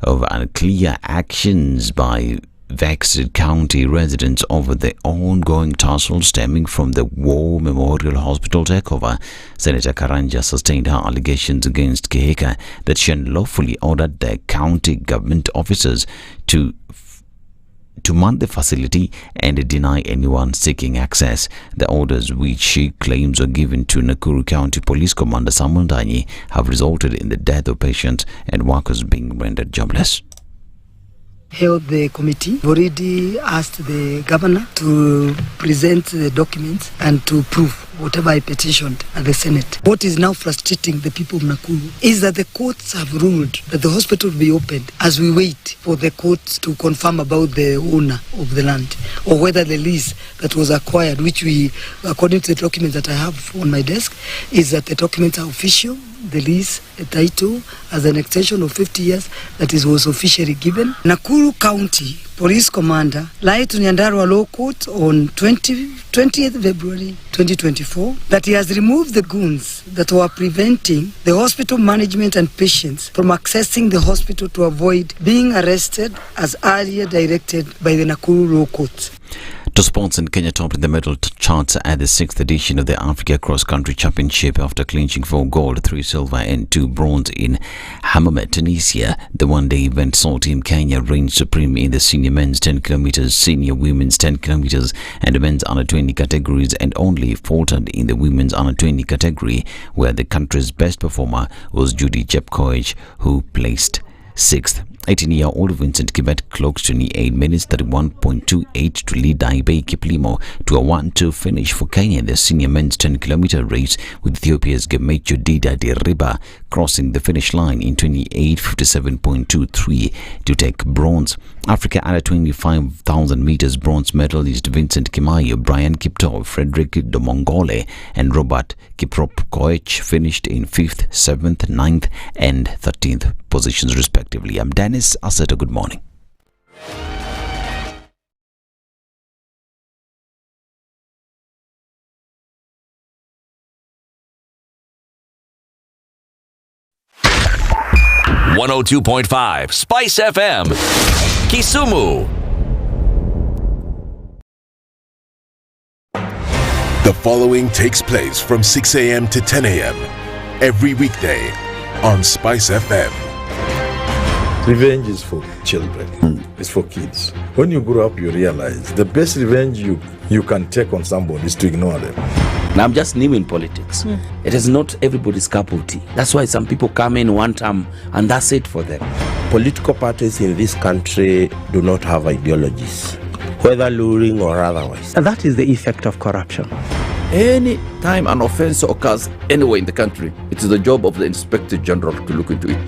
of unclear actions by vexed county residents over the ongoing tussle stemming from the War Memorial Hospital takeover. Senator Karanja sustained her allegations against Keheka that she unlawfully ordered the county government officers to man the facility and deny anyone seeking access. The orders, which she claims were given to Nakuru County Police Commander Samuel Danyi, have resulted in the death of patients and workers being rendered jobless. Held the committee already asked the governor to present the documents and to prove whatever I petitioned at the Senate. What is now frustrating the people of Nakuru is that the courts have ruled that the hospital will be opened as we wait for the courts to confirm about the owner of the land or whether the lease that was acquired, which we, according to the documents that I have on my desk, is that the documents are official. The lease, the title, as an extension of 50 years that was officially given. Nakuru County Police Commander lied to Nyandarua Law Court on 20th February 2024 that he has removed the goons that were preventing the hospital management and patients from accessing the hospital to avoid being arrested as earlier directed by the Nakuru Law Court. To sports, in Kenya topped the medal charts at the 6th edition of the Africa Cross Country Championship after clinching 4 gold, 3 silver and 2 bronze in Hammamet, Tunisia. The one-day event saw Team Kenya reign supreme in the senior men's 10 kilometers, senior women's 10 kilometers and men's under 20 categories, and only faltered in the women's under 20 category, where the country's best performer was Judy Chepkoech, who placed 6th. 18-year-old Vincent Kibet clocked 28 minutes 31.28 to lead Daibe Kiplimo to a 1-2 finish for Kenya in the senior men's 10-kilometer race, with Ethiopia's Gemechu Dida Diriba crossing the finish line in 28:57.23 to take bronze. Africa under 25,000 meters bronze medalist Vincent Kimayo, Brian Kiptoo, Frederick Domongole and Robert Kiprop Koech finished in 5th, 7th, 9th and 13th positions respectively. I'm Dennis Aseta. Good morning. .5 Spice FM, Kisumu. The following takes place from 6 a.m. to 10 a.m. every weekday on Spice FM. Revenge is for children. It's for kids. When you grow up, you realize the best revenge you can take on somebody is to ignore them. Now, I'm just new in politics. It is not everybody's cup of tea. That's why some people come in one term and that's it for them. Political parties in this country do not have ideologies, whether luring or otherwise. And that is the effect of corruption. Any time an offense occurs anywhere in the country, it is the job of the Inspector General to look into it.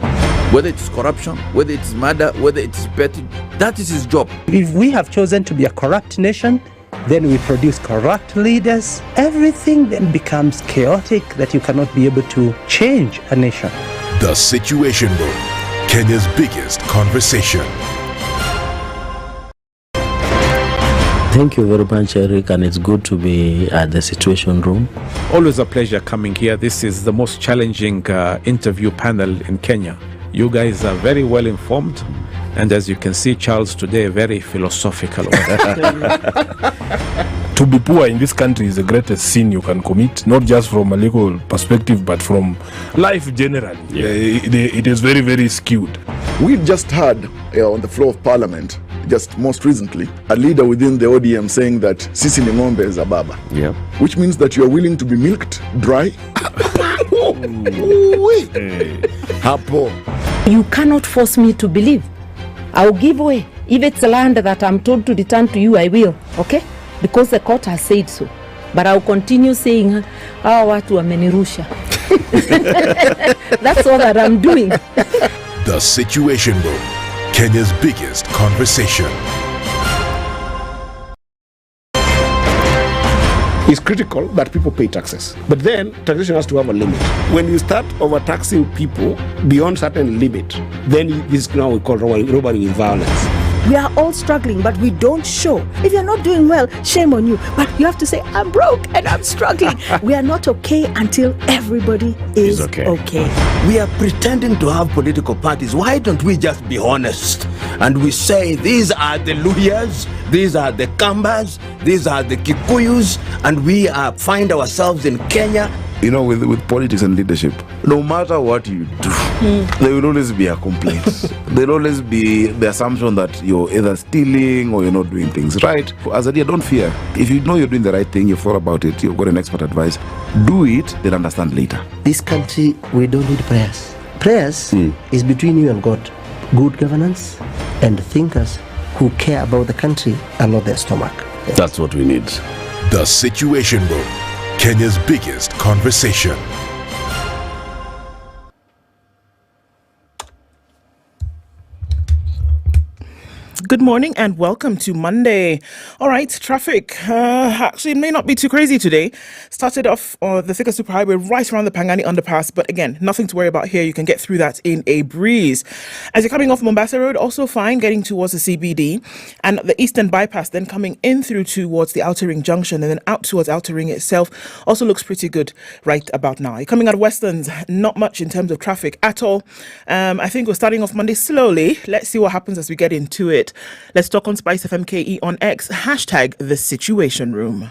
Whether it is corruption, whether it is murder, whether it is petty, that is his job. If we have chosen to be a corrupt nation, then we produce corrupt leaders. Everything then becomes chaotic that you cannot be able to change a nation. The Situation Room, Kenya's biggest conversation. Thank you very much, Eric, and it's good to be at the Situation Room. Always a pleasure coming here. This is the most challenging interview panel in Kenya. You guys are very well informed, and as you can see, Charles today, very philosophical. To be poor in this country is the greatest sin you can commit, not just from a legal perspective, but from life generally. Yeah. It is very, very skewed. We've just heard on the floor of Parliament, just most recently, a leader within the ODM saying that Sisi ni ng'ombe is a baba. Yeah. Which means that you are willing to be milked dry. You cannot force me to believe. I'll give way. If it's land that I'm told to return to you, I will. Okay? Because the court has said so. But I'll continue saying, watu wamenirusha. That's all that I'm doing. The Situation Room, Kenya's biggest conversation. It's critical that people pay taxes. But then taxation has to have a limit. When you start overtaxing people beyond certain limit, then this is now we call robbery with violence. We are all struggling, but we don't show. If you're not doing well, shame on you. But you have to say, I'm broke and I'm struggling. We are not okay until everybody is okay. We are pretending to have political parties. Why don't we just be honest? And we say, these are the Luyas, these are the Kambas, these are the Kikuyus, and we find ourselves in Kenya. You know, with politics and leadership, no matter what you do, there will always be a complaint. There will always be the assumption that you're either stealing or you're not doing things right. As a leader, don't fear. If you know you're doing the right thing, you've thought about it, you've got an expert advice, do it, then understand later. This country, we don't need prayers. Prayers is between you and God. Good governance and thinkers who care about the country and not their stomach. That's what we need. The Situation Room, Kenya's biggest conversation. Good morning and welcome to Monday. All right, traffic actually may not be too crazy today. Started off on the Thika Superhighway right around the Pangani underpass, but again, nothing to worry about here. You can get through that in a breeze. As you're coming off Mombasa Road, also fine getting towards the CBD and the Eastern Bypass, then coming in through towards the Outer Ring Junction and then out towards Outer Ring itself also looks pretty good right about now. You're coming out of Westlands, not much in terms of traffic at all. I think we're starting off Monday slowly. Let's see what happens as we get into it. Let's talk on SpiceFM KE on X, hashtag the Situation Room.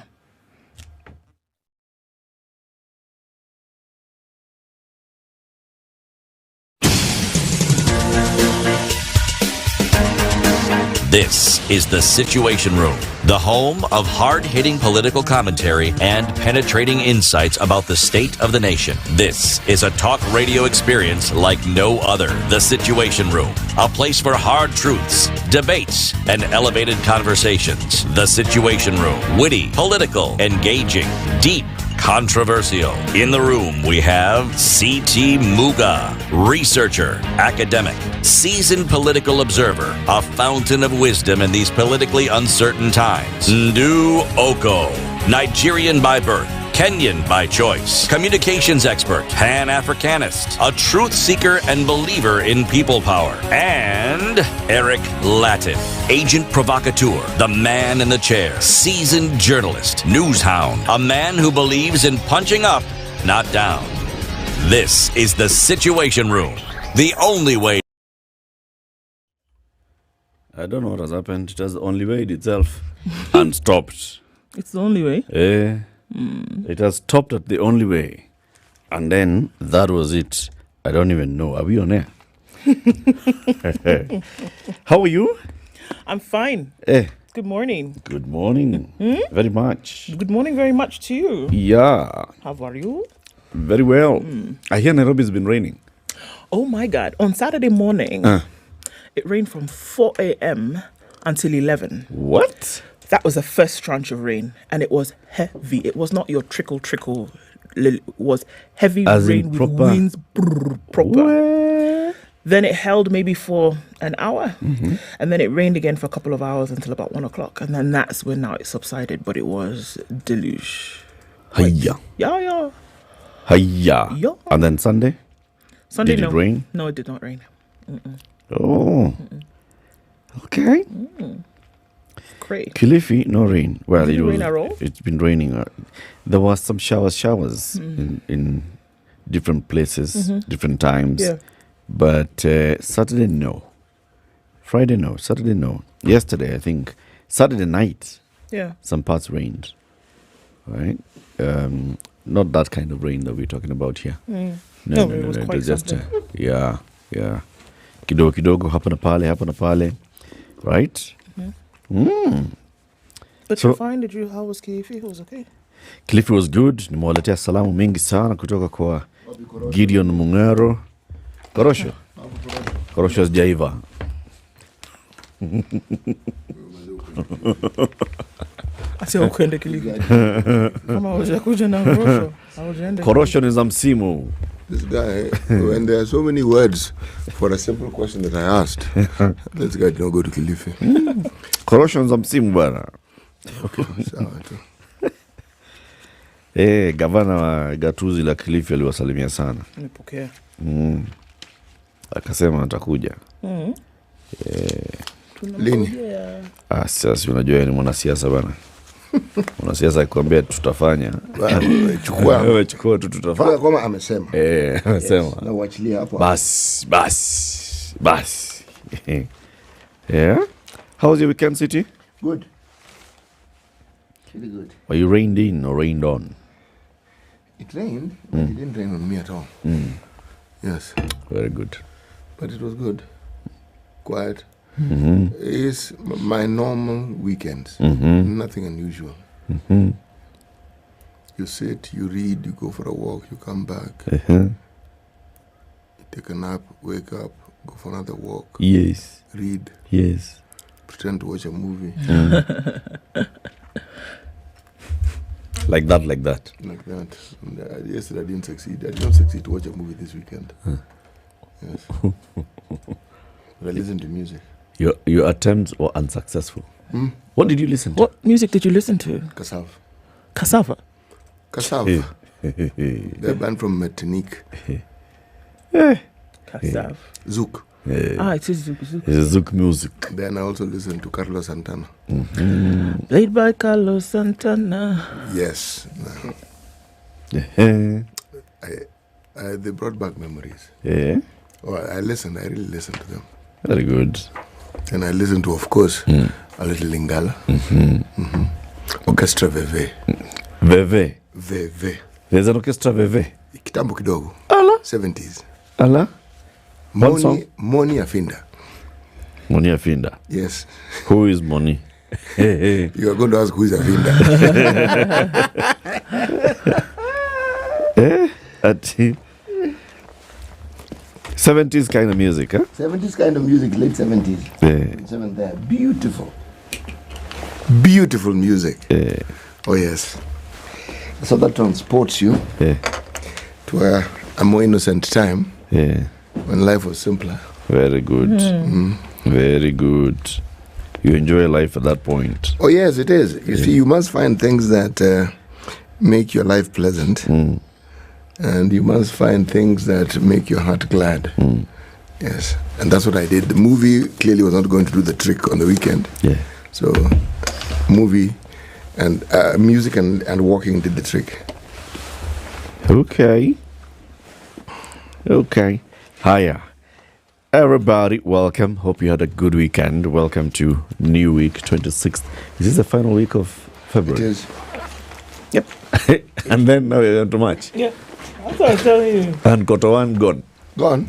This is The Situation Room, the home of hard-hitting political commentary and penetrating insights about the state of the nation. This is a talk radio experience like no other. The Situation Room, a place for hard truths, debates, and elevated conversations. The Situation Room, witty, political, engaging, deep, controversial. In the room, we have C.T. Muga, researcher, academic, seasoned political observer, a fountain of wisdom in these politically uncertain times. Ndu Oko, Nigerian by birth, Kenyan by choice, communications expert, Pan-Africanist, a truth seeker and believer in people power, and Eric Latin, agent provocateur, the man in the chair, seasoned journalist, news hound, a man who believes in punching up, not down. This is The Situation Room, the only way. I don't know what has happened. It has only weighed itself and stopped. It's the only way? It has stopped at the only way. And then that was it. I don't even know. Are we on air? How are you? I'm fine. Good morning. Good morning. Very much. Good morning very much to you. Yeah. How are you? Very well. I hear Nairobi's been raining. Oh my God. On Saturday morning, it rained from 4 a.m. until 11. What? That was the first tranche of rain, and it was heavy. It was not your trickle. It was heavy as rain with proper winds, proper. What? Then it held maybe for an hour, and then it rained again for a couple of hours until about 1 o'clock, and then that's when now it subsided. But it was deluge. Hiya. Yeah. Hiya. Yeah. And then Sunday? Sunday, did it rain? No, it did not rain. Oh. Okay. Great. Kilifi, no rain. Well, Did it rain at all? It's been raining. There was some showers in different places, different times. Yeah. But Saturday, no. Friday, no. Saturday, no. Yesterday, I think. Saturday night, some parts rained. Right? Not that kind of rain that we're talking about here. No, it was quite was just something. yeah. Kidogo, hapa na pale. Right? But you're fine. How was Kilifi? It was okay. Kilifi was good. Nimewaletea salamu mingi sana kutoka kwa Gideon Mungaro. Korosho sijaiva. Asio kwenda Kilifi. Kama hujakuja na korosho, haujaenda. Korosho ni za msimu. This guy, when there are so many words for a simple question that I asked, this guy did not go to Kilifi. Korosho ni za msimu bwana. Sawa tu. Gavana wa gatuzi la Kilifi aliwasalimia sana. Nipokea. Akasema atakuja. Lini? Sasa unajua ni mwanasiasa bana. Mwanasiasa akikwambia tutafanya. Wewe chukua tu tutafanya. Kama amesema. Amesema. Na uachilie hapo. Bas. Yeah. How was your weekend, City? Good. Really good. Were you rained in or rained on? It rained, but it didn't rain on me at all. Yes. Very good. But it was good. Quiet. Mm-hmm. It's my normal weekends. Nothing unusual. You sit, you read, you go for a walk, you come back. You take a nap, wake up, go for another walk. Yes. Read. Yes. Pretend to watch a movie. Like that. Like that. And, yesterday I didn't succeed. I did not succeed to watch a movie this weekend. Yes. But I listened to music. Your attempts were unsuccessful. What did you listen to? What music did you listen to? Cassava. Cassava? They're band from Martinique. Cassava. Zouk. It is Zouk. It's Zouk music. Then I also listen to Carlos Santana. Played by Carlos Santana. Yes. They brought back memories. Yeah. Oh, I really listened to them. Very good. And I listened to, of course, a little Lingala. Orchestra Veve. Veve. There's an orchestra Veve. Kitambo kidogo. Ala. 70s. Ala. Moni Afinda. Moni Afinda. Yes. Who is Moni? You are going to ask who is Afinda. At 70s kind of music, huh? 70s kind of music, late 70s. Yeah. Beautiful music. Yeah. Oh, yes. So that transports you to a more innocent time. Yeah. When life was simpler. Very good. Very good. You enjoy life at that point. Oh, yes, it is. You see, you must find things that make your life pleasant. And you must find things that make your heart glad. Yes. And that's what I did. The movie clearly was not going to do the trick on the weekend. Yeah. So, movie and music and walking did the trick. Okay. Hiya. Everybody, welcome. Hope you had a good weekend. Welcome to new week, 26th. Is this the final week of February? It is. Yep. And then now you're going to March. Yeah. That's what I'm telling you. And quarter one gone. Gone.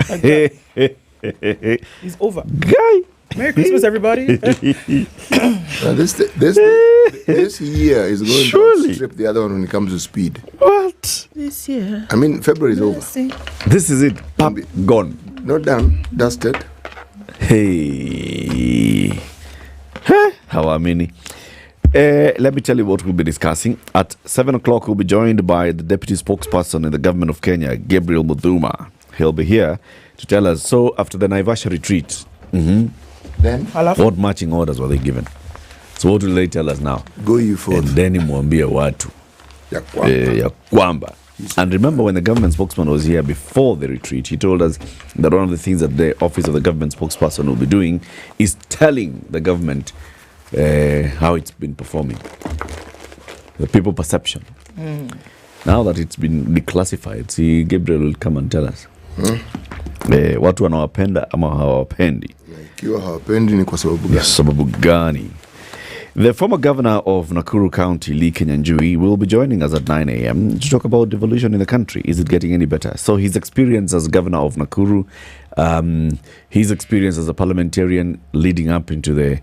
It's over. Guy. Merry Christmas, everybody. This year is going to outstrip the other one when it comes to speed. What? This year. I mean, February is over. This is it. Pop, gone. Not done. Dusted. Hey. How many? Let me tell you what we'll be discussing. At 7 o'clock, we'll be joined by the Deputy Spokesperson in the Government of Kenya, Gabriel Mudhuma. He'll be here to tell us. So, after the Naivasha retreat, then what marching orders were they given? So, what will they tell us now? Go you forth. And then mwambie watu ya kwamba. And remember, when the government spokesman was here before the retreat, he told us that one of the things that the office of the government spokesperson will be doing is telling the government how it's been performing, the people perception. Now that it's been declassified, see, Gabriel will come and tell us watu wanawapenda ama hawapendi. Ikiwa hawapendi ni kwa sababu gani? The former governor of Nakuru County, Lee Kenyanjui, will be joining us at 9 a.m. to talk about devolution in the country. Is it getting any better? So his experience as governor of Nakuru, his experience as a parliamentarian leading up into the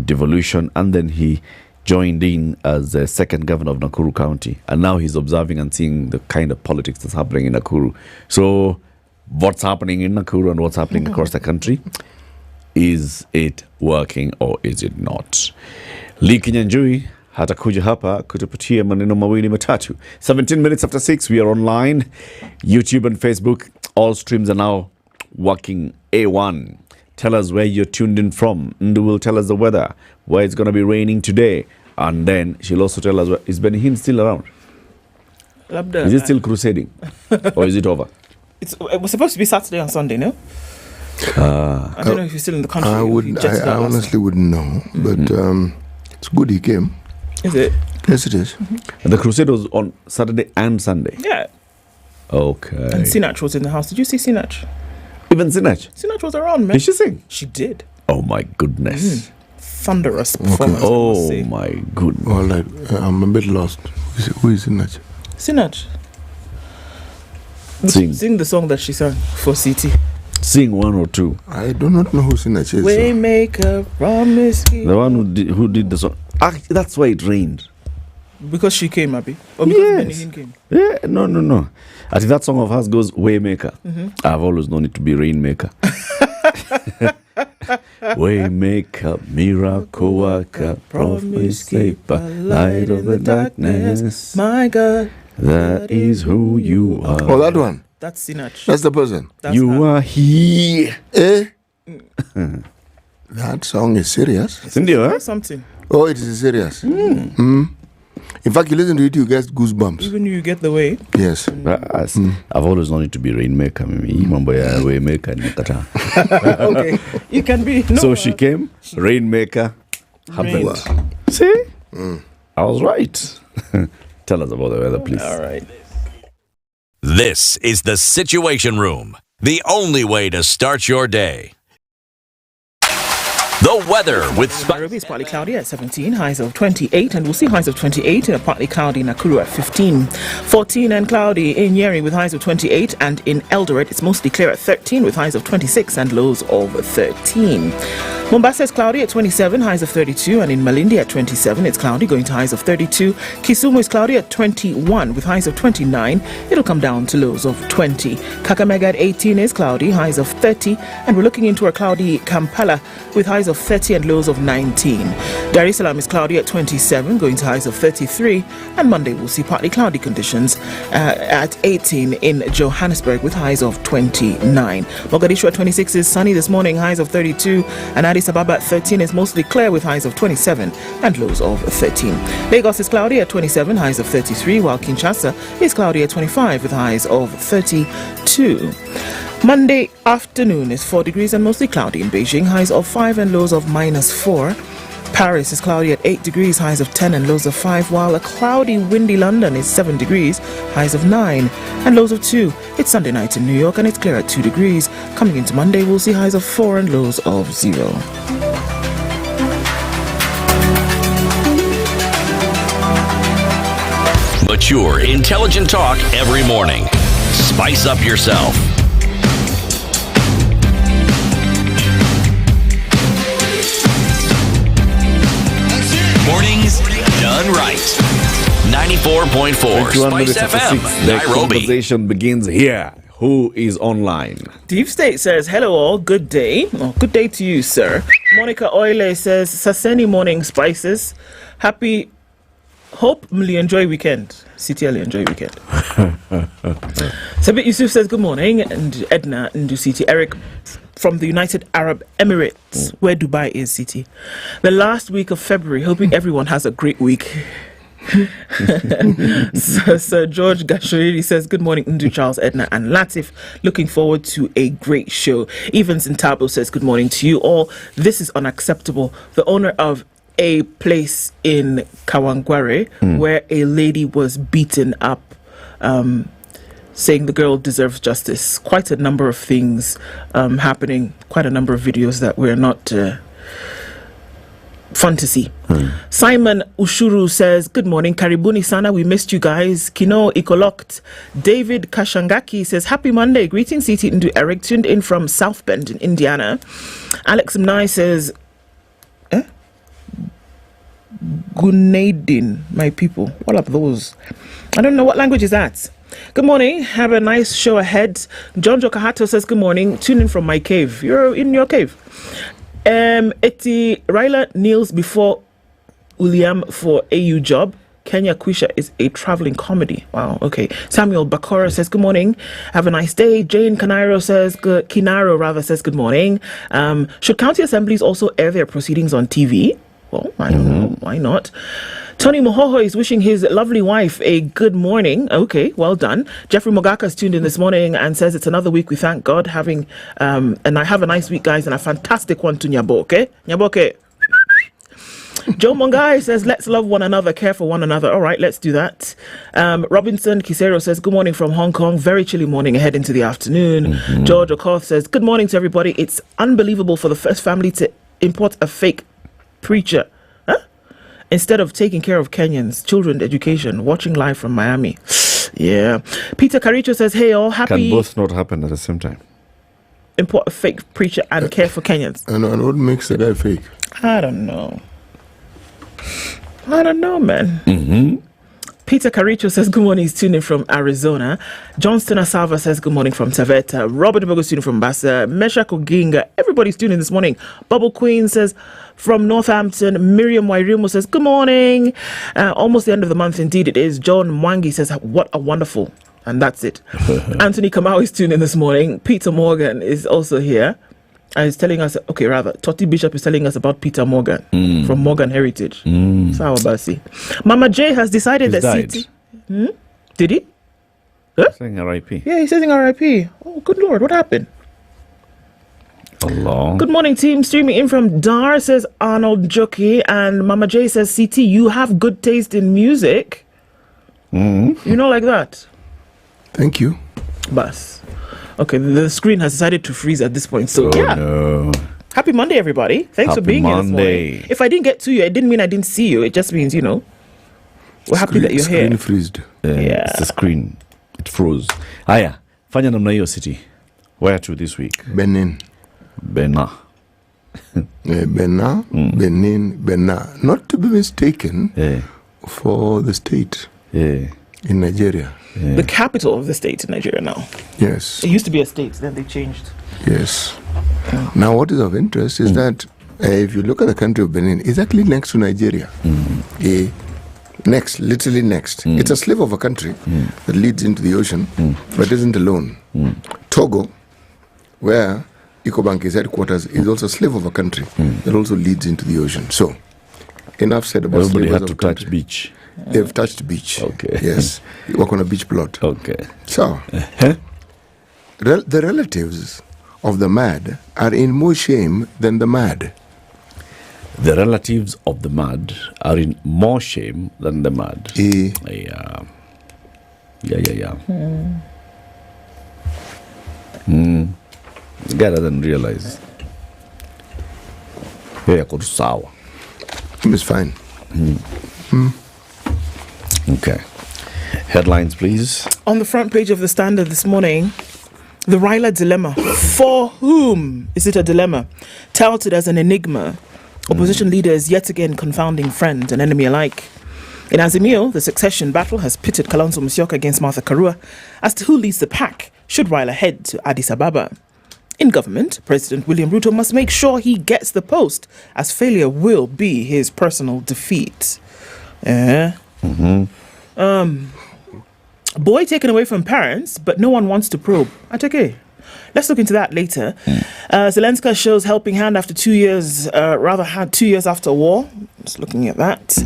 devolution, and then he joined in as the second governor of Nakuru County. And now he's observing and seeing the kind of politics that's happening in Nakuru. So what's happening in Nakuru and what's happening across the country? Is it working or is it not? Lee Kenyanjui hatakuja hapa kutupatia maneno mawili matatu. 17 minutes after 6, we are online. YouTube and Facebook, all streams are now working A1. Tell us where you're tuned in from. Ndu will tell us the weather, where it's going to be raining today. And then she'll also tell us, is Benny Hinn still around? Labda. Is it still crusading? Or is it over? It was supposed to be Saturday and Sunday, no? I don't know if he's still in the country. I honestly wouldn't know, but it's good he came. Is it? Yes, it is. And the crusade was on Saturday and Sunday. Yeah. Okay. And Sinach was in the house. Did you see Sinach? Even Sinach? Sinach was around, man. Did she sing? She did. Oh my goodness. Thunderous performance. Oh my goodness. All right, I'm a bit lost. Who is Sinach? Sinach. Sing the song that she sang for CT. Sing one or two. I do not know who Sinach is. Waymaker, promise. The one who did the song. That's why it rained. Because she came, Abby? Or because Benny came? Yeah, no. I think that song of hers goes Waymaker. I've always known it to be Rainmaker. Waymaker, miracle worker, promise keeper, light of the darkness. My God, that is who you are. Oh, that one? That's Sinach. That's the person. You are here. That song is serious. Sindio, something. Oh, it is serious. In fact, you listen to it, you get goosebumps. Even you get the way. Yes. I've always known it to be Rainmaker. Waymaker. Okay. You can be. No, so she came, Rainmaker happened. See? I was right. Tell us about the weather, please. All right. This is the Situation Room, the only way to start your day. The weather with Nairobi is partly cloudy at 17, highs of 28, and we'll see highs of 28 in a partly cloudy Nakuru at 15. 14 and cloudy in Nyeri with highs of 28, and in Eldoret it's mostly clear at 13 with highs of 26 and lows of 13. Mombasa is cloudy at 27, highs of 32, and in Malindi at 27 it's cloudy going to highs of 32. Kisumu is cloudy at 21 with highs of 29. It'll come down to lows of 20. Kakamega at 18 is cloudy, highs of 30, and we're looking into a cloudy Kampala with highs of 30 and lows of 19. Dar es Salaam is cloudy at 27, going to highs of 33, and Monday we'll see partly cloudy conditions at 18 in Johannesburg with highs of 29. Mogadishu at 26 is sunny this morning, highs of 32, and Addis Ababa at 13 is mostly clear with highs of 27 and lows of 13. Lagos is cloudy at 27, highs of 33, while Kinshasa is cloudy at 25 with highs of 32. Monday afternoon is 4 degrees and mostly cloudy in Beijing, highs of 5 and lows of -4. Paris is cloudy at 8 degrees, highs of 10 and lows of 5, while a cloudy, windy London is 7 degrees, highs of 9 and lows of 2. It's Sunday night in New York and it's clear at 2 degrees. Coming into Monday, we'll see highs of 4 and lows of 0. mature, intelligent talk every morning. Spice up yourself. Mornings done right. 94.4 SpiceFM, The Nairobi. conversation begins here. Who is online? Deep State says, hello all, good day. Oh, good day to you, sir. Monica Oile says, Saseni morning spices. Happy, hope mli enjoy weekend. CTL enjoy weekend. Sabit Yusuf says, good morning. And Edna Nduciti. Eric from the United Arab Emirates, where Dubai is, city. The last week of February, hoping everyone has a great week. Sir George Gashoiri says, good morning, Ndu, Charles, Edna and Latif. Looking forward to a great show. Evans Ntabo says, good morning to you all. This is unacceptable. The owner of a place in Kawangware where a lady was beaten up, saying the girl deserves justice. Quite a number of things happening, quite a number of videos that we're not fun to see. Simon Ushuru says, good morning, Karibuni Sana, we missed you guys. Kino Ikolokt. David Kashangaki says, happy Monday, greetings CT Ndu Eric, tuned in from South Bend in Indiana. Alex Mnai says, Gunadin, my people. What are those? I don't know, what language is that? Good morning, have a nice show ahead. John Jokahato says, good morning, tune in from my cave. You're in your cave. Eti Raila kneels before William for AU job. Kenya Kwisha is a traveling comedy. Wow, okay. Samuel Bakora says, good morning. Have a nice day. Jane Kinaro says, good morning. Should county assemblies also air their proceedings on TV? Well, I don't know. Why not? Tony Mohoho is wishing his lovely wife a good morning. Okay, well done. Jeffrey Mogaka is tuned in this morning and says it's another week. We thank God having, and I have a nice week, guys, and a fantastic one to Nyaboke. Nyaboke. Joe Mongai says, let's love one another, care for one another. All right, let's do that. Robinson Kisero says, good morning from Hong Kong. Very chilly morning ahead into the afternoon. George Okoth says, good morning to everybody. It's unbelievable for the first family to import a fake preacher. Instead of taking care of Kenyans, children education, watching live from Miami. Yeah. Peter Caricho says, hey, all happy. Can both not happen at the same time? Import a fake preacher and care for Kenyans. And what makes the guy fake? I don't know, man. Peter Caricho says, good morning. He's tuning from Arizona. Johnston Asava says, good morning from Taveta. Robert Bogo tuning from Mombasa. Mesha Koginga. Everybody's tuning this morning. Bubble Queen says, from Northampton. Miriam Wairimu says, good morning. Almost the end of the month. Indeed it is. John Mwangi says, what a wonderful. And that's it. Anthony Kamau is tuning this morning. Peter Morgan is also here. And he's telling us, Totti Bishop is telling us about Peter Morgan from Morgan Heritage. Sawa basi. Mama J has decided that died. Did he? Saying R.I.P. Yeah, he's saying R.I.P. Oh, good Lord, what happened? Allah. Good morning, team. Streaming in from Dar, says Arnold Jockey. And Mama J says, CT, you have good taste in music. You know, like that. Thank you. Bas. Okay, the screen has decided to freeze at this point. So, No. Happy Monday, everybody. Thanks for being here this morning. If I didn't get to you, it didn't mean I didn't see you. It just means, we're happy that you're here. Screen freezed. It's the screen. It froze. Aya, fanya namna hiyo City. Where to this week? Benin. Benin. Benin. Not to be mistaken for the state in Nigeria. The capital of the state in Nigeria now. Yes. It used to be a state, then they changed. Yes. Now, what is of interest is that if you look at the country of Benin, it's actually next to Nigeria. Literally next. It's a slave of a country that leads into the ocean, but it isn't alone. Togo, where EcoBank is headquarters, is also a slave of a country that also leads into the ocean. So, enough said about Everybody slavers had to of touch country. beach. They've touched beach. Okay. Yes. You walk on a beach plot. Okay. So, the relatives of the mad are in more shame than the mad. The relatives of the mad are in more shame than the mad. Yeah. The guy doesn't realize. Yeah, got sour. It's fine. Okay. Headlines, please. On the front page of the Standard this morning, the Raila dilemma. For whom is it a dilemma? Touted as an enigma. Opposition leaders yet again confounding friend and enemy alike. In Azimio, the succession battle has pitted Kalonzo Musyoka against Martha Karua as to who leads the pack should Raila head to Addis Ababa. In government, President William Ruto must make sure he gets the post, as failure will be his personal defeat. Boy taken away from parents, but no one wants to probe. Okay. Let's look into that later. Zelensky shows helping hand after 2 years, had 2 years after war. Just looking at that.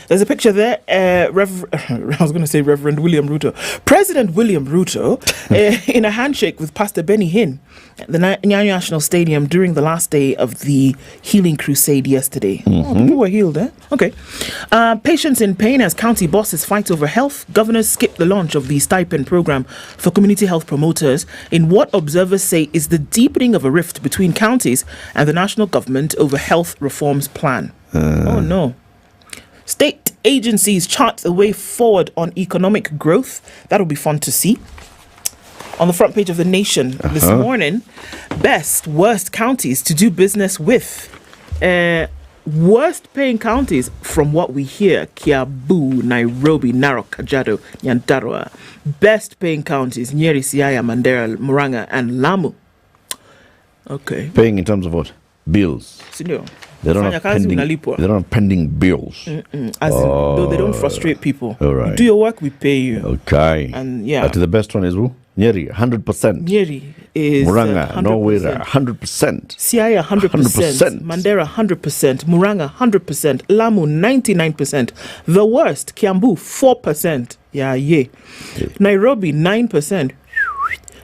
There's a picture there. I was going to say Reverend William Ruto. President William Ruto in a handshake with Pastor Benny Hinn at the Nyeri National Stadium during the last day of the healing crusade yesterday. People were healed, eh? Okay. Patients in pain as county bosses fight over health. Governors skip the launch of the stipend program for community health promoters in what observers say is the deepening of a rift between counties and the national government over health reforms plan. Oh no. State agencies chart the way forward on economic growth. That'll be fun to see. On the front page of The Nation this morning, worst counties to do business with. Worst paying counties from what we hear: Kiambu, Nairobi, Narok, Kajiado, Nyandarua. Best paying counties: Nyeri, Siaya, Mandera, Murang'a, and Lamu. Okay. Paying in terms of what? Bills. Senior. They don't have pending bills. As in, though they don't frustrate people. All right. Do your work, we pay you. Okay. And yeah. The best one is who? Nyeri, 100%. Nyeri is Muranga, 100%. Nowera, 100%. Siaya, 100%. Mandera, 100%. Muranga, 100%. Lamu, 99%. The worst, Kiambu, 4%. Yeah. Nairobi, 9%.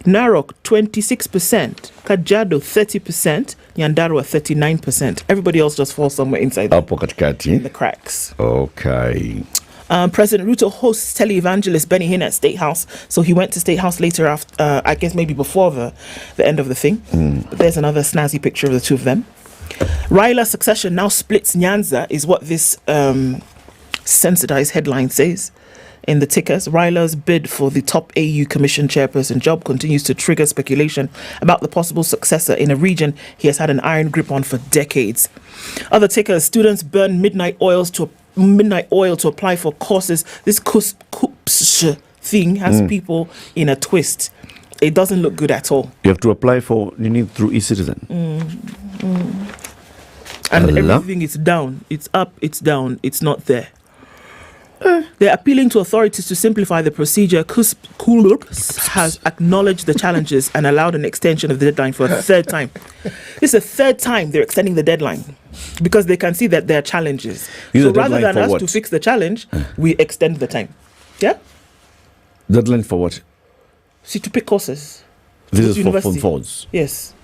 Narok, 26%. Kajiado, 30%. Nyandarua, 39%. Everybody else just falls somewhere inside the cracks. Okay. President Ruto hosts televangelist Benny Hinn at State House. So he went to State House later after, I guess maybe before the end of the thing. But there's another snazzy picture of the two of them. Raila succession now splits Nyanza is what this sensitized headline says in the tickers. Raila's bid for the top AU Commission chairperson job continues to trigger speculation about the possible successor in a region he has had an iron grip on for decades. Other tickers, students burn midnight oil to apply for courses. This KUPS thing has people in a twist. It doesn't look good at all. You have to apply for, you need through eCitizen. And everything is down. It's up, it's down, it's not there. They're appealing to authorities to simplify the procedure. KUPS has acknowledged the challenges and allowed an extension of the deadline for a third time. This is the third time they're extending the deadline because they can see that there are challenges. So rather than us to fix the challenge, we extend the time. Yeah? Deadline for what? See, to pick courses. This is for Form 4s. Yes.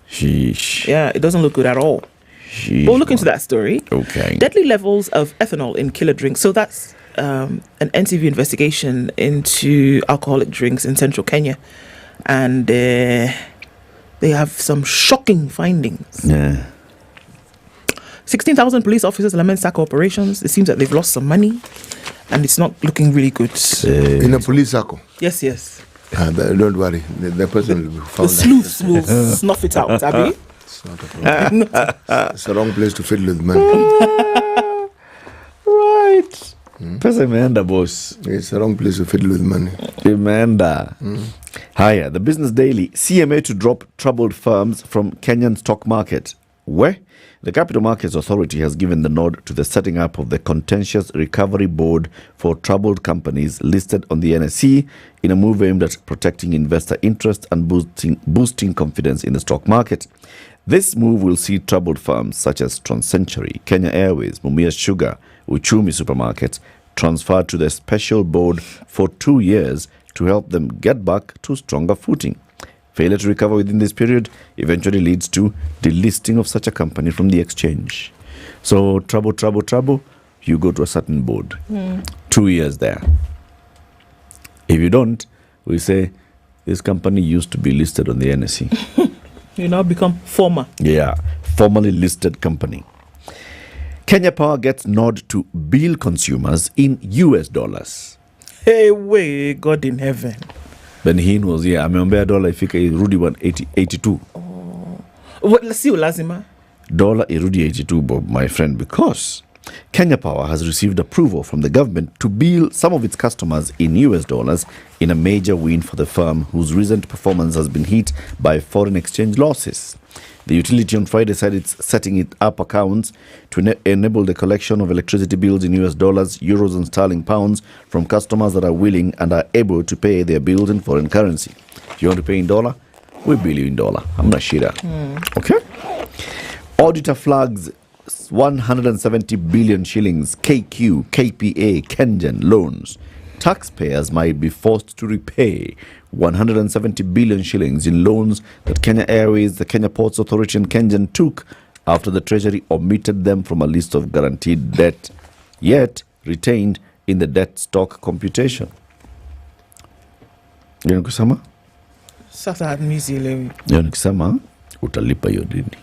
Sheesh. Yeah, it doesn't look good at all. Sheesh. We'll look into that story. Okay. Deadly levels of ethanol in killer drinks. So that's an NTV investigation into alcoholic drinks in central Kenya. And they have some shocking findings. Yeah. 16,000 police officers lament Sacco operations. It seems that they've lost some money and it's not looking really good. In a police Sacco? Yes. Don't worry. The person will be found. The sleuths will snuff it out, Abby. It's not a problem. It's the wrong place to fiddle with money. Right. Pesa imeenda, boss. It's the wrong place to fiddle with money. Imeenda. Haya, the Business Daily. CMA to drop troubled firms from Kenyan stock market. Where? The Capital Markets Authority has given the nod to the setting up of the Contentious Recovery Board for troubled companies listed on the NSE in a move aimed at protecting investor interest and boosting confidence in the stock market. This move will see troubled firms such as TransCentury, Kenya Airways, Mumias Sugar, Uchumi Supermarkets transferred to the special board for 2 years to help them get back to stronger footing. Failure to recover within this period eventually leads to delisting of such a company from the exchange. So trouble, you go to a certain board. 2 years there. If you don't, we say this company used to be listed on the NSE. You now become former. Yeah, formerly listed company. Kenya Power gets nod to bill consumers in US dollars. Hey, way, God in heaven. Ben Hinn was here. Ameombea dola ifika irudi 82. Let's see, lazima. Dollar irudi 82, Bob, my friend, because Kenya Power has received approval from the government to bill some of its customers in US dollars in a major win for the firm whose recent performance has been hit by foreign exchange losses. The utility on Friday said it's setting it up accounts to enable the collection of electricity bills in US dollars, euros and sterling pounds from customers that are willing and are able to pay their bills in foreign currency. If you want to pay in dollar, we bill you in dollar. I'm not sure. Okay? Auditor flags 170 billion shillings KQ, KPA, Kenyan loans. Taxpayers might be forced to repay 170 billion shillings in loans that Kenya Airways, the Kenya Ports Authority and Kenyan took after the Treasury omitted them from a list of guaranteed debt, yet retained in the debt stock computation. Yoni kusema? Sasa admisilewi. Yoni kusema utalipa hiyo deni.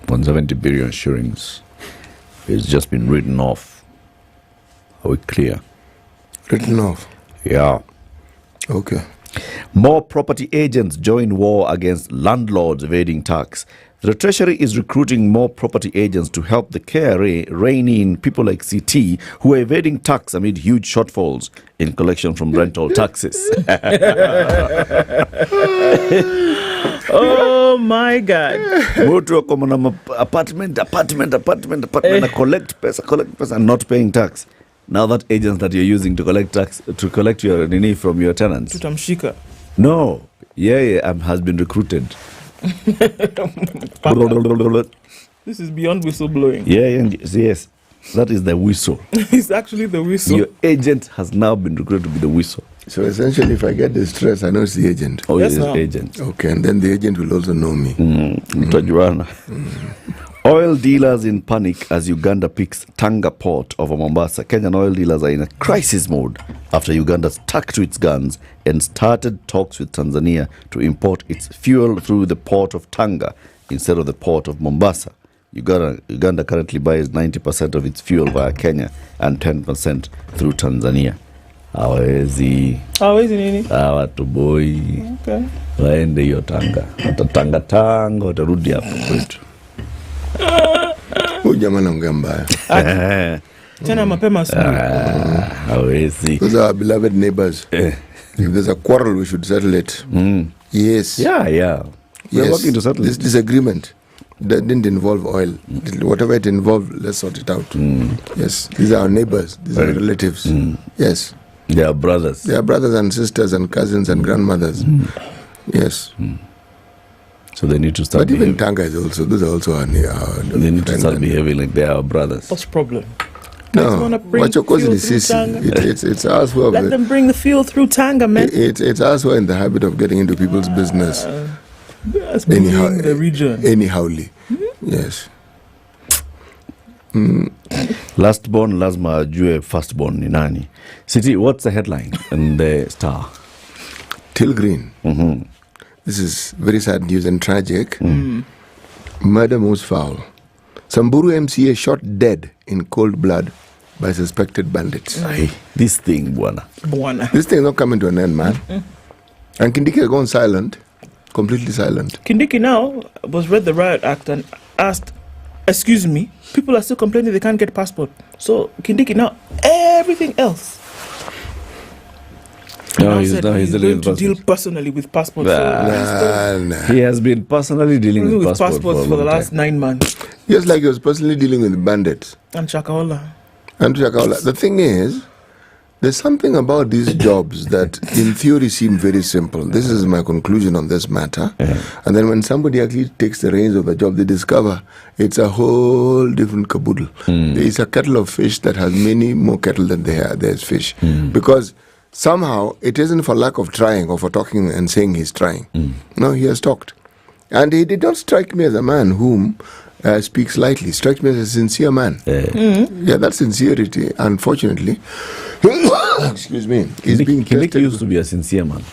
170 billion shillings has just been written off. Are we clear? Written off? Yeah. Okay. More property agents join war against landlords evading tax. The Treasury is recruiting more property agents to help the KRA rein in people like CT who are evading tax amid huge shortfalls in collection from rental taxes. Oh my God. Mtu wako na apartment na collect pesa and not paying tax. Now that agents that you're using to collect tax, to collect your nini from your tenants. Tutamshika. No. Yeah, has been recruited. This is beyond whistleblowing. Yes. That is the whistle. It's actually the whistle. Your agent has now been recruited to be the whistle. So essentially, if I get distress, I know it's the agent. Oh, yes, the agent. Okay, and then the agent will also know me. Oil dealers in panic as Uganda picks Tanga port over Mombasa. Kenyan oil dealers are in a crisis mode after Uganda stuck to its guns and started talks with Tanzania to import its fuel through the port of Tanga instead of the port of Mombasa. Uganda currently buys 90% of its fuel via Kenya and 10% through Tanzania. Hawezi nini? Hawatoboi. Okay. Waende hiyo Tanga. Watatanga watarudi hapo kwetu. Huyu jamaa anaongea mbaya. Tena mapema asubuhi. Hawezi. Those are our beloved neighbors. If there's a quarrel, we should settle it. Yes. Yeah. We're working to settle this disagreement. That didn't involve oil. Whatever it involved, let's sort it out. Yes, these are our neighbors. These are relatives. Yes, they are brothers. They are brothers and sisters and cousins and grandmothers. Yes. So they need to start. But even Tanga is also. Those are also our. They need to start behaving like they are our brothers. What's the problem? No, what your cousin is it's us who are. Let them bring the fuel through Tanga, man. It's us who are in the habit of getting into people's business. Anyhow, the region. Anyhowly. Yes. Lastborn lazima ajue firstborn ni nani. City, what's the headline in the Star? Till Green. This is very sad news and tragic. Murder most foul. Samburu MCA shot dead in cold blood by suspected bandits. Aye. This thing, Bwana. This thing is not coming to an end, man. And Kindiki has gone silent. Completely silent. Kindiki now was read the Riot Act and asked, excuse me, people are still complaining they can't get passport. So Kindiki now, everything else. No, he's going to deal personally with passports. He has been personally dealing with passports for the last 9 months. Just like he was personally dealing with bandits. And Chakaola. The thing is, there's something about these jobs that in theory seem very simple. This is my conclusion on this matter. And then when somebody actually takes the reins of the job, they discover it's a whole different caboodle. There is a kettle of fish that has many more kettle than there's fish. Because somehow it isn't for lack of trying or for talking and saying he's trying. No, he has talked. And he did not strike me as a man whom speaks lightly. Strikes me as a sincere man. Yeah, that sincerity, unfortunately, excuse me, is being tested. He used to be a sincere man.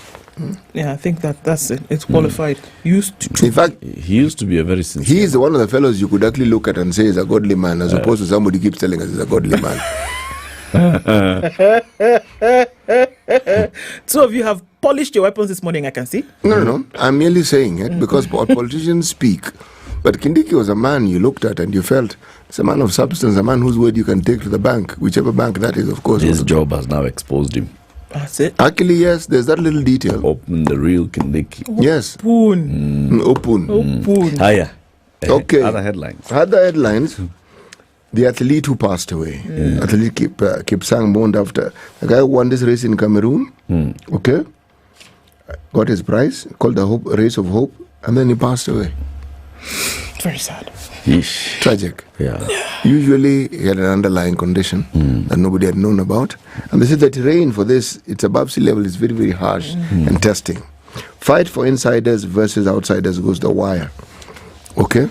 Yeah, I think that's it. It's qualified. Used to. In fact, he used to be a very sincere. He is one of the fellows you could actually look at and say is a godly man, as opposed to somebody keeps telling us he's a godly man. Two of you have polished your weapons this morning, I can see. No. I'm merely saying it because politicians speak. But Kindiki was a man you looked at and you felt it's a man of substance, a man whose word you can take to the bank, whichever bank that is, of course. His job has now exposed him. That's it. Actually, yes, there's that little detail. Open the real Kindiki. Yes. Open. Hiya. Okay. Other headlines. The athlete who passed away, athlete Kipsang, mourned after. The guy who won this race in Cameroon, okay, got his prize, called the Race of Hope, and then he passed away. Very sad. Tragic. Yeah. Usually he had an underlying condition that nobody had known about. And they said the terrain for this, it's above sea level, is very, very harsh and testing. Fight for insiders versus outsiders goes the wire. Okay?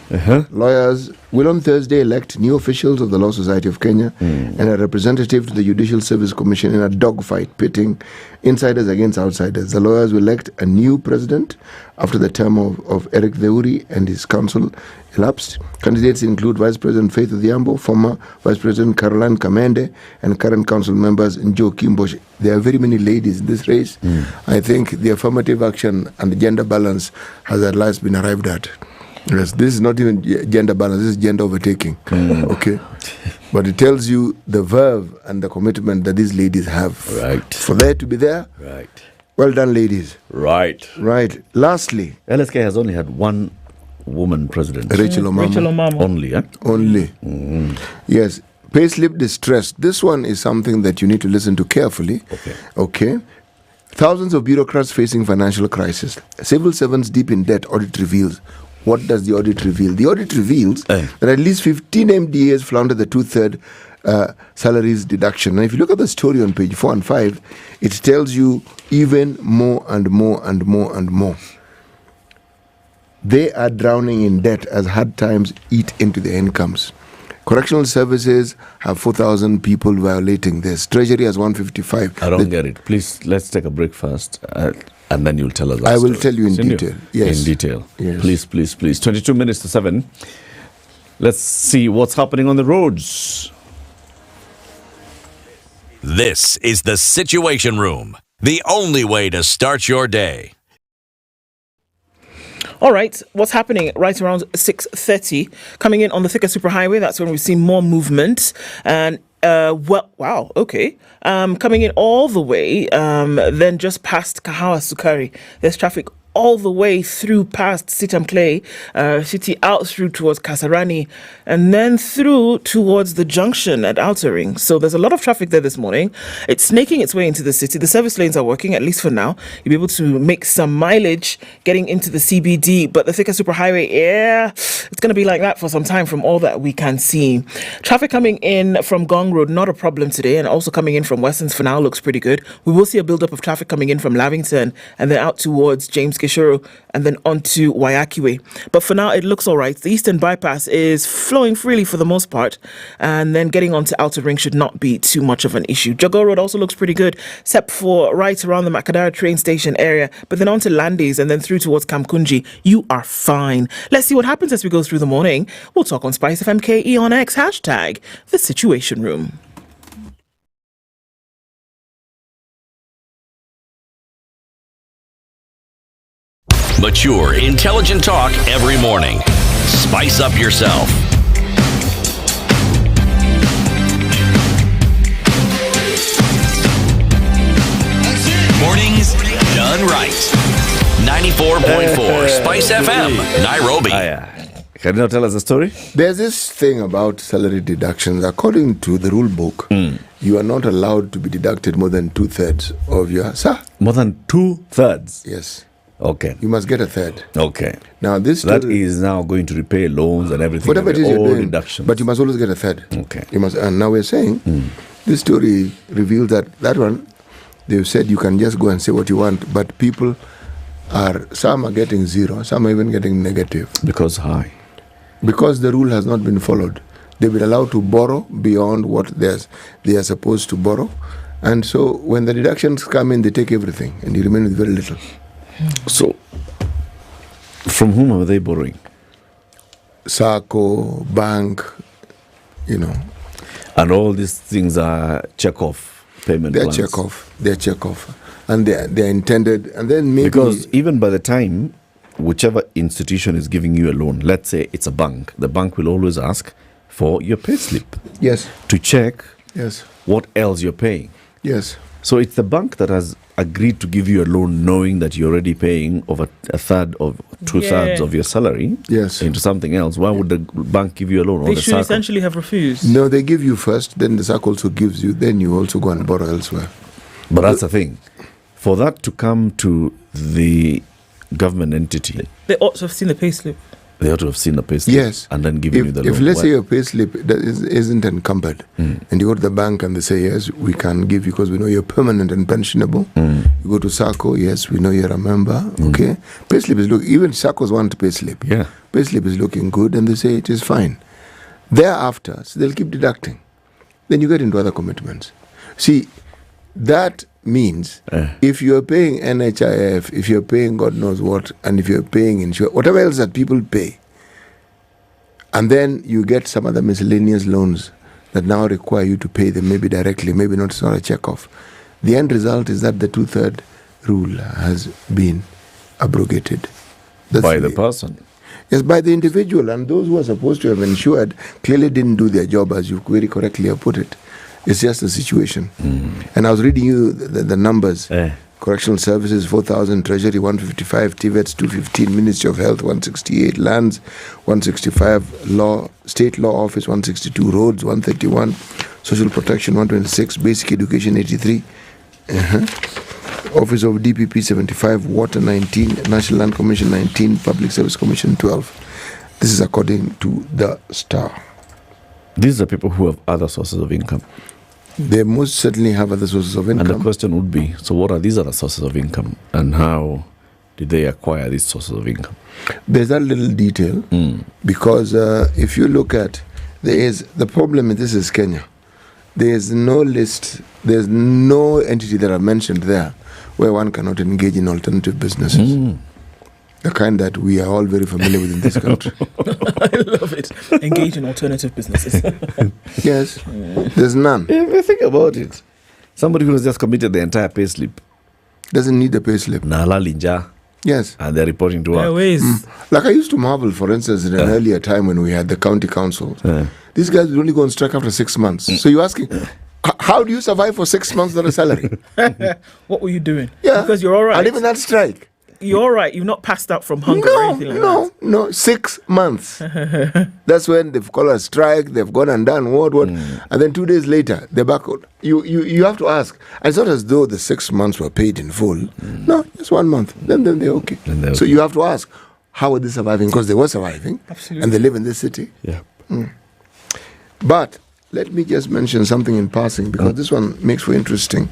Lawyers will on Thursday elect new officials of the Law Society of Kenya and a representative to the Judicial Service Commission in a dogfight pitting insiders against outsiders. The lawyers will elect a new president after the term of Eric Theuri and his council elapsed. Candidates include Vice President Faith Odhiambo, former Vice President Caroline Kamende, and current council members Joe Kimbosh. There are very many ladies in this race. I think the affirmative action and the gender balance has at last been arrived at. Yes, this is not even gender balance, this is gender overtaking. Okay. But it tells you the verve and the commitment that these ladies have. Right. For there to be there. Right. Well done, ladies. Right. Lastly, LSK has only had one woman president. Rachel Omamo. Rachel Omamo. Only, Only. Yes. Payslip distress. This one is something that you need to listen to carefully. Okay. Thousands of bureaucrats facing financial crisis. Civil servants deep in debt, audit reveals. What does the audit reveal? The audit reveals that at least 15 MDAs flounder the 2/3 salaries deduction. And if you look at the story on page 4 and 5, it tells you even more and more and more and more. They are drowning in debt as hard times eat into their incomes. Correctional services have 4,000 people violating this. Treasury has 155. I don't get it. Please, let's take a break first, and then you'll tell us. I will tell you in detail. Yes. In detail. Yes. Please. 22 minutes to 7. Let's see what's happening on the roads. This is the Situation Room, the only way to start your day. All right, what's happening right around 6:30? Coming in on the Thika Superhighway, that's when we've seen more movement. And, coming in all the way, then just past Kahawa Sukari, there's traffic all the way through past Sitam Clay, City out through towards Kasarani, and then through towards the junction at Outer Ring. So there's a lot of traffic there this morning. It's snaking its way into the city. The service lanes are working, at least for now. You'll be able to make some mileage getting into the CBD, but the Thika Superhighway, it's going to be like that for some time from all that we can see. Traffic coming in from Gong Road, not a problem today, and also coming in from Westlands for now looks pretty good. We will see a build-up of traffic coming in from Lavington and then out towards James Kishoro and then onto Wayakiwe. But for now, it looks all right. The Eastern Bypass is flowing freely for the most part, and then getting onto Outer Ring should not be too much of an issue. Jago Road also looks pretty good, except for right around the Makadara train station area, but then onto Landis and then through towards Kamkunji. You are fine. Let's see what happens as we go through the morning. We'll talk on SpiceFM KE on X, hashtag The Situation Room. Mature, intelligent talk every morning. Spice up yourself. Mornings done right. 94.4 Spice FM, Nairobi. Can you tell us a story? There's this thing about salary deductions. According to the rule book, you are not allowed to be deducted more than 2/3 of your... More than 2/3? Yes. Okay. You must get a third. Okay. Now this that is now going to repay loans and everything. Whatever it is you're doing, deductions. but you must always get a third. Okay. You must. And now we're saying this story reveals that one they've said you can just go and say what you want, but people some are getting 0, some are even getting negative. Because high. Because the rule has not been followed. They've been allowed to borrow beyond what they are supposed to borrow, and so when the deductions come in, they take everything, and you remain with very little. So, from whom are they borrowing? Sacco, bank, And all these things are check-off payment plans. They're check-off. And they're intended, and then maybe... Because even by the time, whichever institution is giving you a loan, let's say it's a bank, the bank will always ask for your payslip. Yes. To check what else you're paying. Yes. So it's the bank that has agreed to give you a loan knowing that you're already paying over a third of 2/3 of your salary into something else. Why would the bank give you a loan? They should essentially have refused. No, they give you first, then the SACCO also gives you, then you also go and borrow elsewhere. But that's the thing. For that to come to the government entity, they ought to have seen the payslip. They ought to have seen the payslip. Yes. And then give you the loan. If let's say your payslip isn't encumbered, and you go to the bank and they say, yes, we can give you because we know you're permanent and pensionable. You go to SACCO, yes, we know you're a member. Okay. Payslip is looking, even SACCOs want payslip. Yeah. Payslip is looking good and they say it is fine. Thereafter, so they'll keep deducting. Then you get into other commitments. See, that means if you're paying NHIF, if you're paying God knows what, and if you're paying insurance, whatever else that people pay, and then you get some other miscellaneous loans that now require you to pay them, maybe directly, maybe not, it's not a check-off. The end result is that the 2/3 rule has been abrogated. By the person. Yes, by the individual, and those who are supposed to have insured clearly didn't do their job, as you very correctly have put it. It's just a situation. And I was reading you the numbers Correctional Services 4,000, Treasury 155, TVETs 215, Ministry of Health 168, Lands 165, Law, State Law Office 162, Roads 131, Social Protection 126, Basic Education 83, Office of DPP 75, Water 19, National Land Commission 19, Public Service Commission 12. This is according to the Star. These are people who have other sources of income. They most certainly have other sources of income. And the question would be, so what are these other sources of income, and how did they acquire these sources of income? There's that little detail, because if you look at, the problem in this is Kenya. There's no list, there's no entity that I've mentioned there where one cannot engage in alternative businesses. The kind that we are all very familiar with in this country. I love it. Engage in alternative businesses. Yes, there's none. Yeah, think about it. Somebody who has just committed the entire pay slip doesn't need the pay slip. Linja. Yes. And they're reporting to work. Like I used to marvel, for instance, in an earlier time when we had the county councils. These guys would only go on strike after 6 months. So you're asking, how do you survive for 6 months without a salary? What were you doing? Yeah. Because you're all right. And even that strike. You're all right. You've not passed out from hunger or anything like that. No, 6 months. That's when they've called a strike, they've gone and done what, and then 2 days later, they're back. You have to ask. And it's not as though the 6 months were paid in full. No, just 1 month. Then they're okay. So you have to ask, how are they surviving? Because they were surviving. Absolutely. And they live in this city. Yeah. But let me just mention something in passing, because this one makes for interesting.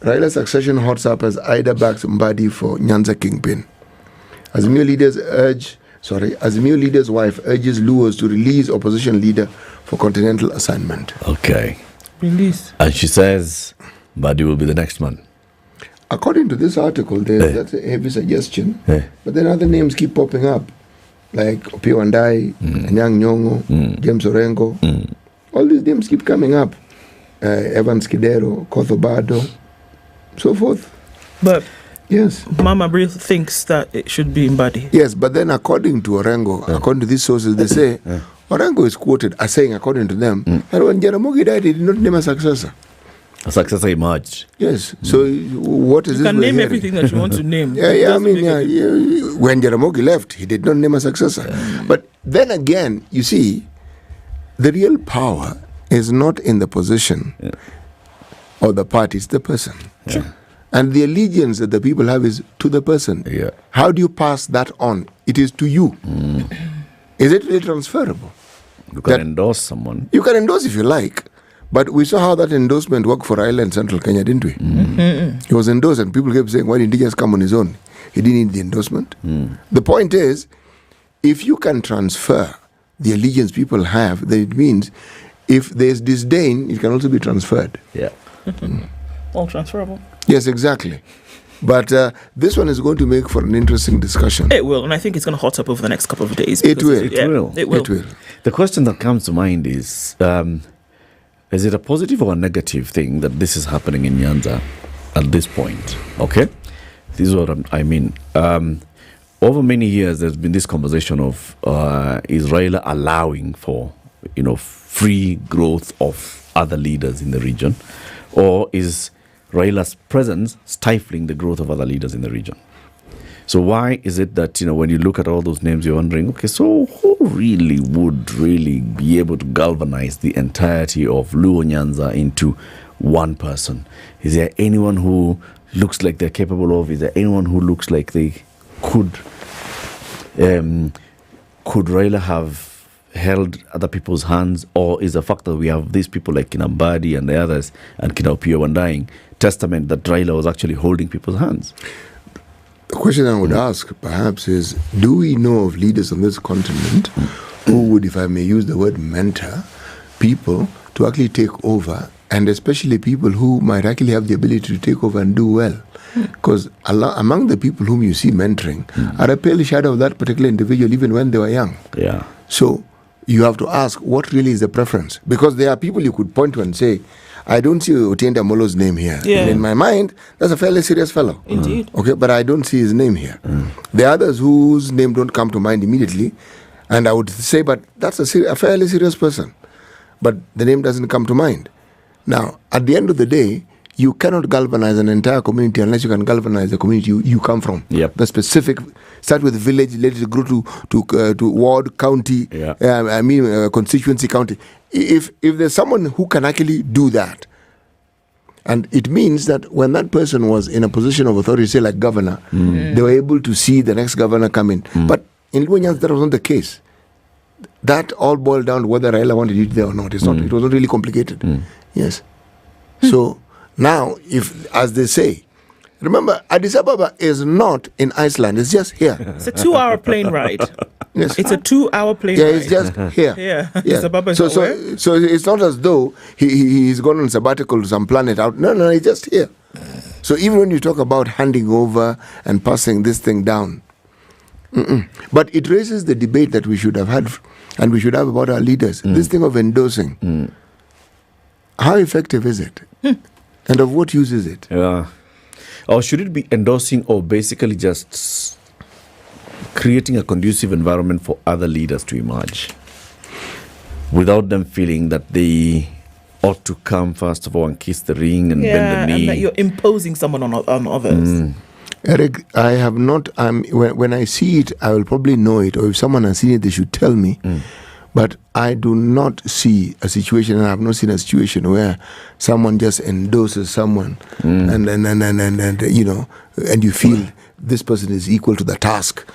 Raila's succession hots up as Ida backs Mbadi for Nyanza Kingpin. Azimio leader's wife urges Luos to release opposition leader for continental assignment. Okay. Release. And she says Mbadi will be the next man. According to this article, that's a heavy suggestion. But then other names keep popping up, like Opio Wandai, Anyang Nyong'o, James Orengo. All these names keep coming up. Evans Kidero, Kothobado, so forth. But yes, Mama Brill thinks that it should be Mbadi. Yes, but then according to Orengo, according to these sources, they say Orengo is quoted as saying, according to them, that when Jaramogi died, he did not name a successor. A successor emerged. Yes. So what is you this? You can name everything that you want to name. Yeah. When Jaramogi left, he did not name a successor. But then again, you see, the real power is not in the position or the party, it's the person. And the allegiance that the people have is to the person. How do you pass that on? It is to you. Is it really transferable? You can endorse someone. You can endorse if you like. But we saw how that endorsement worked for Raila in Central Kenya, didn't we? He was endorsed and people kept saying, why didn't he just come on his own? He didn't need the endorsement. The point is, if you can transfer the allegiance people have, then it means if there's disdain, it can also be transferred. All transferable. Yes, exactly. But this one is going to make for an interesting discussion. It will, and I think it's going to hot up over the next couple of days. It will. It will. The question that comes to mind is it a positive or a negative thing that this is happening in Nyanza at this point? Okay? This is what I mean. Over many years, there's been this conversation of Israel allowing for, free growth of other leaders in the region, or is Raila's presence stifling the growth of other leaders in the region? So why is it that, when you look at all those names, you're wondering, okay, so who really would be able to galvanize the entirety of Luo Nyanza into one person? Is there anyone who looks like they're capable of? Is there anyone who looks like they could Raila have held other people's hands? Or is the fact that we have these people like Kinambadi and the others and Kinopio Wandaing testament that Raila was actually holding people's hands? The question I would ask perhaps is, do we know of leaders on this continent who would, if I may use the word mentor, people to actually take over, and especially people who might actually have the ability to take over and do well? Because among the people whom you see mentoring are a pale shadow of that particular individual even when they were young. So you have to ask, what really is the preference? Because there are people you could point to and say, I don't see Otiende Molo's name here. And in my mind, that's a fairly serious fellow. Indeed. Okay, but I don't see his name here. There are others whose name don't come to mind immediately, and I would say, but that's a fairly serious person. But the name doesn't come to mind. Now, at the end of the day, you cannot galvanize an entire community unless you can galvanize the community you come from. Yep. The specific, start with village, let it grow to ward, county, constituency, county. If there's someone who can actually do that, and it means that when that person was in a position of authority, say like governor, they were able to see the next governor come in. But in Luanyans, that was not the case. That all boiled down to whether Raila wanted it there or not. It's not. It was not really complicated. Yes. So now, if, as they say, remember, Addis Ababa is not in Iceland. It's just here. It's a 2-hour plane ride. Yes. It's a 2-hour plane ride. Yeah, it's just here. Yeah. Addis Ababa is so it's not as though he's gone on sabbatical to some planet out. No, he's just here. So even when you talk about handing over and passing this thing down, but it raises the debate that we should have had and we should have about our leaders. This thing of endorsing, how effective is it? And of what use is it? Yeah. Or should it be endorsing or basically just creating a conducive environment for other leaders to emerge without them feeling that they ought to come first of all and kiss the ring and bend the knee? And that you're imposing someone on others. Eric, I have not. When I see it, I will probably know it. Or if someone has seen it, they should tell me. But I do not see a situation, and I have not seen a situation where someone just endorses someone, and you know, and you feel this person is equal to the task,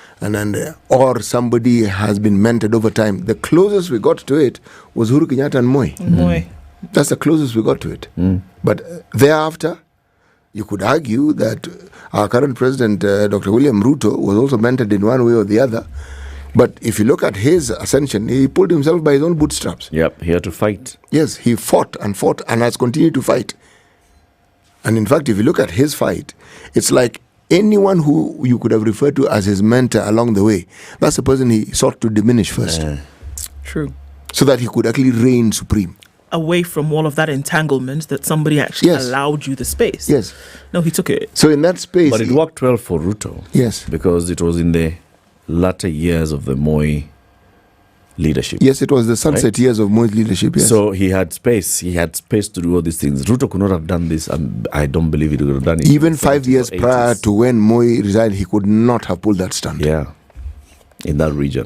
or somebody has been mentored over time. The closest we got to it was Uhuru Kenyatta and Moi. That's the closest we got to it. But thereafter, you could argue that our current president, Dr. William Ruto, was also mentored in one way or the other. But if you look at his ascension, he pulled himself by his own bootstraps. Yep, he had to fight. Yes, he fought and has continued to fight. And in fact, if you look at his fight, it's like anyone who you could have referred to as his mentor along the way, that's the person he sought to diminish first. True. So that he could actually reign supreme. Away from all of that entanglement that somebody actually allowed you the space. Yes. No, he took it. So in that space... But it worked well for Ruto. Yes. Because it was in the latter years of the Moi leadership. Yes, it was the sunset years of Moi's leadership, yes. So he had space. He had space to do all these things. Ruto could not have done this, and I don't believe he would have done it. Even 5 years prior to when Moi resigned, he could not have pulled that stunt. Yeah, in that region.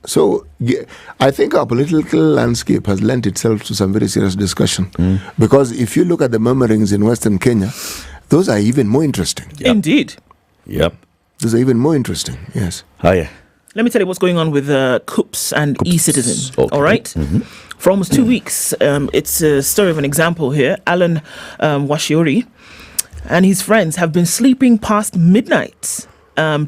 So yeah, I think our political landscape has lent itself to some very serious discussion. Because if you look at the murmurings in Western Kenya, those are even more interesting. Indeed. Yep. Those are even more interesting, yes. Oh, yeah. Let me tell you what's going on with COOPS and e-Citizen. Okay. All right? For almost 2 weeks, it's a story of an example here. Alan Washiori and his friends have been sleeping past midnight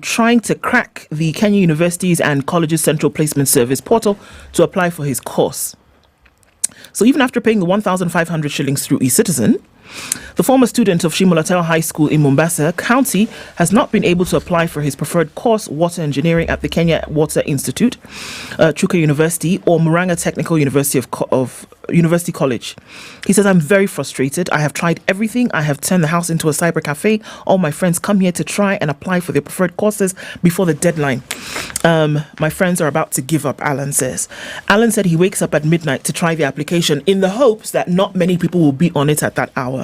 trying to crack the Kenya Universities and Colleges Central Placement Service portal to apply for his course. So even after paying the 1,500 shillings through e-Citizen, the former student of Shimolatel High School in Mombasa County has not been able to apply for his preferred course, Water Engineering, at the Kenya Water Institute, Chuka University, or Murang'a Technical University of University College. He says, I'm very frustrated. I have tried everything. I have turned the house into a cyber cafe. All my friends come here to try and apply for their preferred courses before the deadline. My friends are about to give up, Alan says. Alan said he wakes up at midnight to try the application in the hopes that not many people will be on it at that hour.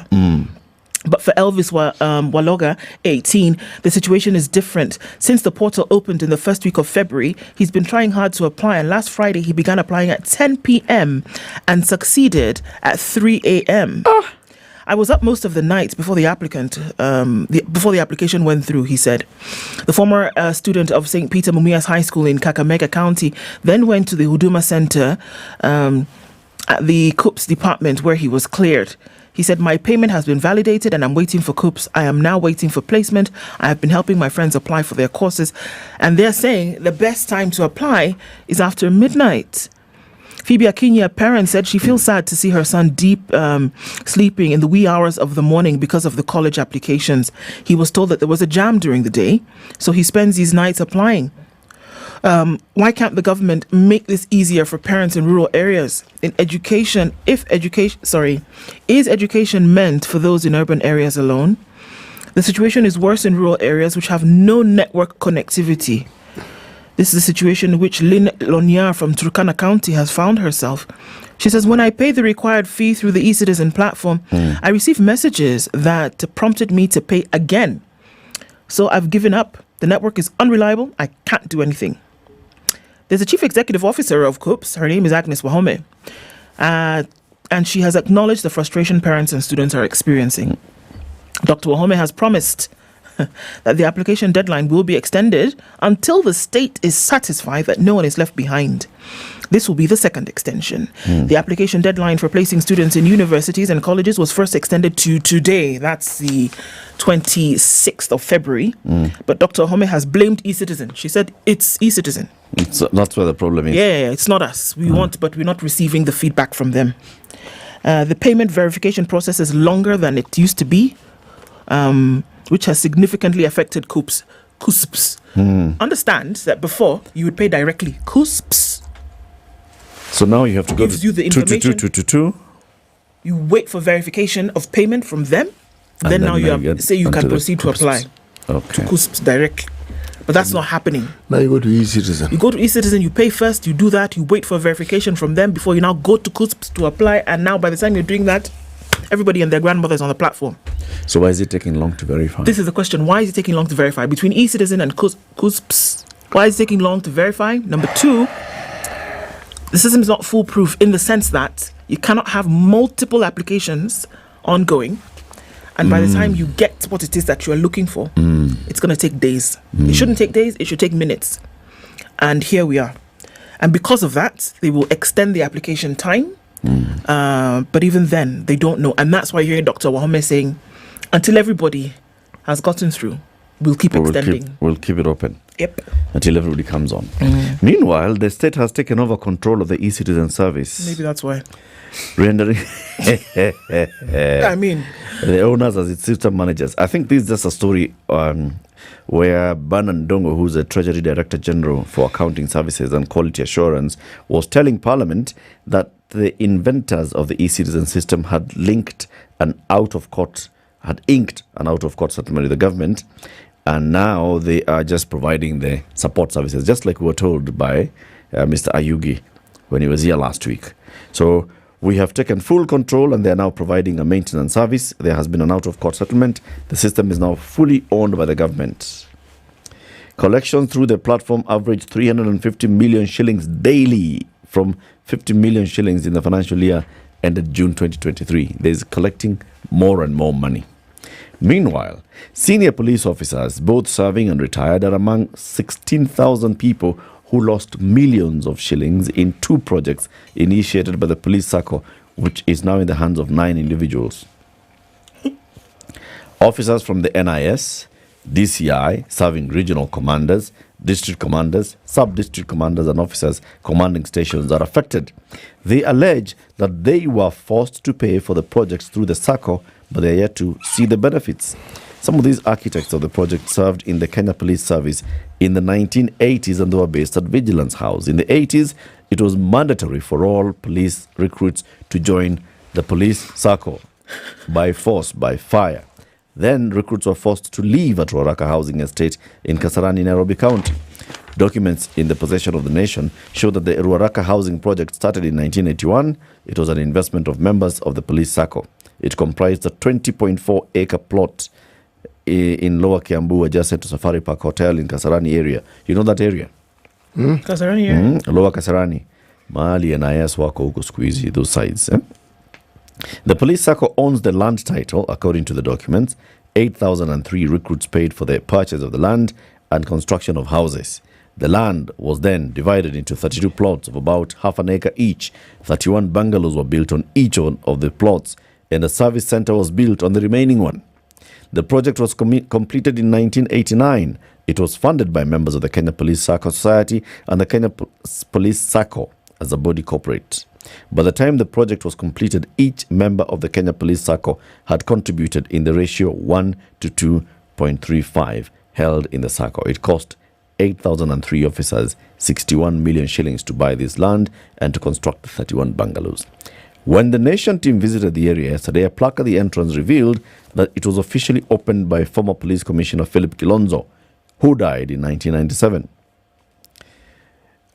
But for Elvis Waloga, 18, the situation is different. Since the portal opened in the first week of February, he's been trying hard to apply, and last Friday he began applying at 10 p.m. and succeeded at 3 a.m. I was up most of the night before the application went through, he said. The former student of St. Peter Mumias High School in Kakamega County then went to the Huduma Center at the COOPS department where he was cleared. He said, my payment has been validated and I'm waiting for COOPS. I am now waiting for placement. I have been helping my friends apply for their courses. And they're saying the best time to apply is after midnight. Phoebe Akinya, a parent, said she feels sad to see her son deep sleeping in the wee hours of the morning because of the college applications. He was told that there was a jam during the day, so he spends these nights applying. Why can't the government make this easier for parents in rural areas? Is education meant for those in urban areas alone? The situation is worse in rural areas which have no network connectivity. This is the situation in which Lynn Lonier from Turkana County has found herself. She says, when I pay the required fee through the eCitizen platform, I receive messages that prompted me to pay again. So I've given up. The network is unreliable. I can't do anything. There's a chief executive officer of COOPS. Her name is Agnes Wahome. And she has acknowledged the frustration parents and students are experiencing. Dr. Wahome has promised that the application deadline will be extended until the state is satisfied that no one is left behind. This will be the second extension. The application deadline for placing students in universities and colleges was first extended to today. That's the 26th of February. But Dr. Wahome has blamed eCitizen. She said it's eCitizen. That's where the problem is. Yeah, it's not us. We want, but we're not receiving the feedback from them. The payment verification process is longer than it used to be, which has significantly affected CUSPs. Understand that before you would pay directly. CUSPs. So now you have to go Gives you the information. 222. You wait for verification of payment from them. And then now you get have, say you can onto the proceed to apply Okay. to CUSPs directly. But that's not happening. Now you go to eCitizen. You go to eCitizen, you pay first, you do that, you wait for verification from them before you now go to CUSPs to apply. And now by the time you're doing that, everybody and their grandmother is on the platform. So why is it taking long to verify? This is the question. Why is it taking long to verify? Between eCitizen and CUSPs, why is it taking long to verify? Number two, the system is not foolproof in the sense that you cannot have multiple applications ongoing. And by the time you get what it is that you are looking for, it's going to take days. It shouldn't take days. It should take minutes. And here we are. And because of that, they will extend the application time. But even then, they don't know. And that's why you're hearing Dr. Wahome saying, until everybody has gotten through, we'll keep extending. We'll keep it open. Yep. Until everybody comes on. Meanwhile, the state has taken over control of the eCitizen service. Maybe that's why. Rendering I mean, the owners as its system managers. I think this is just a story where Banan Dongo, who's the Treasury Director General for Accounting Services and Quality Assurance, was telling Parliament that the inventors of the eCitizen system had inked an out-of-court settlement with the government, and now they are just providing the support services, just like we were told by Mr. Ayugi when he was here last week. So we have taken full control and they are now providing a maintenance service. There has been an out-of-court settlement. The system is now fully owned by the government. Collections through the platform averaged 350 million shillings daily from 50 million shillings in the financial year ended June 2023. There is collecting more and more money. Meanwhile, senior police officers, both serving and retired, are among 16,000 people who lost millions of shillings in two projects initiated by the police Sacco, which is now in the hands of 9 individuals. Officers from the NIS, DCI, serving regional commanders, district commanders, sub-district commanders and officers commanding stations are affected. They allege that they were forced to pay for the projects through the Sacco, but they are yet to see the benefits. Some of these architects of the project served in the Kenya Police Service in the 1980s and they were based at Vigilance House. In the 80s, it was mandatory for all police recruits to join the police Sacco by force, by fire. Then recruits were forced to leave at Ruaraka Housing Estate in Kasarani, Nairobi County. Documents in the possession of the nation show that the Ruaraka Housing Project started in 1981. It was an investment of members of the police Sacco. It comprised a 20.4-acre plot in Lower Kiambu, adjacent to Safari Park Hotel in Kasarani area. You know that area? Kasarani area? Lower Kasarani. Mahali NIS wako huko siku hizi, those sides. The police Sacco owns the land title, according to the documents. 8,003 recruits paid for the purchase of the land and construction of houses. The land was then divided into 32 plots of about half an acre each. 31 bungalows were built on each of the plots, and a service center was built on the remaining one. The project was completed in 1989. It was funded by members of the Kenya Police Sacco Society and the Kenya Police Sacco as a body corporate. By the time the project was completed, each member of the Kenya Police Sacco had contributed in the ratio 1 to 2.35 held in the Sacco. It cost 8,003 officers 61 million shillings to buy this land and to construct 31 bungalows. When the Nation team visited the area yesterday, a plaque at the entrance revealed that it was officially opened by former Police Commissioner Philip Kilonzo, who died in 1997.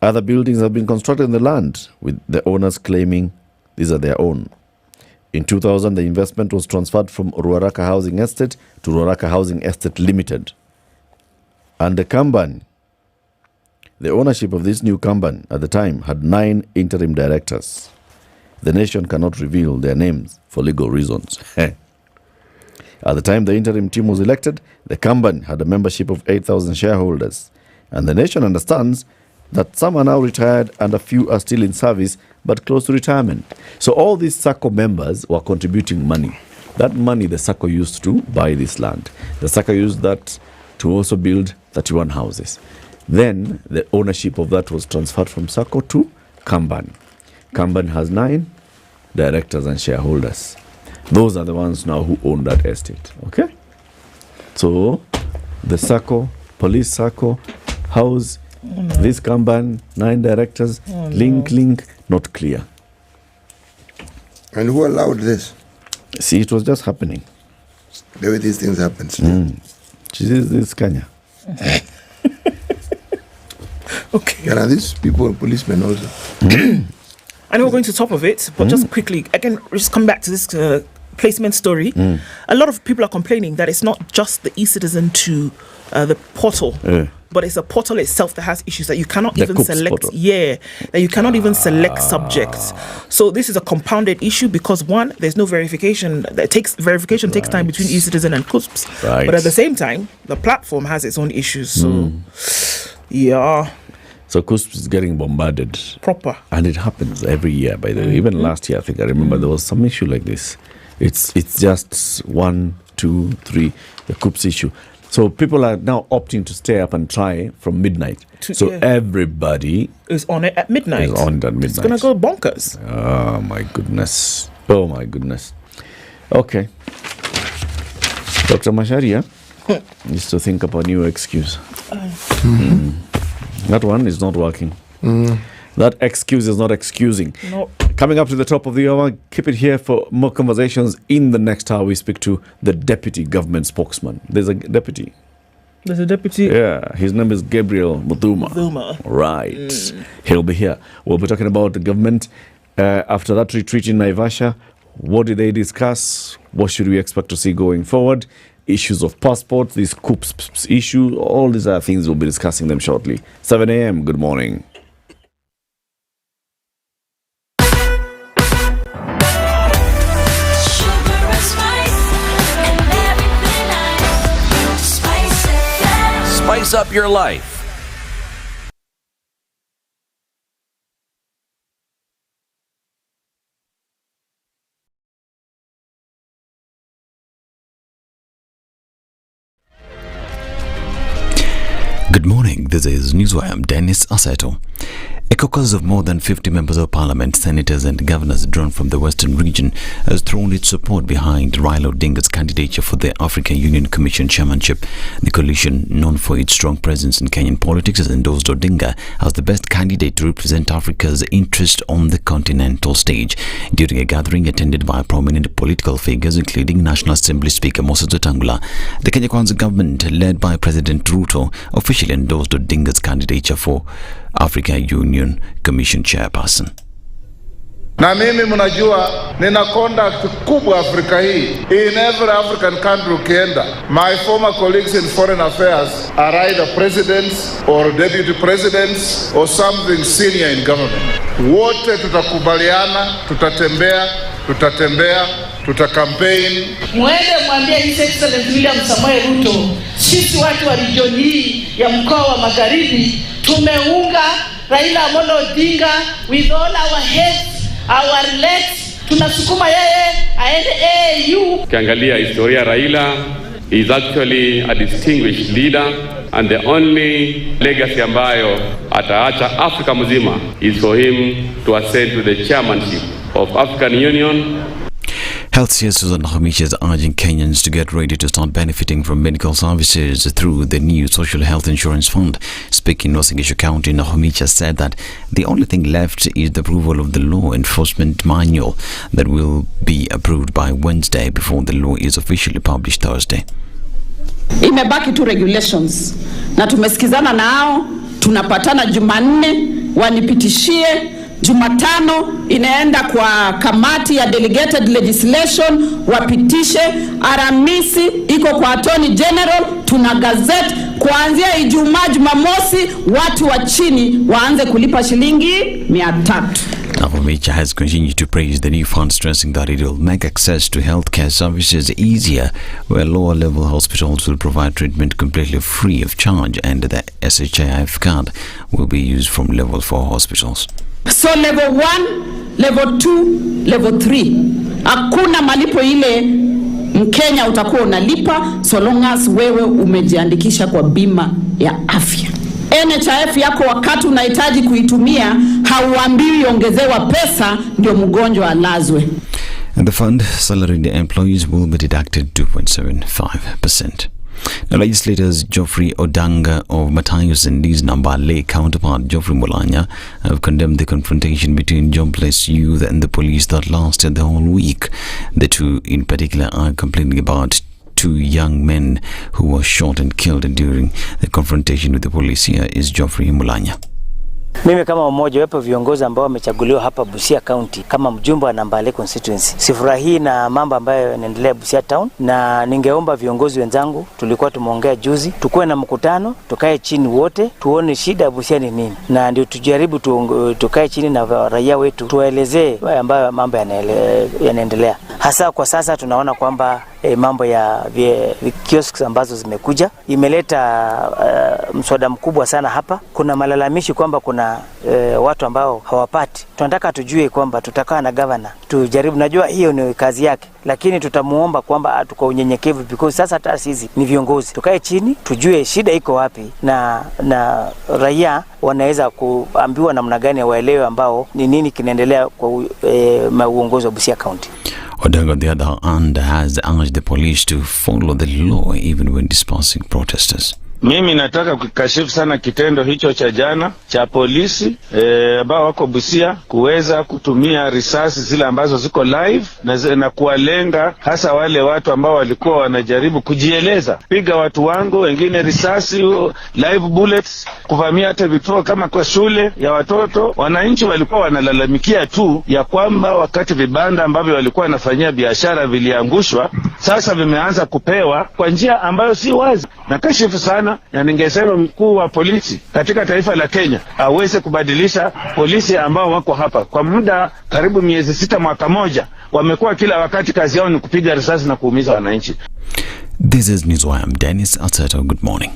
Other buildings have been constructed in the land, with the owners claiming these are their own. In 2000, the investment was transferred from Ruaraka Housing Estate to Ruaraka Housing Estate Limited. And the company, the ownership of this new company at the time had 9 interim directors. The nation cannot reveal their names for legal reasons. At the time the interim team was elected, the company had a membership of 8,000 shareholders. And the nation understands that some are now retired and a few are still in service but close to retirement. So all these Sacco members were contributing money. That money the Sacco used to buy this land. The Sacco used that to also build 31 houses. Then the ownership of that was transferred from Sacco to Kamban. Kamban has 9 directors and shareholders. Those are the ones now who own that estate. Okay? So the Sacco, police Sacco, house, this Kamban, 9 directors, link, not clear. And who allowed this? See, it was just happening. The way these things happen. This is Kenya. Okay. And are these people policemen also? I know we're going to top of it, but just quickly, again, just come back to this placement story. A lot of people are complaining that it's not just the e-citizen to the portal, but it's the portal itself that has issues that you cannot even select. Portal. Yeah, that you cannot even select subjects. So this is a compounded issue because one, there's no verification. Verification takes time between e-citizen and CUSPs. Right. But at the same time, the platform has its own issues. So yeah. So CUSP is getting bombarded. Proper. And it happens every year, by the way. Even last year, I think I remember there was some issue like this. It's just 1, 2, 3, the CUSP issue. So people are now opting to stay up and try from midnight. Everybody is on it at midnight. It's going to go bonkers. Oh, my goodness. Oh, my goodness. Okay. Dr. Masharia needs to think up a new excuse. That one is not working. That excuse is not excusing. No. Coming up to the top of the hour, keep it here for more conversations. In the next hour, we speak to the deputy government spokesman. There's a deputy. There's a deputy? Yeah, his name is Gabriel Muthuma. Right. He'll be here. We'll be talking about the government. After that retreat in Naivasha, what did they discuss? What should we expect to see going forward? Issues of passports, this CUSP issue, all these are things we'll be discussing them shortly. 7 a.m. Good morning. Spice up your life. Good morning, this is Newswire. I'm Dennis Aseto. A caucus of more than 50 members of parliament, senators and governors drawn from the western region has thrown its support behind Raila Odinga's candidature for the African Union Commission chairmanship. The coalition, known for its strong presence in Kenyan politics, has endorsed Odinga as the best candidate to represent Africa's interest on the continental stage. During a gathering attended by prominent political figures, including National Assembly Speaker Moses Wetangula, the Kenya Kwanza government, led by President Ruto, officially endorsed Odinga's candidature for Africa Union Commission chairperson. Na mimi mnajua nina conduct kubwa Afrika hii. In every African country ukienda, my former colleagues in foreign affairs are either presidents or deputy presidents or something senior in government. Wote tutakubaliana, tutatembea, tutakampaign. Mwende mwambie His Excellency William Samoei Ruto, sisi watu wa region hii ya mkoa wa Magharibi tumeunga Raila Amolo Odinga with all our heads, our legs, tunasukuma yeye aende AU. Ukiangalia historia Raila is actually a distinguished leader, and the only legacy ambayo ataacha Afrika mzima is for him to ascend to the chairmanship of African Union. Health Secretary Susan Nakuru is urging Kenyans to get ready to start benefiting from medical services through the new Social Health Insurance Fund. Speaking in Uasin Gishu County, Nakuru said that the only thing left is the approval of the law enforcement manual that will be approved by Wednesday before the law is officially published Thursday. Imebaki tu regulations na tumesikizana nao, tunapatana Jumanne wanipitishie. Jumatano inaenda kwa kamati ya delegated legislation wapitishe. Aramisi iko kwa Attorney General, tuna gazette. Kuanzia Ijumaa, Jumamosi watu wa chini waanze kulipa shilingi 300. Navamicha has continued to praise the new fund, stressing that it will make access to healthcare services easier, where lower-level hospitals will provide treatment completely free of charge, and the SHIF card will be used from level 4 hospitals. So level 1, level 2, level 3. Hakuna malipo ile Mkenya utakuwa unalipa so long as wewe umejiandikisha kwa bima ya afya. NHIF yako wakati unahitaji kuitumia hauambiwi ongezewa pesa ndio mgonjwa alazwe. And the fund salaried employees will be deducted 2.75%. Now, legislators Geoffrey Odanga of Matayos and his Nambale counterpart Geoffrey Mulanya have condemned the confrontation between jobless youth and the police that lasted the whole week. The two in particular are complaining about 2 young men who were shot and killed during the confrontation with the police. Here is Geoffrey Mulanya. Mimi kama mmoja wapo viongozi ambao wamechaguliwa hapa Busia County kama mjumbe wa Nambale constituency, sifurahii na mambo ambayo yanaendelea Busia town, na ningeomba viongozi wenzangu, tulikuwa tumeongea juzi, tukue na mkutano, tukae chini wote, tuone shida Busia ni nini, na ndio tujaribu tukae chini na raia wetu, tuwaelezee ambayo mambo yanaendelea. Hasa kwa sasa tunaona kwamba mambo ya kiosks ambazo zimekuja imeleta mswada mkubwa sana hapa. Kuna malalamishi kwamba kuna watu ambao hawapati. Tunataka tujue kwamba tutakaa na governor tujaribu, najua hiyo ni kazi yake, lakini tutamuomba kwamba tuko unyenyekevu, because sasa hata sisi ni viongozi, tukae chini tujue shida iko wapi, na raia wanaweza kuambiwa namna gani waelewe ambao ni nini kinaendelea kwa uongozi wa Busia County. Odanga, on the other hand, has urged the police to follow the law even when dispersing protesters. Mimi nataka kukashifu sana kitendo hicho cha jana cha polisi ambao wako Busia kuweza kutumia risasi zile ambazo ziko live na kuwalenga hasa wale watu ambao walikuwa wanajaribu kujieleza. Piga watu wangu, wengine risasi, live bullets, kuvamia hata vituo kama kwa shule ya watoto. Wananchi walikuwa wanalalamikia tu ya kwamba wakati vibanda ambavyo walikuwa wanafanyia biashara viliangushwa, sasa vimeanza kupewa kwa njia ambayo si wazi. Nakashifu sana, na ningesema mkuu wa polisi katika taifa la Kenya aweze kubadilisha polisi ambao wako hapa kwa muda karibu miezi 6 mwaka moja. Wamekuwa kila wakati kazi yao ni kupiga risasi na kuumiza wananchi. This is News. I am Dennis Atsato. Good morning.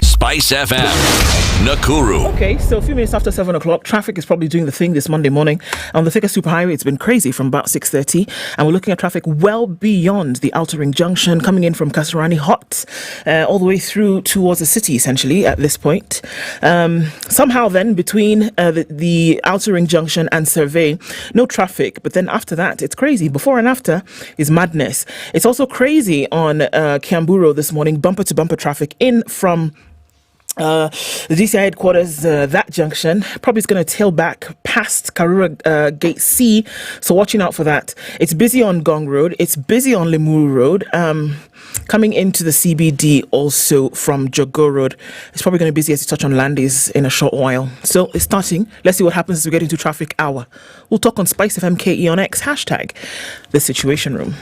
SpiceFM, Nakuru. Okay, so a few minutes after 7 o'clock, traffic is probably doing the thing this Monday morning. On the Thika Superhighway, it's been crazy from about 6:30, and we're looking at traffic well beyond the Outer Ring Junction, coming in from Kasarani Hot, all the way through towards the city, essentially, at this point. Somehow then, between the Outer Ring Junction and Survey, no traffic, but then after that, it's crazy. Before and after is madness. It's also crazy on Kiamburo this morning, bumper-to-bumper traffic in from the DCI headquarters, that junction, probably is going to tail back past Karura Gate C, so watching out for that. It's busy on Gong Road, it's busy on Limuru Road, coming into the CBD also from Jogo Road. It's probably going to be busy as you touch on Landis in a short while. So it's starting. Let's see what happens as we get into traffic hour. We'll talk on SpiceFM KE on X, hashtag The Situation Room.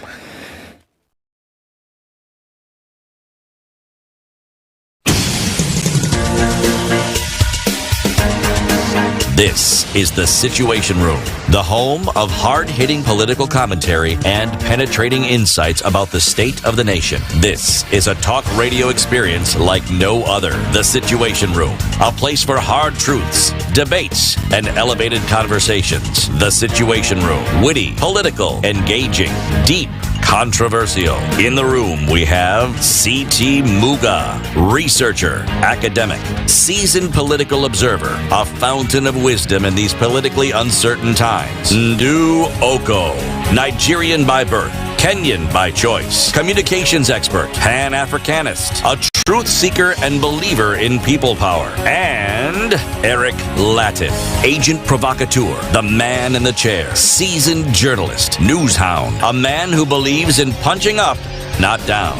This is The Situation Room, the home of hard-hitting political commentary and penetrating insights about the state of the nation. This is a talk radio experience like no other. The Situation Room, a place for hard truths, debates, and elevated conversations. The Situation Room, witty, political, engaging, deep, controversial. In the room, we have C.T. Muga, researcher, academic, seasoned political observer, a fountain of wisdom in these politically uncertain times. Ndu Oko, Nigerian by birth, Kenyan by choice, communications expert, Pan-Africanist, a truth seeker and believer in people power, and Eric Latin, agent provocateur, the man in the chair, seasoned journalist, news hound, a man who believes in punching up, not down.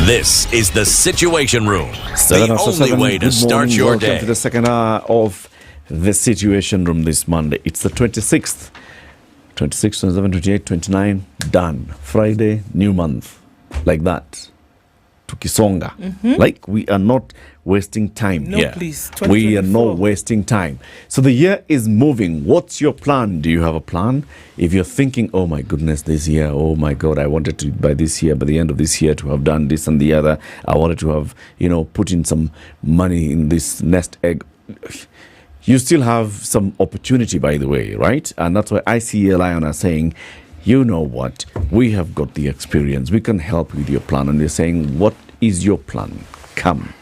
This is the Situation Room, the only way to start your Welcome day. to the second hour of the Situation Room this Monday. It's the 26th. 26, 27, 28, 29, done. Friday, new month. Like that. Tukisonga. Like we are not wasting time No, here. please. We are 2024. not wasting time. So the year is moving. What's your plan? Do you have a plan? If you're thinking, oh my goodness, this year, oh my God, I wanted to by this year, by the end of this year to have done this and the other. I wanted to have, put in some money in this nest egg. You still have some opportunity, by the way, right? And that's why ICA Lion are saying, you know what? We have got the experience. We can help with your plan. And they're saying, what is your plan? Come,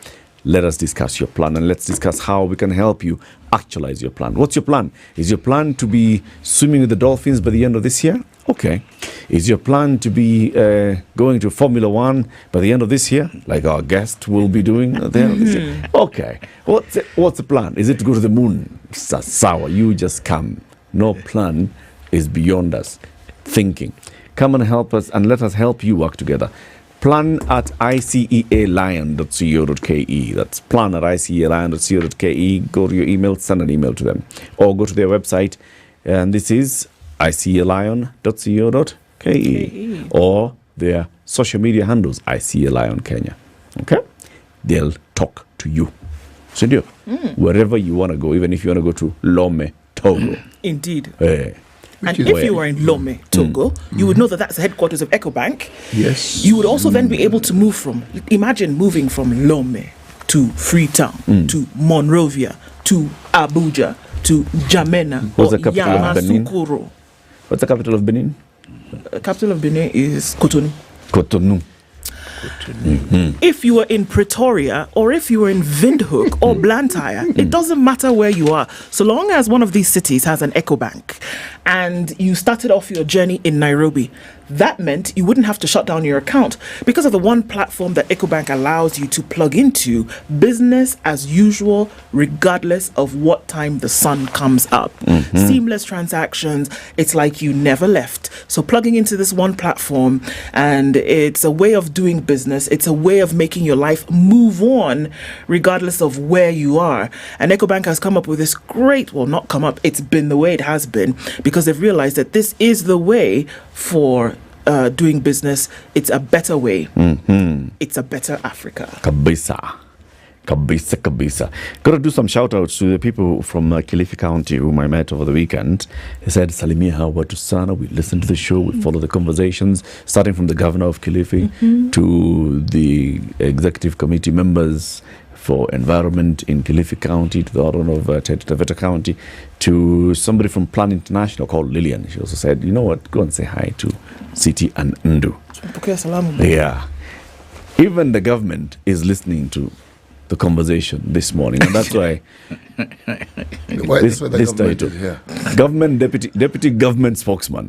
let us discuss your plan and let's discuss how we can help you actualize your plan. What's your plan? Is your plan to be swimming with the dolphins by the end of this year? Okay. Is your plan to be going to Formula One by the end of this year, like our guest will be doing at the end of this year? Okay. What's the plan? Is it to go to the moon? Sawa, you just come. No plan is beyond us thinking. Come and help us and let us help you work together. Plan at icealion.co.ke. That's plan at icealion.co.ke. Go to your email, send an email to them. Or go to their website, and this is icealion.co.ke. Or their social media handles, icealion Kenya. Okay? They'll talk to you. So do wherever you want to go, even if you want to go to Lome, Togo. Indeed. And if you were in Lome, Togo, you would know that that's the headquarters of EcoBank. Yes. You would also then be able to imagine moving from Lome to Freetown, to Monrovia, to Abuja, to Jamena, What's or the capital of Benin? Yamoussoukro. What's the capital of Benin? Capital of Benin is Cotonou. Cotonou. If you were in Pretoria or if you were in Windhoek or Blantyre, it doesn't matter where you are, so long as one of these cities has an EcoBank and you started off your journey in Nairobi. That meant you wouldn't have to shut down your account because of the one platform that EcoBank allows you to plug into, business as usual, regardless of what time the sun comes up. Seamless transactions. It's like you never left. So plugging into this one platform, and it's a way of doing business. It's a way of making your life move on, regardless of where you are. And EcoBank has come up with this great, well, not come up, it's been the way it has been, because they've realized that this is the way for doing business. It's a better way. It's a better Africa. Kabisa. Got to do some shout outs to the people from Kilifi County whom I met over the weekend. They said, Salimia Hawatu Sana. We listen to the show, we follow the conversations, starting from the governor of Kilifi to the executive committee members for environment in Kilifi County, to the Oron of Taita Taveta County, to somebody from Plan International called Lillian. She also said, you know what, go and say hi to Siti and Ndu. Yeah. Even the government is listening to the conversation this morning, and that's why this title, government deputy government spokesman,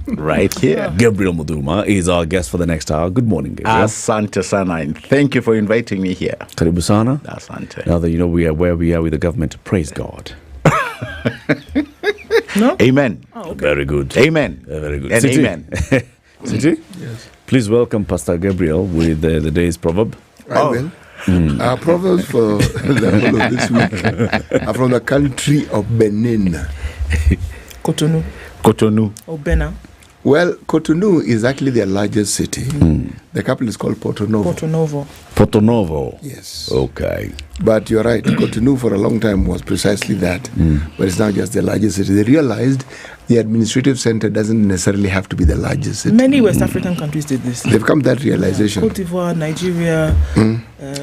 right here, Gabriel Muduma is our guest for the next hour. Good morning, Gabriel. Asante sana, and thank you for inviting me here. Karibu sana. Asante. Now that you know we are where we are with the government, praise God. No? Amen. Oh, okay. Very good. Amen. Very good. And Siti? amen. Siti? Yes. Please welcome Pastor Gabriel with the day's proverb. I will. Our proverbs for the whole of this week are from the country of Benin. Cotonou. Or Benin. Well, Cotonou is actually their largest city. The capital is called Porto Novo. Porto Novo. Yes. Okay. But you're right, Cotonou for a long time was precisely that. But it's now just the largest city. They realized the administrative center doesn't necessarily have to be the largest city. Many West African countries did this. They've come to that realization. Cote d'Ivoire, Nigeria.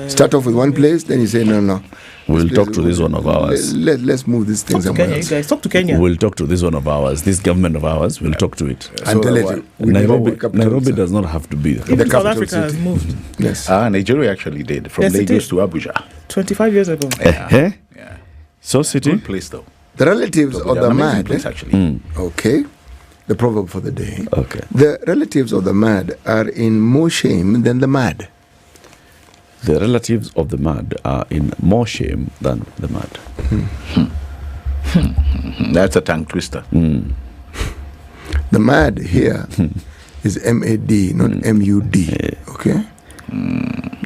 Start off with one place, then you say, no. We'll talk to this one of ours. Let's move this thing somewhere Kenya, else. you guys. Talk to Kenya. We'll talk to this one of ours, this government of ours. We'll talk to it. And tell it. Nairobi does not have to be the Even South capital Africa city. has moved. Yes. Nigeria actually did, from Yes, it Lagos did. to Abuja. 25 years ago. Yeah. So, City? Good place, though. The relatives of the Amazing mad. place, actually. Okay. The proverb for the day. Okay. The relatives of the mad are in more shame than the mad. The relatives of the mad are in more shame than the mad. That's a tongue twister. The mad here is M-A-D, not M-U-D. Okay?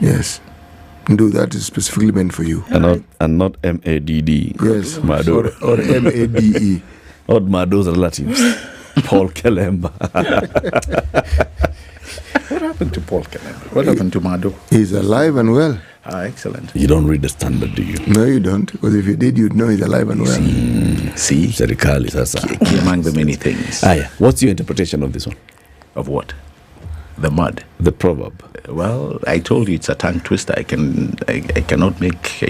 Yes. Do that is specifically meant for you. And not M-A-D-D. Yes. Mado. Or M-A-D-E. Or Mado's relatives. Paul Kalemba. What happened to Paul Kalemba? What happened to Mado? He's alive and well. Excellent. You don't read the Standard, do you? No, you don't. Because if you did, you'd know he's alive and well. See? Serikali sasa. Key among the many things. What's your interpretation of this one? Of what? The mud. The proverb. Well, I told you it's a tongue twister. I cannot make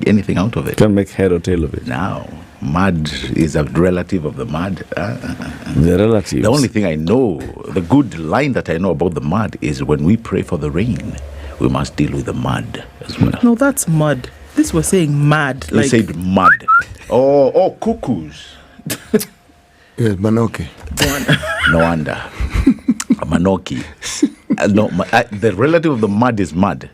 anything out of it. Can't make head or tail of it. Now, mud is a relative of the mud. The relatives. The only thing I know, the good line that I know about the mud is when we pray for the rain, we must deal with the mud as well. No, that's mud. This was saying mad. You said mud. Oh, cuckoos. Yes, Manoki. No wonder. Manoki. No, the relative of the mud is mud.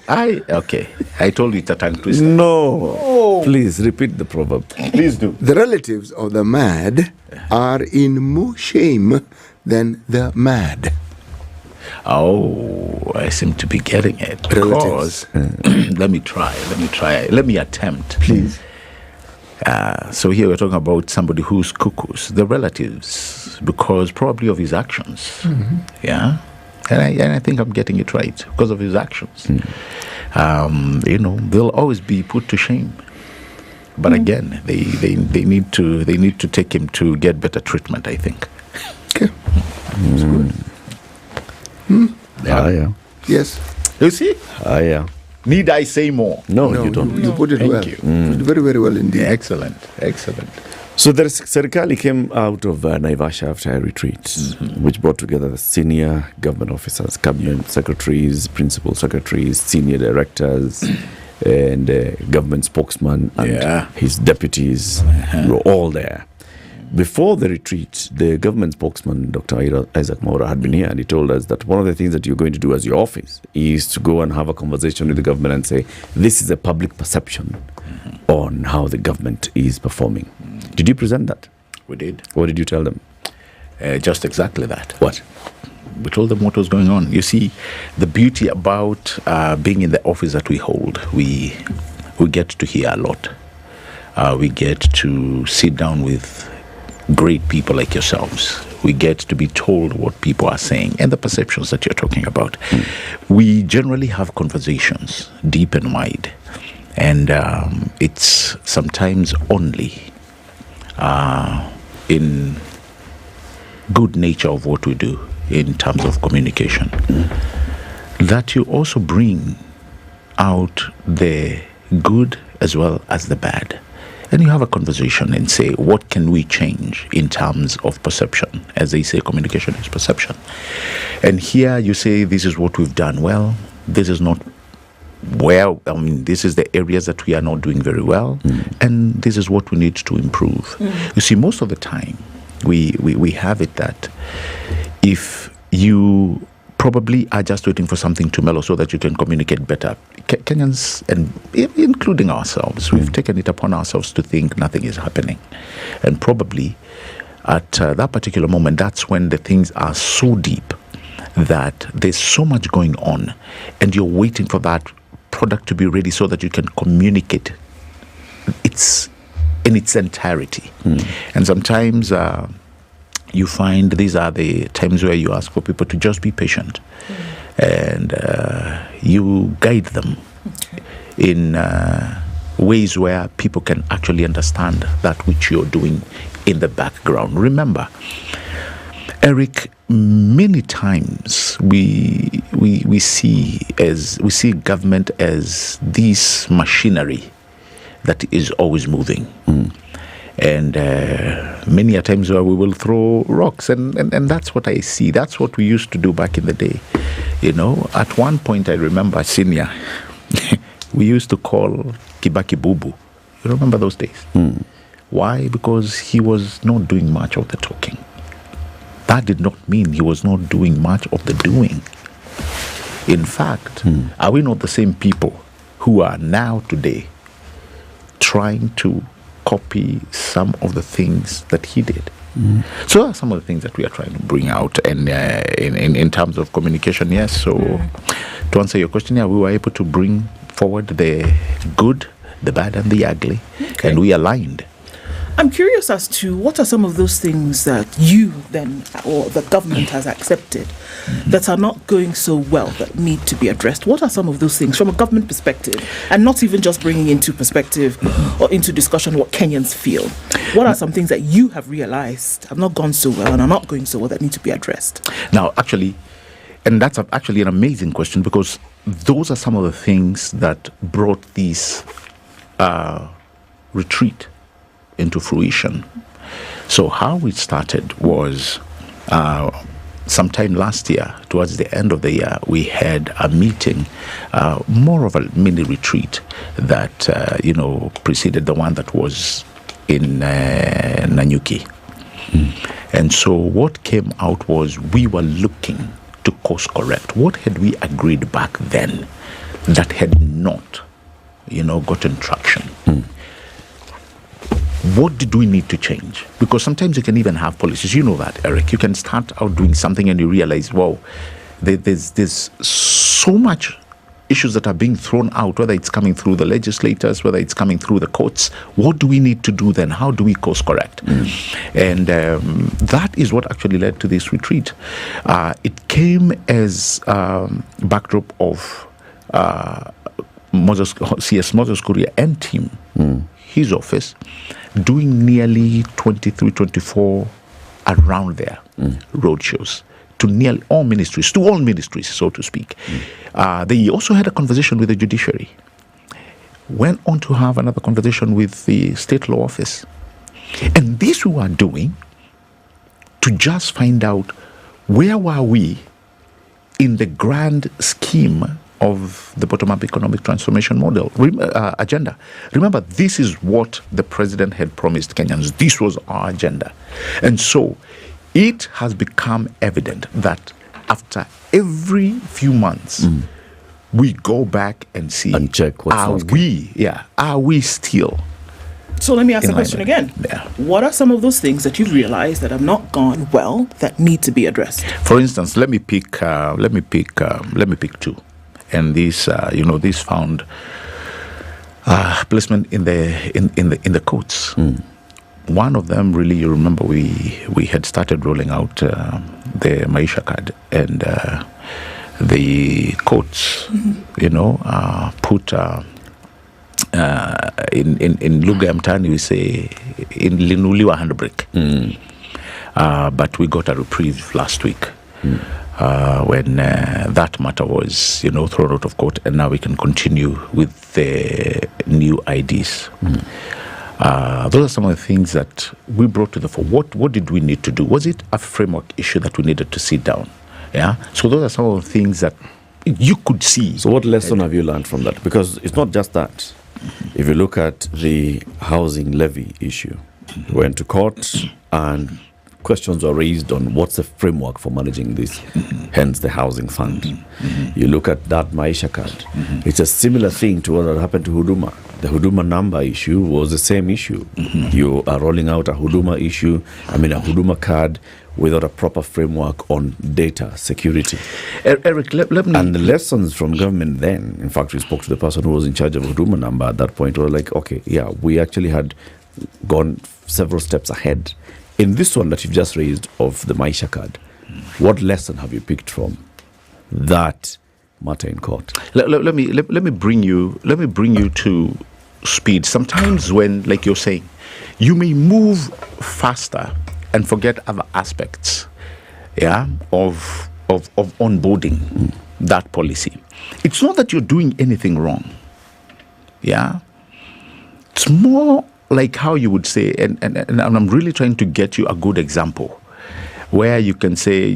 Okay. I told you it's a tongue twister. No. Please repeat the proverb. Please do. The relatives of the mad are in more shame than the mad. Oh, I seem to be getting it. Because, let me try. Let me attempt. Please. So here we're talking about somebody who's cuckoos, the relatives, because probably of his actions. Yeah? And I think I'm getting it right because of his actions. They'll always be put to shame. But again, they need to take him to get better treatment, I think. Okay. That's good. Yeah. Yes. You see? Yeah. Need I say more? No, you don't. You put it well. Thank you. Very, very well indeed. Excellent. So the Serikali came out of Naivasha after a retreat, which brought together the senior government officers, cabinet secretaries, principal secretaries, senior directors, and government spokesman and his deputies were all there. Before the retreat, the government spokesman, Dr. Isaac Maura, had been here, and he told us that one of the things that you're going to do as your office is to go and have a conversation with the government and say, this is a public perception on how the government is performing. Did you present that? We did. What did you tell them? Just exactly that. What? We told them what was going on. You see, the beauty about being in the office that we hold, we get to hear a lot. We get to sit down with great people like yourselves. We get to be told what people are saying and the perceptions that you're talking about. We generally have conversations deep and wide, and it's sometimes only in good nature of what we do in terms of communication that you also bring out the good as well as the bad. And you have a conversation and say, what can we change in terms of perception? As they say, communication is perception. And here you say, this is what we've done well. This is not well. This is the areas that we are not doing very well. And this is what we need to improve. You see, most of the time, we have it that if you probably are just waiting for something to mellow so that you can communicate better. Kenyans, and including ourselves, we've taken it upon ourselves to think nothing is happening. And probably at that particular moment, that's when the things are so deep that there's so much going on, and you're waiting for that product to be ready so that you can communicate it's in its entirety. And sometimes you find these are the times where you ask for people to just be patient, and you guide them in ways where people can actually understand that which you're doing in the background. Remember, Eric, many times we see government as this machinery that is always moving. And many a times where we will throw rocks, and that's what I see. That's what we used to do back in the day. You know, at one point I remember senior, we used to call Kibaki Bubu. You remember those days? Why? Because he was not doing much of the talking. That did not mean he was not doing much of the doing. In fact, are we not the same people who are now today trying to copy some of the things that he did? So those are some of the things that we are trying to bring out, and in terms of communication, yes. So to answer your question, we were able to bring forward the good, the bad, and the ugly, and we aligned. I'm curious as to what are some of those things that you then, or the government has accepted, that are not going so well, that need to be addressed. What are some of those things from a government perspective, and not even just bringing into perspective or into discussion what Kenyans feel? What are some things that you have realized have not gone so well and are not going so well that need to be addressed? Now, actually, and that's actually an amazing question, because those are some of the things that brought this retreat into fruition. So how it started was sometime last year, towards the end of the year, we had a meeting, more of a mini retreat that preceded the one that was in Nanyuki. And so what came out was we were looking to course correct. What had we agreed back then that had not, gotten traction? What did we need to change? Because sometimes you can even have policies. You know that, Eric. You can start out doing something and you realize, wow, there's so much issues that are being thrown out, whether it's coming through the legislators, whether it's coming through the courts. What do we need to do then? How do we course correct? And that is what actually led to this retreat. It came as backdrop of CS Moses Kuria and team, his office, doing nearly 23, 24 around there, roadshows to nearly all ministries, so to speak. They also had a conversation with the judiciary, went on to have another conversation with the state law office. And this we were doing to just find out where were we in the grand scheme of the bottom-up economic transformation model agenda. Remember, this is what the president had promised Kenyans. This was our agenda. And so it has become evident that after every few months, we go back and see, and check are we still? So let me ask the question again. Yeah. What are some of those things that you've realized that have not gone well that need to be addressed? For instance, let me pick two. And this found placement in the courts. One of them, really, you remember, we had started rolling out the Maisha card, and the courts, put in lugha ya mtaani we say ilinuliwa handbrake. But we got a reprieve last week. When that matter was, thrown out of court, and now we can continue with the new IDs. Those are some of the things that we brought to the fore. What did we need to do? Was it a framework issue that we needed to sit down? Yeah. So those are some of the things that you could see. So what lesson have you learned from that? Because it's not just that. If you look at the housing levy issue, we went to court and questions were raised on what's the framework for managing this, hence the housing fund. You look at that Maisha card, it's a similar thing to what had happened to Huduma. The Huduma number issue was the same issue. You are rolling out a Huduma Huduma card without a proper framework on data security. Eric, let me... And the lessons from government then, in fact, we spoke to the person who was in charge of Huduma number at that point, were like, okay, yeah, we actually had gone several steps ahead. In this one that you've just raised of the Maisha card, what lesson have you picked from that matter in court? Let me bring you to speed. Sometimes when, like you're saying, you may move faster and forget other aspects, of onboarding that policy. It's not that you're doing anything wrong. Yeah, it's more like how you would say, and I'm really trying to get you a good example where you can say,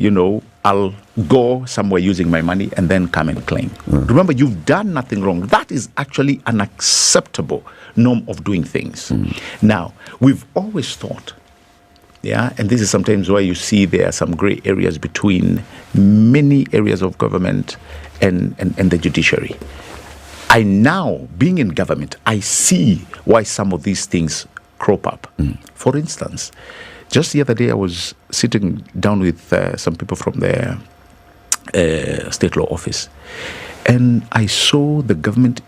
I'll go somewhere using my money and then come and claim. Remember, you've done nothing wrong. That is actually an acceptable norm of doing things. Now, we've always thought Yeah, and this is sometimes why you see there are some gray areas between many areas of government and the judiciary. I now, being in government, I see why some of these things crop up. For instance, just the other day I was sitting down with some people from the state law office, and I saw the government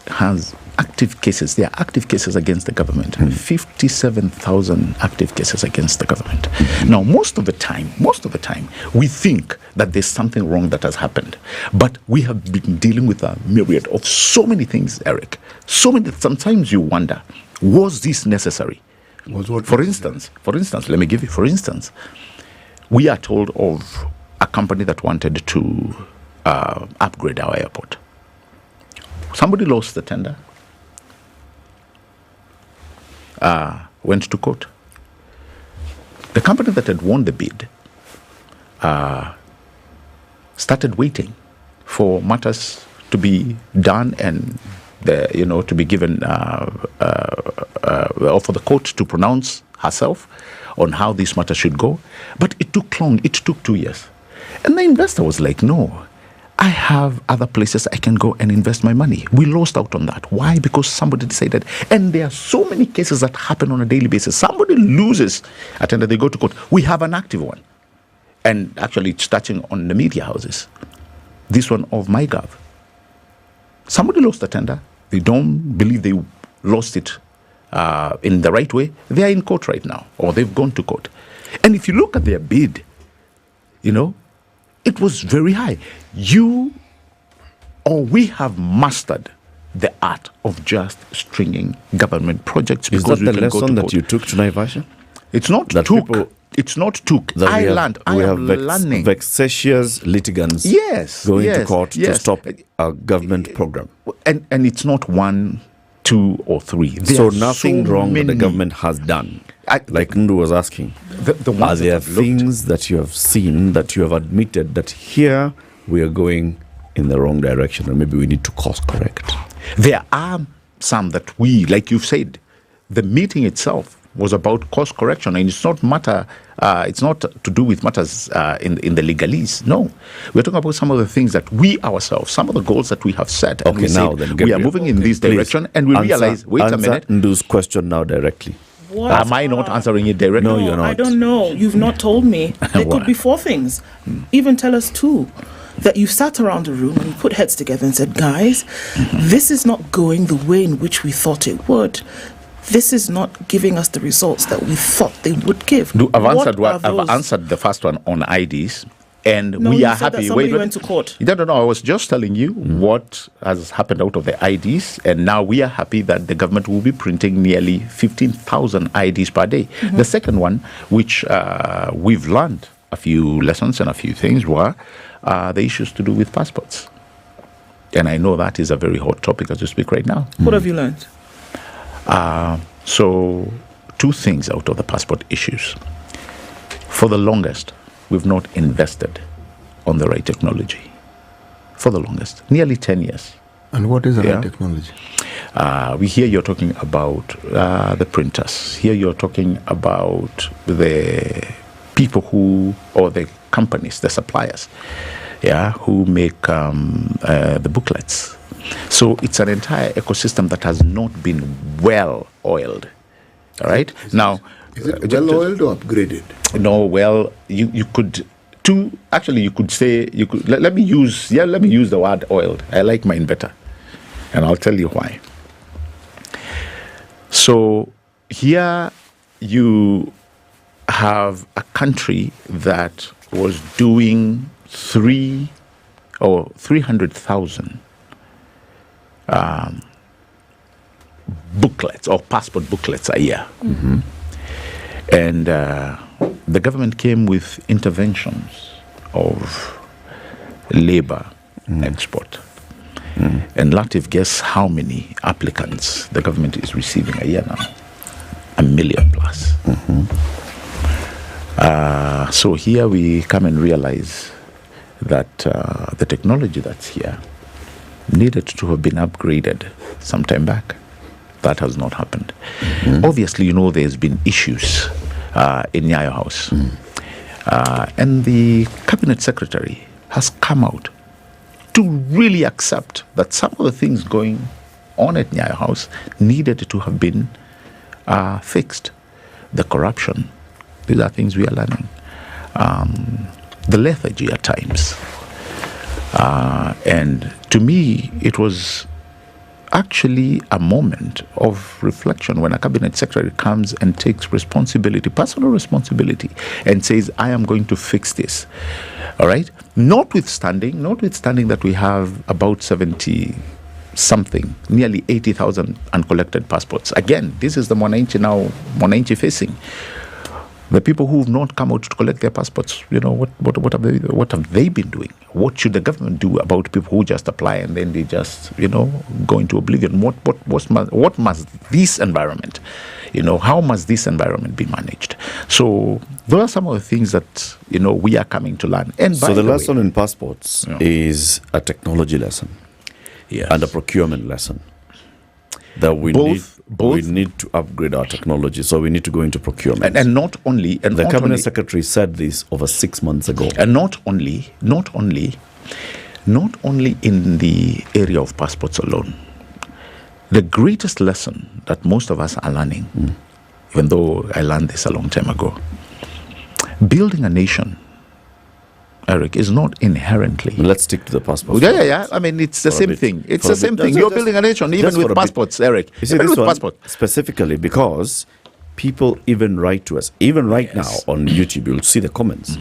has active cases. There are active cases against the government. 57,000 active cases against the government. Now, most of the time, we think that there's something wrong that has happened. But we have been dealing with a myriad of so many things, Eric. So many, sometimes you wonder, was this necessary? For instance, let me give you, for instance, we are told of a company that wanted to upgrade our airport. Somebody lost the tender, went to court. The company that had won the bid started waiting for matters to be done and to be given, or for the court to pronounce herself on how this matter should go. But it took long. It took 2 years. And the investor was like, no, I have other places I can go and invest my money. We lost out on that. Why? Because somebody decided. And there are so many cases that happen on a daily basis. Somebody loses a tender, they go to court. We have an active one. And actually, it's touching on the media houses. This one of MyGov. Somebody lost the tender. They don't believe they lost it in the right way. They are in court right now, or they've gone to court. And if you look at their bid, it was very high. We have mastered the art of just stringing government projects. Is that the lesson that you took to Naivasha? It's not that took. It's not took. I learned. I am learning. Vexatious litigants going to court to stop a government program. And it's not 1, 2, or 3. So nothing wrong that the government has done. Like Ndu was asking. Are there things that you have seen, that you have admitted that here we are going in the wrong direction and maybe we need to course correct? There are some that we, like you've said, the meeting itself was about course correction, and it's not to do with matters in the legalese. No, we're talking about some of the things that we ourselves, some of the goals that we have set. Okay, now then, Gabriel, we are moving in this direction, and we realize, wait a minute. Answer Ndu's question now directly. What? Am I not answering it directly? No, you're not. I don't know. You've not told me. There could be 4 things. Even tell us 2. That you sat around the room and you put heads together and said, guys, this is not going the way in which we thought it would. This is not giving us the results that we thought they would give. I've answered the first one on IDs. And we are happy. Wait, went to court. No. I was just telling you what has happened out of the IDs, and now we are happy that the government will be printing nearly 15,000 IDs per day. The second one, which we've learned a few lessons and a few things, were the issues to do with passports. And I know that is a very hot topic as we speak right now. What have you learned? So, 2 things out of the passport issues. For the longest, we've not invested on the right technology. For the longest, nearly 10 years. And what is the right technology? We hear you're talking about the printers. Here you're talking about the people or the companies, the suppliers, who make the booklets. So it's an entire ecosystem that has not been well oiled. All right? Now, is it well oiled or upgraded? No, well, you could you could say, let me use the word oiled. I like mine better. And I'll tell you why. So here you have a country that was doing 300,000 booklets or passport booklets a year. And the government came with interventions of labor export. And Latif, guess how many applicants the government is receiving a year now? 1 million plus. So here we come and realize that the technology that's here needed to have been upgraded some time back. That has not happened. Obviously, there's been issues in Nyayo House. And the cabinet secretary has come out to really accept that some of the things going on at Nyayo House needed to have been fixed. The corruption, these are things we are learning. The lethargy at times. And to me, it was actually a moment of reflection when a cabinet secretary comes and takes responsibility, personal responsibility, and says, I am going to fix this. All right? Notwithstanding that we have about 70 something, nearly 80,000 uncollected passports. Again, this is the Mwananchi facing. The people who have not come out to collect their passports, what have they been doing? What should the government do about people who just apply and then they just, go into oblivion? What must this environment, how must this environment be managed? So those are some of the things that, we are coming to learn. And so the lesson in passports is a technology lesson and a procurement lesson. That we need to upgrade our technology, so we need to go into procurement. And not only, the cabinet secretary said this over 6 months ago. And not only in the area of passports alone. The greatest lesson that most of us are learning, even though I learned this a long time ago, building a nation, Eric, is not inherently. Let's stick to the passports. Yeah. I mean, it's the same thing. It's the same thing. You're building a nation, even with passports, Eric. You see, this one specifically because people even write to us. Even right now on YouTube, you'll see the comments.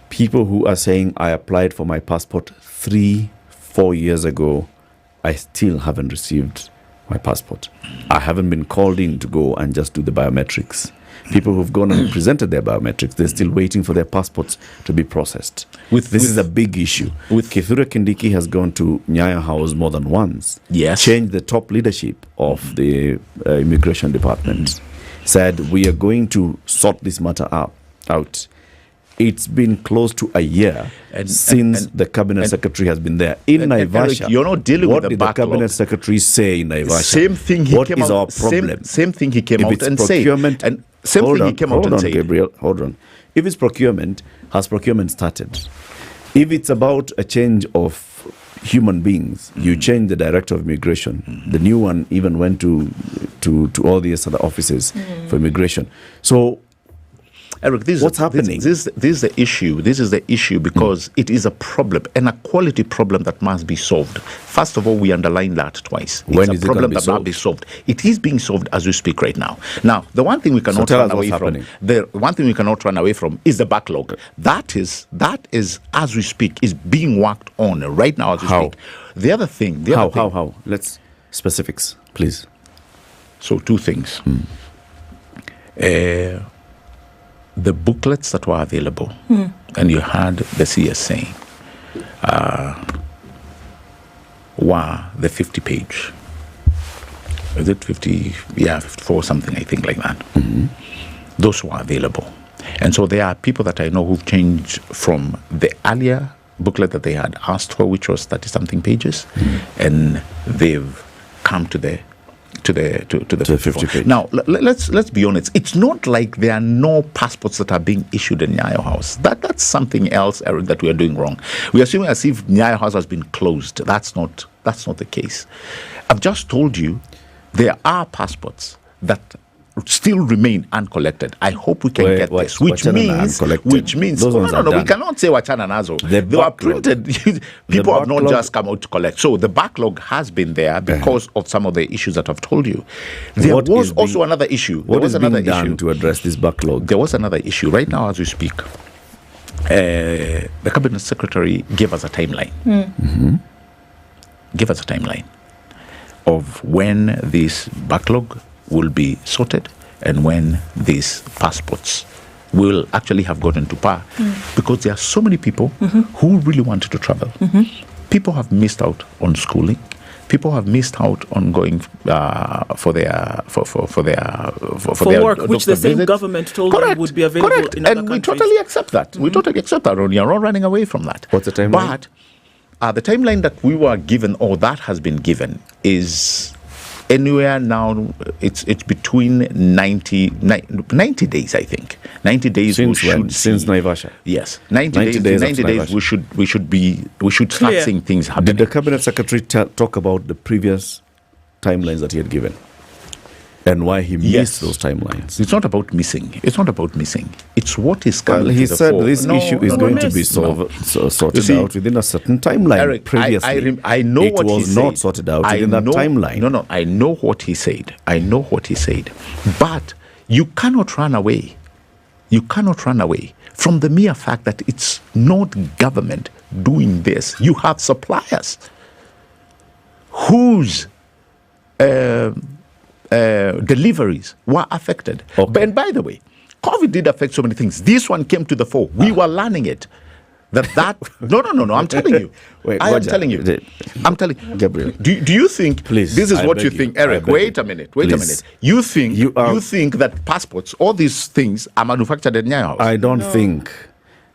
People who are saying, I applied for my passport 3-4 years ago. I still haven't received my passport. I haven't been called in to go and just do the biometrics. People who've gone and presented their biometrics, they're still waiting for their passports to be processed. This is a big issue. Kithure Kindiki has gone to Nyayo House more than once. Yes. Changed the top leadership of the immigration department. Said, we are going to sort this matter out. It's been close to a year since the cabinet secretary has been there. In Naivasha, Eric, you're not dealing with the backlog. What did the cabinet secretary say in Naivasha? Same thing he what came is out, our problem? Same thing he came out and said. And same hold thing on, he came out and said. Gabriel, hold on. If it's procurement, has procurement started? If it's about a change of human beings, you change the director of immigration. The new one even went to all these other offices for immigration. So, Eric, what's happening? This is the issue. This is the issue because it is a problem, and a quality problem that must be solved. First of all, we underline that twice. When it's a problem that must be solved. It is being solved as we speak right now. Now, the one thing we cannot run away from, is the backlog. That is as we speak is being worked on right now as we speak. The other thing. How? Let's specifics, please. So 2 things. The booklets that were available, and you had the CS saying, were the 50-page. Is it 50? Yeah, 54 something, I think, like that. Those were available. And so there are people that I know who've changed from the earlier booklet that they had asked for, which was 30-something pages, and they've come to the 50 page. Now, let's be honest. It's not like there are no passports that are being issued in Nyayo House. That's something else, Eric, that we are doing wrong. We are assuming as if Nyayo House has been closed. That's not the case. I've just told you there are passports that still remain uncollected. I hope we can get this, which means no, we cannot say wachana nazo. They were printed. People have not just come out to collect. So the backlog has been there because of some of the issues that I've told you. There was also another issue. What is being done to address this backlog? There was another issue. Right now, as we speak, the cabinet secretary gave us a timeline. Give us a timeline of when this backlog will be sorted and when these passports will actually have gotten to par. Because there are so many people who really wanted to travel. People have missed out on schooling. People have missed out on going for their work, which the same government told them would be available in other countries. We totally accept that. We totally accept that. We are not running away from that. What's the timeline? But the timeline that we were given, or that has been given, is anywhere now, it's between 90 days, I think. 90 days since Naivasha. Yes, 90 days we should start seeing things happening. Did the cabinet secretary talk about the previous timelines that he had given and why he missed those timelines? It's not about missing. It's what is coming. Well, he to the said fore. this issue is going to be sorted out within a certain timeline. Eric, previously, I know it what he was said. not sorted out within that timeline. No, I know what he said. But you cannot run away. From the mere fact that it's not government doing this. You have suppliers whose deliveries were affected. Okay. And by the way, COVID did affect so many things. This one came to the fore. We were learning it. No. I'm telling you. I'm telling you. Gabriel. Do you think? Please. This is I what beg you think, Eric. Wait a minute. You think that passports, all these things, are manufactured in Nyayo House? I don't think.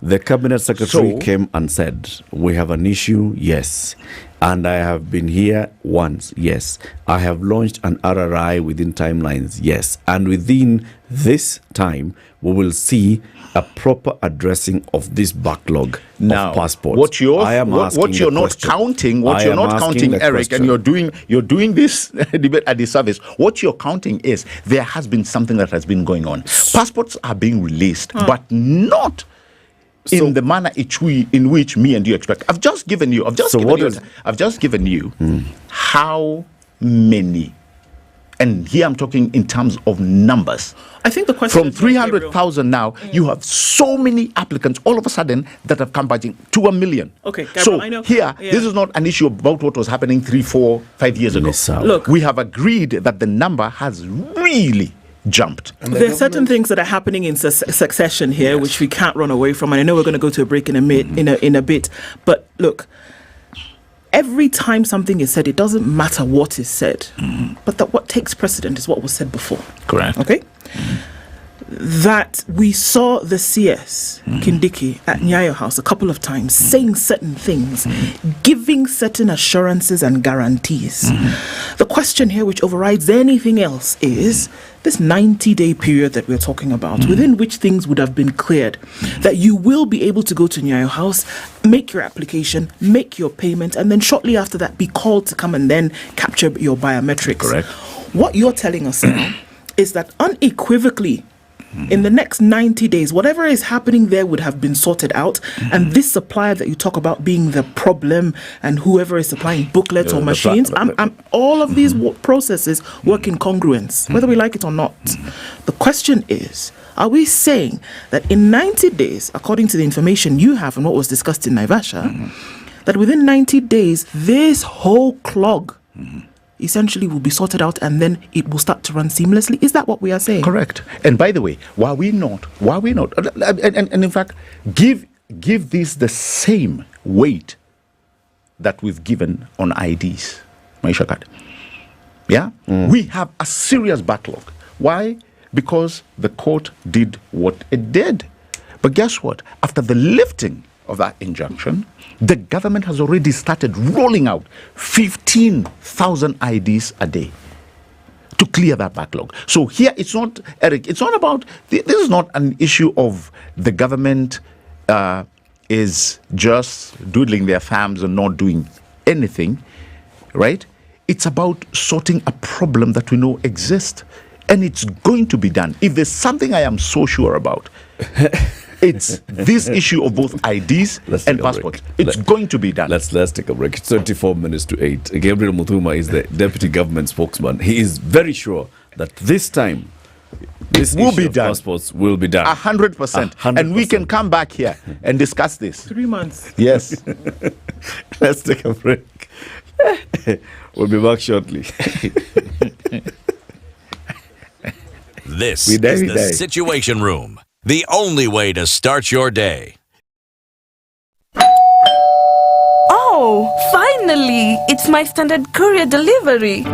The cabinet secretary came and said, we have an issue, yes. And I have been here once, yes. I have launched an RRI within timelines, yes. And within this time, we will see a proper addressing of this backlog of passports. What you're not counting, Eric, and you're doing this debate at the service. What you're counting is there has been something that has been going on. Passports are being released, but not in the manner in which me and you expect. I've just given you how many, and here I'm talking in terms of numbers. I think the question from 300,000 now, you have so many applicants all of a sudden that have come to 1 million. Okay, Gabriel, so I know. This is not an issue about what was happening 3, 4, 5 years ago. Look, we have agreed that the number has really jumped. There are certain things that are happening in succession here, which we can't run away from. And I know we're going to go to a break in a bit. But look, every time something is said, it doesn't matter what is said, but what takes precedent is what was said before. Correct. Okay? That we saw the CS, Kindiki, at Nyayo House a couple of times saying certain things, giving certain assurances and guarantees. The question here, which overrides anything else, is this 90-day period that we're talking about, within which things would have been cleared, that you will be able to go to Nyayo House, make your application, make your payment, and then shortly after that be called to come and then capture your biometrics. Correct. What you're telling us now is that unequivocally, in the next 90 days, whatever is happening there would have been sorted out. And this supplier that you talk about being the problem, and whoever is supplying booklets or machines, all of these processes work in congruence, whether we like it or not. The question is, are we saying that in 90 days, according to the information you have and what was discussed in Naivasha, that within 90 days, this whole clog essentially will be sorted out and then it will start to run seamlessly? Is that what we are saying? Correct. And by the way, why we not, and in fact, give this the same weight that we've given on IDs, Maisha card. Yeah? We have a serious backlog. Why? Because the court did what it did. But guess what? After the lifting of that injunction, the government has already started rolling out 15,000 IDs a day to clear that backlog. So here it's not, Eric, it's not about, this is not an issue of the government is just doodling their thumbs and not doing anything, right? It's about sorting a problem that we know exists, and it's going to be done. If there's something I am so sure about, it's this issue of both IDs and passports. It's going to be done. Let's take a break. It's 24 minutes to 8. Gabriel Muthuma is the deputy government spokesman. He is very sure that this time, this will be done. Passports will be done. 100%. And we can come back here and discuss this. 3 months. Yes. Let's take a break. We'll be back shortly. This is the Situation Room. The only way to start your day. Oh, finally! It's my Standard Courier delivery.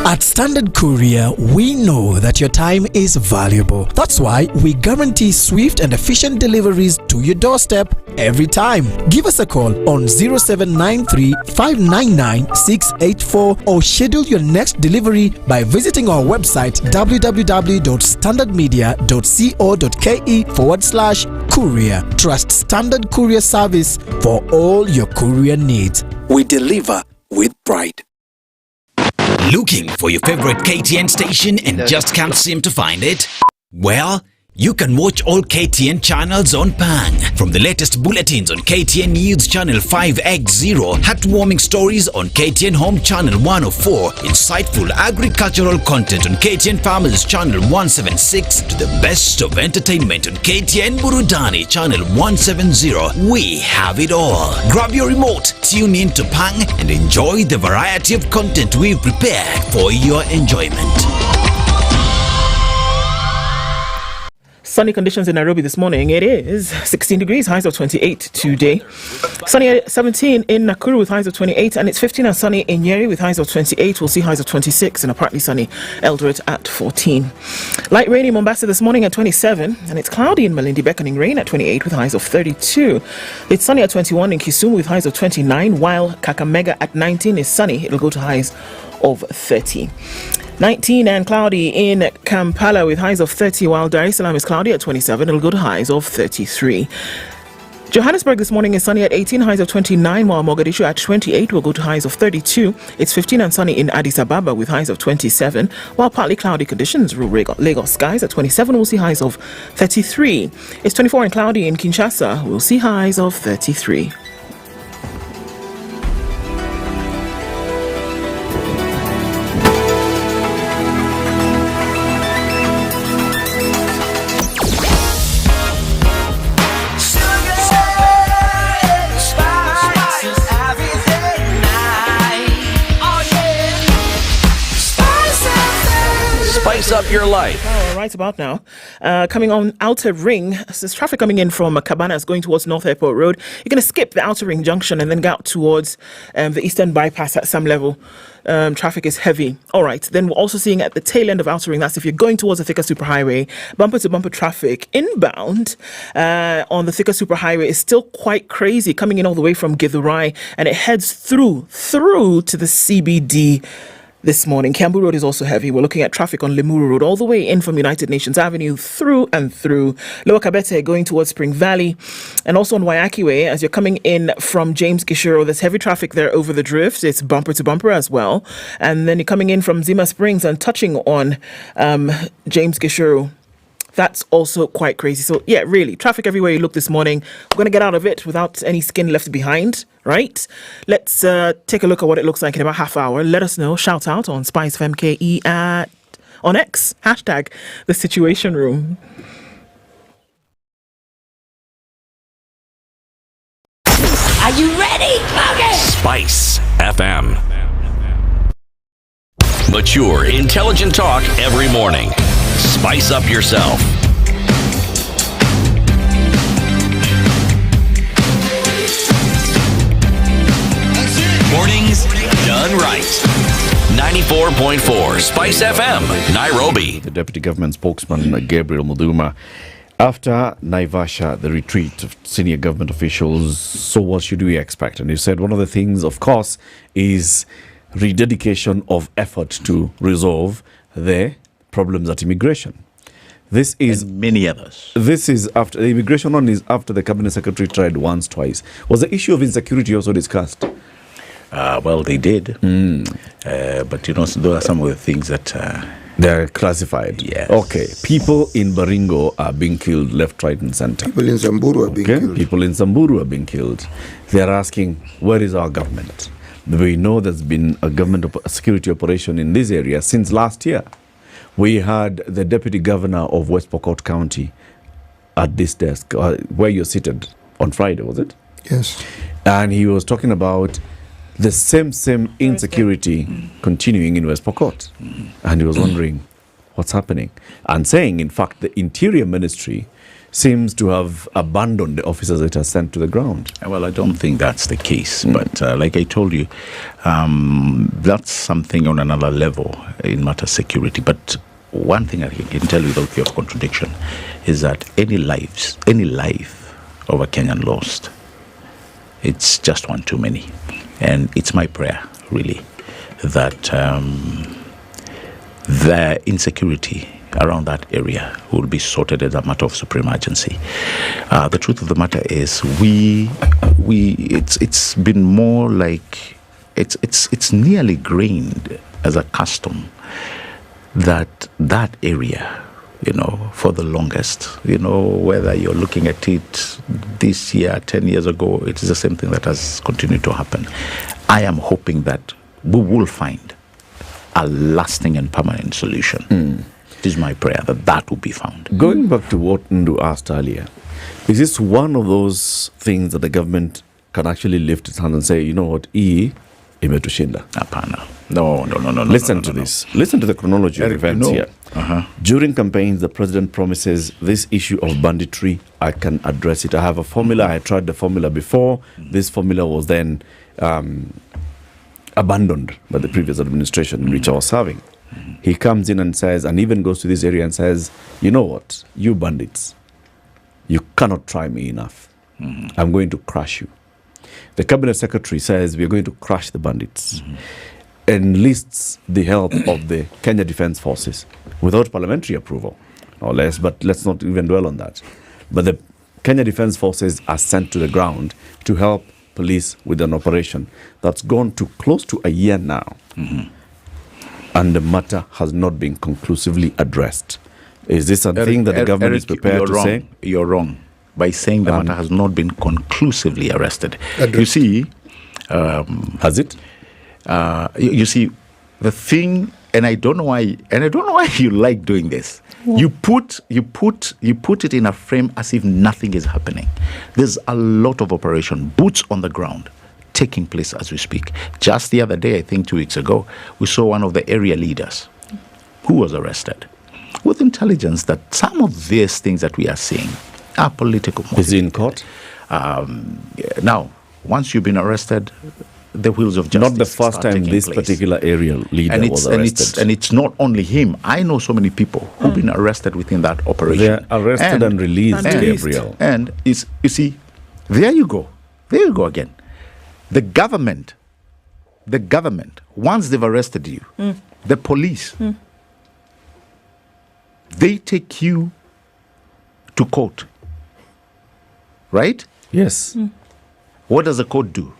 At Standard Courier, we know that your time is valuable. That's why we guarantee swift and efficient deliveries to your doorstep every time. Give us a call on 0793 599 684 or schedule your next delivery by visiting our website www.standardmedia.co.ke/courier. Trust Standard Courier Service for all your courier needs. We deliver with pride. Looking for your favorite KTN station and just can't seem to find it? Well, you can watch all KTN channels on Pang. From the latest bulletins on KTN News Channel 5X0, heartwarming stories on KTN Home Channel 104, insightful agricultural content on KTN Farmers Channel 176, to the best of entertainment on KTN Burudani Channel 170. We have it all. Grab your remote, tune in to Pang and enjoy the variety of content we've prepared for your enjoyment. Sunny conditions in Nairobi this morning. It is 16 degrees, highs of 28 today. Sunny at 17 in Nakuru with highs of 28, and it's 15 and sunny in Nyeri with highs of 28. We'll see highs of 26, and a partly sunny Eldoret at 14. Light rain in Mombasa this morning at 27, and it's cloudy in Malindi, beckoning rain at 28 with highs of 32. It's sunny at 21 in Kisumu with highs of 29, while Kakamega at 19 is sunny. It'll go to highs of 30. 19 and cloudy in Kampala with highs of 30, while Dar es Salaam is cloudy at 27. It'll go to highs of 33. Johannesburg this morning is sunny at 18, highs of 29, while Mogadishu at 28 will go to highs of 32. It's 15 and sunny in Addis Ababa with highs of 27, while partly cloudy conditions rule Lagos skies. At 27 we'll see highs of 33. It's 24 and cloudy in Kinshasa. We'll see highs of 33. Spice up your life. Right about now, coming on Outer Ring, there's traffic coming in from Cabanas going towards North Airport Road. You're going to skip the Outer Ring junction and then go out towards the Eastern Bypass at some level. Traffic is heavy. All right, then we're also seeing at the tail end of Outer Ring, that's if you're going towards the Thika Superhighway, bumper-to-bumper traffic inbound on the Thika Superhighway is still quite crazy, coming in all the way from Githurai, and it heads through to the CBD this morning. Kiambu Road is also heavy. We're looking at traffic on Limuru Road all the way in from United Nations Avenue through and through. Lower Kabete going towards Spring Valley, and also on Waiaki Way as you're coming in from James Gishuru. There's heavy traffic there over the drift. It's bumper to bumper as well. And then you're coming in from Zima Springs and touching on James Gishuru. That's also quite crazy. So yeah, really, traffic everywhere you look this morning. We're going to get out of it without any skin left behind, right? Let's take a look at what it looks like in about half hour. Let us know. Shout out on SpiceFM KE on X, hashtag the Situation Room. Are you ready? Okay. Spice FM. Mature, intelligent talk every morning. Spice up yourself. Mornings done right. 94.4 Spice FM, Nairobi. The Deputy Government Spokesman, Gabriel Muduma, after Naivasha, the retreat of senior government officials, so what should we expect? And he said one of the things, of course, is rededication of effort to resolve the problems at immigration. This is and many others. This is after the immigration one is after the cabinet secretary tried once, twice. Was the issue of insecurity also discussed? Well, they did. But you know, those are some of the things that they're classified. Yes. Okay. People in Baringo are being killed left, right, and center. People in Samburu are being killed. People in Samburu are being killed. They're asking, where is our government? We know there's been a government security operation in this area since last year. We had the deputy governor of West Pokot County at this desk, where you're seated on Friday, was it? Yes. And he was talking about the same insecurity continuing in West Pokot. And he was wondering what's happening. And saying, in fact, the Interior Ministry seems to have abandoned the officers it has sent to the ground. Well, I don't think that's the case. But like I told you, that's something on another level in matter of security. But one thing I can tell you without fear of contradiction is that any life of a Kenyan lost, it's just one too many. And it's my prayer, really, that the insecurity around that area will be sorted as a matter of supreme urgency. The truth of the matter is, it's been more like it's nearly grained as a custom that area, for the longest, whether you're looking at it this year, 10 years ago, it is the same thing that has continued to happen. I am hoping that we will find a lasting and permanent solution. It is my prayer that will be found. Going back to what Ndu asked earlier, is this one of those things that the government can actually lift its hand and say, you know what, imetushinda? Apana. No. Listen to this. Listen to the chronology of events here. During campaigns, the president promises this issue of banditry, I can address it. I have a formula. I tried the formula before. This formula was then abandoned by the previous administration in which I was serving. He comes in and says, and even goes to this area and says, you know what, you bandits, you cannot try me enough. I'm going to crush you. The cabinet secretary says, we're going to crush the bandits. Enlists the help of the Kenya Defence Forces without parliamentary approval, or less, but let's not even dwell on that. But the Kenya Defence Forces are sent to the ground to help police with an operation that's gone to close to a year now. And the matter has not been conclusively addressed. Is this a thing that the government is prepared to say? You're wrong by saying the matter has not been conclusively arrested. You see, has it? You see, the thing, and I don't know why you like doing this. You put it in a frame as if nothing is happening. There's a lot of operation, boots on the ground, taking place as we speak. Just the other day, I think 2 weeks ago, we saw one of the area leaders who was arrested with intelligence that some of these things that we are seeing are political motivated. Is he in court? Now, once you've been arrested, the wheels of justice not the first time this particular area leader was arrested. And it's not only him. I know so many people who've been arrested within that operation. They're arrested and released, Gabriel. And you see, there you go again. The government, once they've arrested you, the police, they take you to court, right? Yes. What does the court do?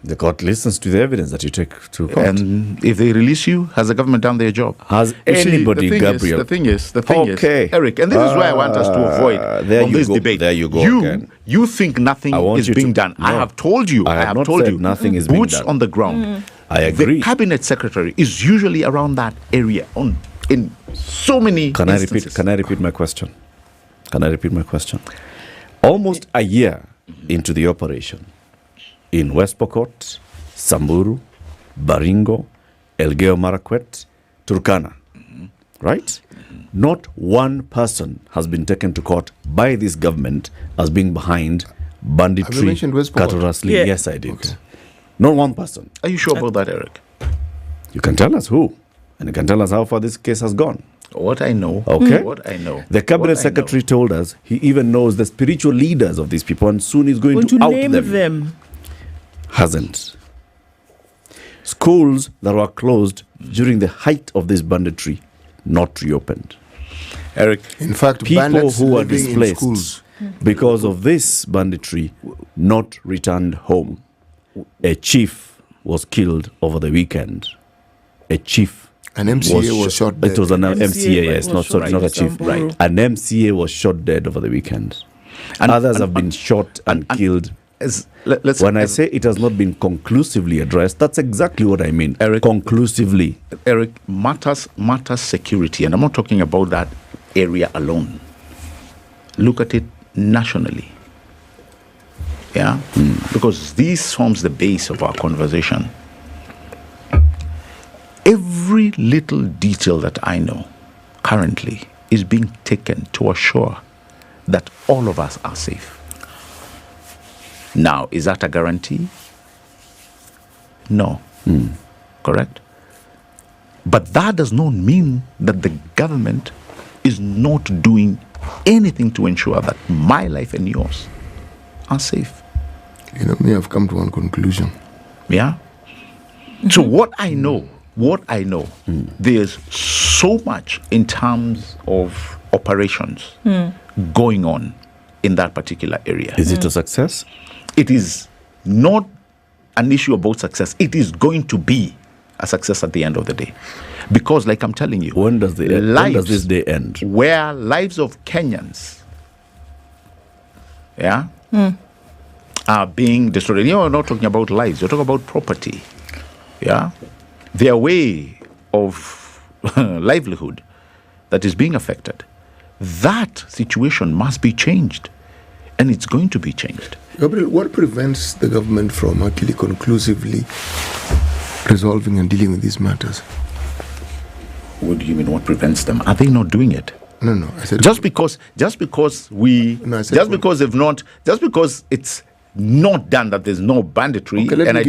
The court listens to the evidence that you take to court. And if they release you, has the government done their job? Has anybody, Gabriel? The thing is, Eric, and this is why I want us to avoid this debate. There you go again. You think nothing is being done. No, I have told you. Nothing is being done. Boots on the ground. I agree. The cabinet secretary is usually around that area in so many instances. Can I repeat my question? Almost a year into the operation, in West Pokot, Samburu, Baringo, Elgeyo Marakwet, Turkana, right? Not one person has been taken to court by this government as being behind banditry, Have you mentioned West Pokot? cattle rustling. Yeah. Yes, I did. Okay. Not one person. Are you sure about that, Eric? You can tell us who, and you can tell us how far this case has gone. What I know. Okay. What I know. The cabinet secretary told us he even knows the spiritual leaders of these people, and soon he's going to out name them. Hasn't. Schools that were closed during the height of this banditry, not reopened. Eric, in fact, people who were displaced because of this banditry, not returned home. A chief was killed over the weekend. A chief. An MCA was shot dead. It was an MCA, yes, not a chief. Right. An MCA was shot dead over the weekend. And others have been shot and killed. When I say it has not been conclusively addressed, that's exactly what I mean. Eric, conclusively. Eric, matters security, and I'm not talking about that area alone. Look at it nationally. Yeah? Because this forms the base of our conversation. Every little detail that I know currently is being taken to assure that all of us are safe? Now, is that a guarantee? No. Correct? But that does not mean that the government is not doing anything to ensure that my life and yours are safe. You know, me, I've come to one conclusion. Yeah? So what I know, there's so much in terms of operations going on in that particular area. Is it a success? It is not an issue about success. It is going to be a success at the end of the day. Because, like I'm telling you, when does this day end? Where lives of Kenyans are being destroyed. You're not talking about lives, you're talking about property. Yeah? Their way of livelihood that is being affected. That situation must be changed. And it's going to be changed. Gabriel, what prevents the government from actually conclusively resolving and dealing with these matters? What do you mean? What prevents them? Are they not doing it? No. I said just because it's not done, that there's no banditry, okay, and I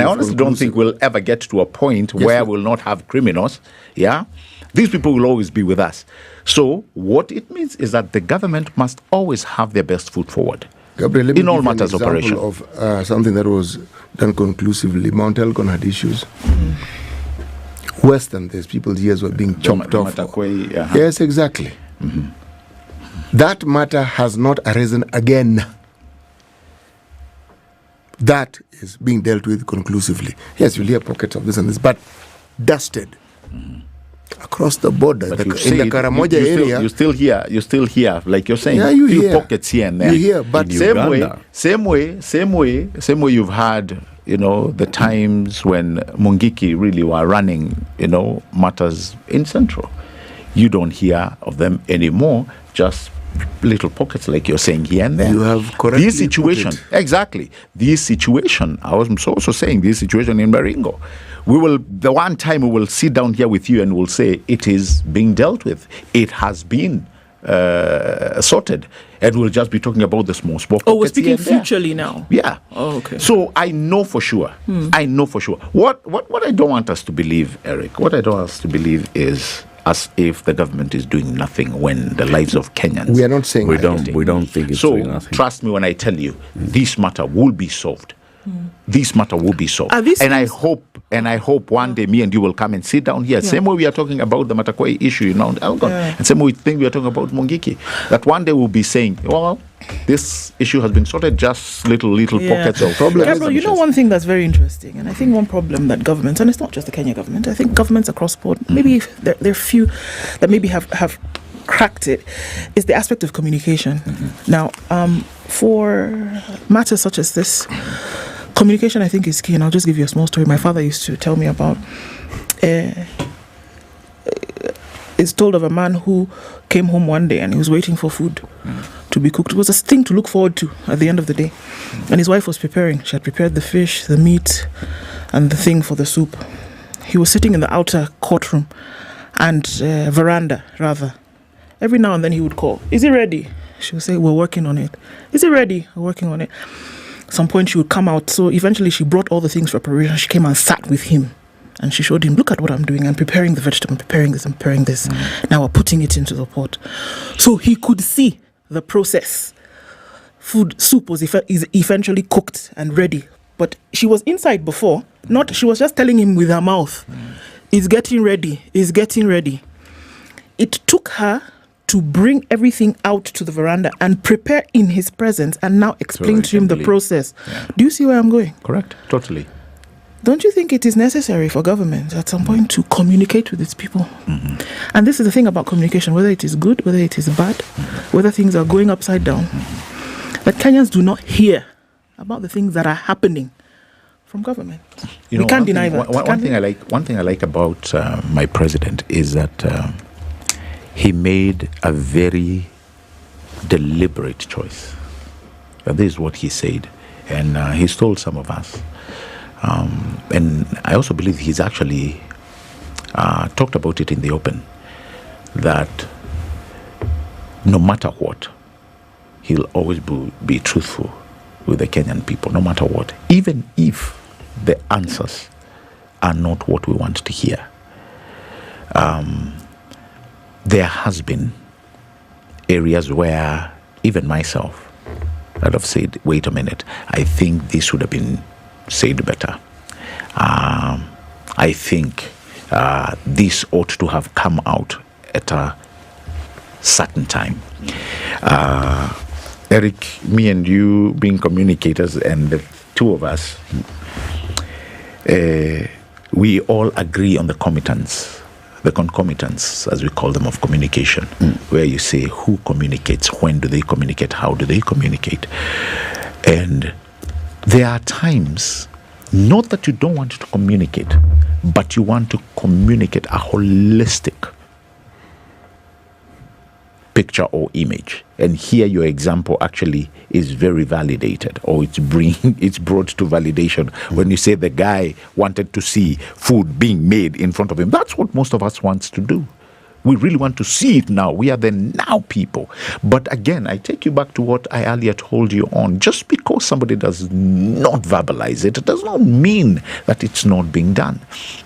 honestly don't think we'll ever get to a point where we'll not have criminals. Yeah, these people will always be with us. So what it means is that the government must always have their best foot forward. Gabriel, let me in all give you matters an of operation. of something that was done conclusively. Mount Elgon had issues. Western, there's people's ears were being chopped off. Yes, exactly. That matter has not arisen again. That is being dealt with conclusively. Yes, you'll hear pockets of this and this, but dusted across the border. In the Karamoja area, you still hear, like you're saying, you few hear pockets here and there. You hear, but same way you've had, the times when Mungiki really were running, matters in Central. You don't hear of them anymore, just little pockets like you're saying here and there. You have correctly this situation, exactly. This situation, I was also saying this situation in Baringo. The one time we will sit down here with you and we'll say it is being dealt with. It has been sorted. And we'll just be talking about the small pockets. Oh, we're speaking futurely now. Yeah. Oh, okay. So I know for sure. What I don't want us to believe, Eric, what I don't want us to believe is as if the government is doing nothing when the lives of Kenyans. We are not saying we don't think it's doing nothing. So trust me when I tell you, this matter will be solved. This matter will be solved. And I hope one day me and you will come and sit down here. Same way we are talking about the Matakwai issue in Mount Elgon. And same way we think we are talking about Mungiki. That one day we'll be saying, well, this issue has been sorted, just little pockets of problems. Gabriel, one thing that's very interesting, and I think one problem that governments, and it's not just the Kenya government, I think governments across board, maybe there are few that maybe have cracked it, is the aspect of communication. Now, for matters such as this, communication, I think, is key. And I'll just give you a small story. My father used to tell me about. It's told of a man who came home one day and he was waiting for food to be cooked. It was a thing to look forward to at the end of the day. And his wife was preparing. She had prepared the fish, the meat, and the thing for the soup. He was sitting in the outer courtroom and veranda, rather. Every now and then he would call, "Is it ready?" She would say, "We're working on it." "Is it ready?" "We're working on it." At some point she would come out. So eventually she brought all the things for preparation. She came and sat with him. And she showed him, "Look at what I'm doing. I'm preparing the vegetable. I'm preparing this. I'm preparing this. Now we're putting it into the pot." So he could see the process. Soup was eventually cooked and ready. But she was inside before. She was just telling him with her mouth, "It's getting ready. It's getting ready." It took her to bring everything out to the veranda and prepare in his presence and now explain to him the process. Yeah. Do you see where I'm going? Correct. Totally. Don't you think it is necessary for government at some point to communicate with its people? And this is the thing about communication, whether it is good, whether it is bad, whether things are going upside down, that Kenyans do not hear about the things that are happening from government. We can't deny that. One thing I like about my president is that he made a very deliberate choice. This is what he said, and he's told some of us. And I also believe he's actually talked about it in the open, that no matter what, he'll always be truthful with the Kenyan people, no matter what, even if the answers are not what we want to hear. There has been areas where even myself I'd have said, wait a minute, I think this would have been said better. I think this ought to have come out at a certain time. Eric, me and you being communicators, and the two of us, we all agree on the concomitants, as we call them, of communication, where you say who communicates, when do they communicate, how do they communicate. And there are times, not that you don't want to communicate, but you want to communicate a holistic picture or image. And here your example actually is very validated, or it's brought to validation when you say the guy wanted to see food being made in front of him. That's what most of us wants to do. We really want to see it now. We are the now people. But again, I take you back to what I earlier told you on. Just because somebody does not verbalize it, it does not mean that it's not being done.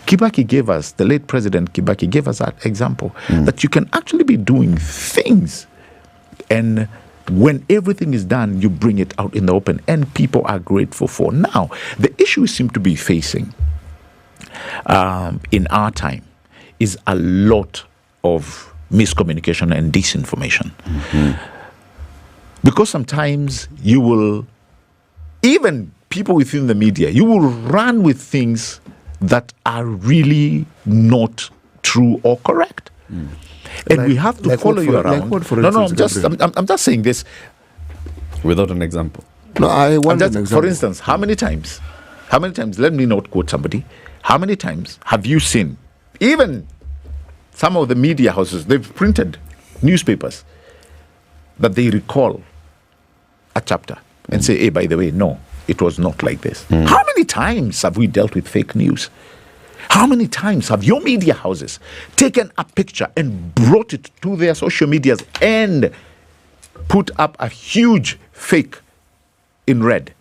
Kibaki gave us, the late President Kibaki gave us that example, that you can actually be doing things, and when everything is done, you bring it out in the open, and people are grateful for. Now, the issue we seem to be facing in our time is a lot of miscommunication and disinformation. Because sometimes you will, even people within the media, you will run with things that are really not true or correct. And we have to follow you around. I'm just saying this without an example. No, I want an example. For instance, how many times, let me not quote somebody, how many times have you seen, even some of the media houses, they've printed newspapers that they recall a chapter and say, hey, by the way, no, it was not like this. How many times have we dealt with fake news? How many times have your media houses taken a picture and brought it to their social medias and put up a huge fake in red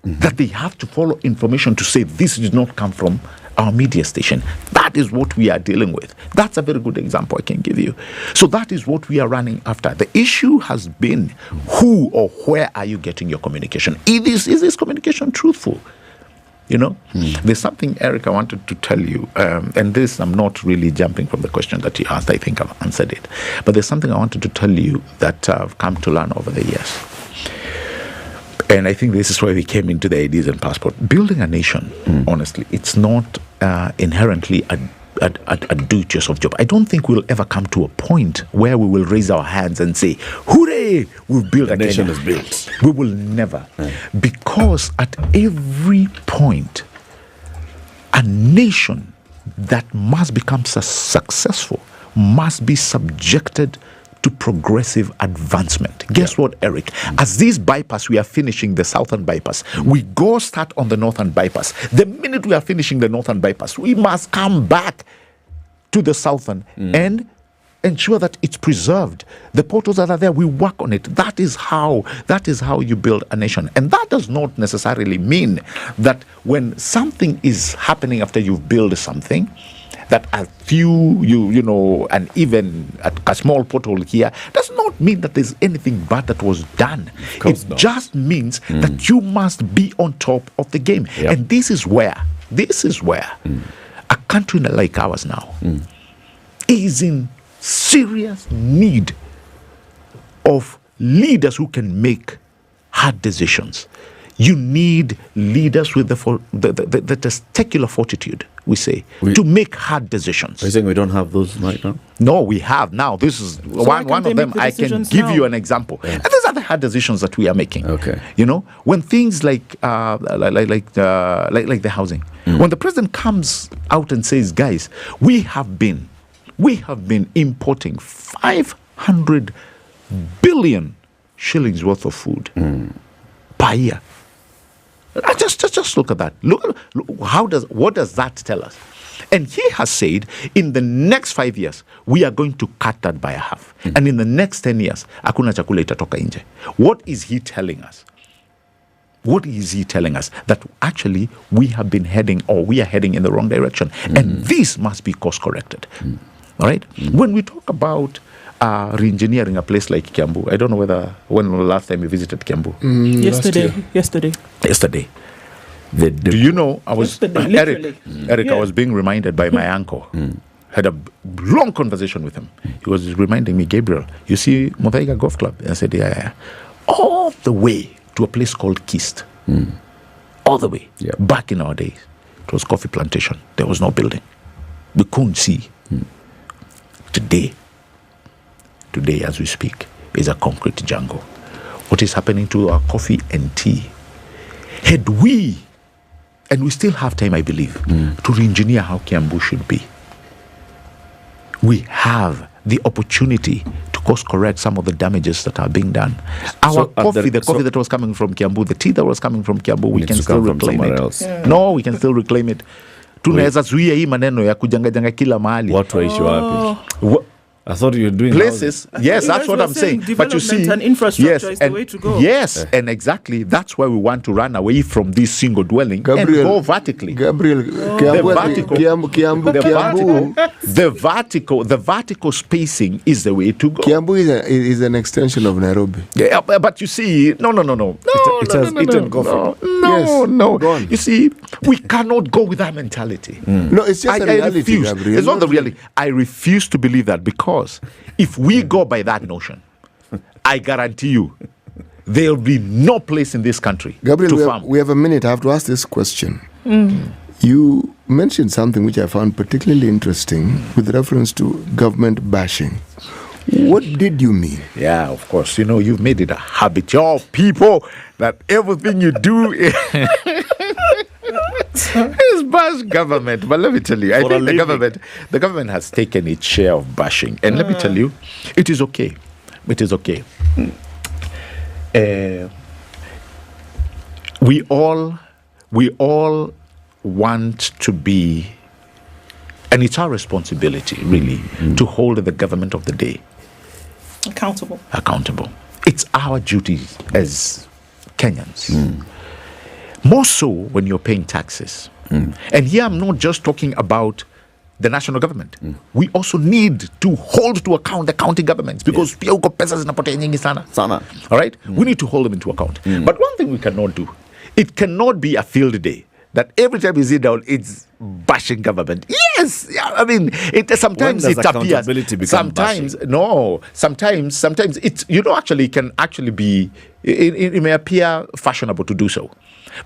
that they have to follow information to say this did not come from our media station? That is what we are dealing with. That's a very good example I can give you. So that is what we are running after. The issue has been who or where are you getting your communication? Is this communication truthful? You know, there's something, Eric, I wanted to tell you, and this, I'm not really jumping from the question that you asked. I think I've answered it. But there's something I wanted to tell you that I've come to learn over the years. And I think this is why we came into the IDs and passport. Building a nation, honestly, it's not inherently a do-it-yourself job. I don't think we'll ever come to a point where we will raise our hands and say, hooray, we've built a nation Kenya. is built. We will never. Because at every point, a nation that must become successful must be subjected to progressive advancement. Guess what, Eric? As this bypass, we are finishing the southern bypass. We go start on the northern bypass. The minute we are finishing the northern bypass, we must come back to the southern and ensure that it's preserved. The portals that are there, we work on it. That is how you build a nation. And that does not necessarily mean that when something is happening after you've built something, that a few, and even a small pothole here does not mean that there's anything bad that was done. It just means that you must be on top of the game. Yep. And this is where a country like ours now is in serious need of leaders who can make hard decisions. You need leaders with the testicular fortitude, we say, to make hard decisions. Are you saying we don't have those right now? No, we have now. This is one of them. I can give you an example. Yeah. And these are the hard decisions that we are making. Okay. You know, when things like the housing, when the president comes out and says, guys, we have been importing 500 billion shillings worth of food per year. Just look at that. Look, what does that tell us? And he has said, in the next 5 years, we are going to cut that by a half. And in the next 10 years, hakuna chakula itatoka nje. What is he telling us? What is he telling us? That actually we are heading in the wrong direction. And this must be course corrected. All right? When we talk about re-engineering a place like Kiambu, I don't know when the last time you visited Kiambu. Yesterday. Do you know, I was Eric, I was being reminded by my uncle. Had a long conversation with him. He was reminding me, Gabriel, you see Muthaiga Golf Club? And I said, yeah. All the way to a place called Kist. All the way. Back in our days, it was coffee plantation. There was no building. We couldn't see. Today, as we speak, is a concrete jungle. What is happening to our coffee and tea? Had we, and we still have time, I believe, to re-engineer how Kiambu should be, we have the opportunity to course correct some of the damages that are being done. Our coffee that was coming from Kiambu, the tea that was coming from Kiambu, we can still reclaim it. No, we can still reclaim it. Tunaweza zuia hii maneno ya kujanga kila mahali. Watu waishi wapi? I thought you were doing places. Yes, that's what I'm saying. But you see, and infrastructure is the way to go. Yes, and exactly that's why we want to run away from this single dwelling and go vertically. The vertical spacing is the way to go. Kiambu is an extension of Nairobi. Yeah, but you see, no. It has eaten coffee. No. You see, we cannot go with that mentality. No, it's just a reality, Gabriel. It's not the reality. I refuse to believe that, because if we go by that notion, I guarantee you, there will be no place in this country Gabriel, to farm. We have a minute. I have to ask this question. You mentioned something which I found particularly interesting with reference to government bashing. What did you mean? Yeah, of course. You know, you've made it a habit, your people, that everything you do is bash government. But let me tell you, I think the government has taken its share of bashing. And let me tell you, it is okay. It is okay. We all want to be, and it's our responsibility, really, to hold the government of the day accountable. It's our duty as Kenyans. More so when you're paying taxes. And here I'm not just talking about the national government. We also need to hold to account the county governments, because pia uko pesa zinapotea nyingi sana. All right? We need to hold them into account. But one thing we cannot do, it cannot be a field day that every time you sit down, it's bashing government. Yes, I mean, sometimes it appears. Sometimes it's, actually can actually be. It may appear fashionable to do so,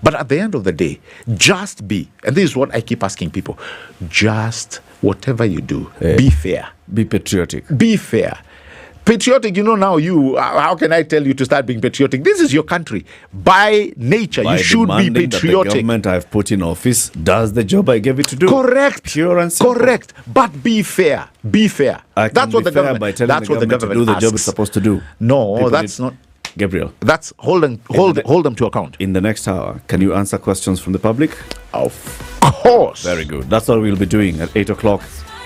but at the end of the day, just be. And this is what I keep asking people: just whatever you do, be fair, be patriotic, be fair. Patriotic, now how can I tell you to start being patriotic? This is your country. By nature, you should be patriotic. That the government I've put in office does the job I gave it to do. Correct. Pure and simple. Correct. But be fair. Be fair. That's what the government. By telling the government to do the job it's supposed to do. No, that's not. Gabriel. That's hold them to account. In the next hour, can you answer questions from the public? Of course. Very good. That's what we'll be doing at 8 o'clock.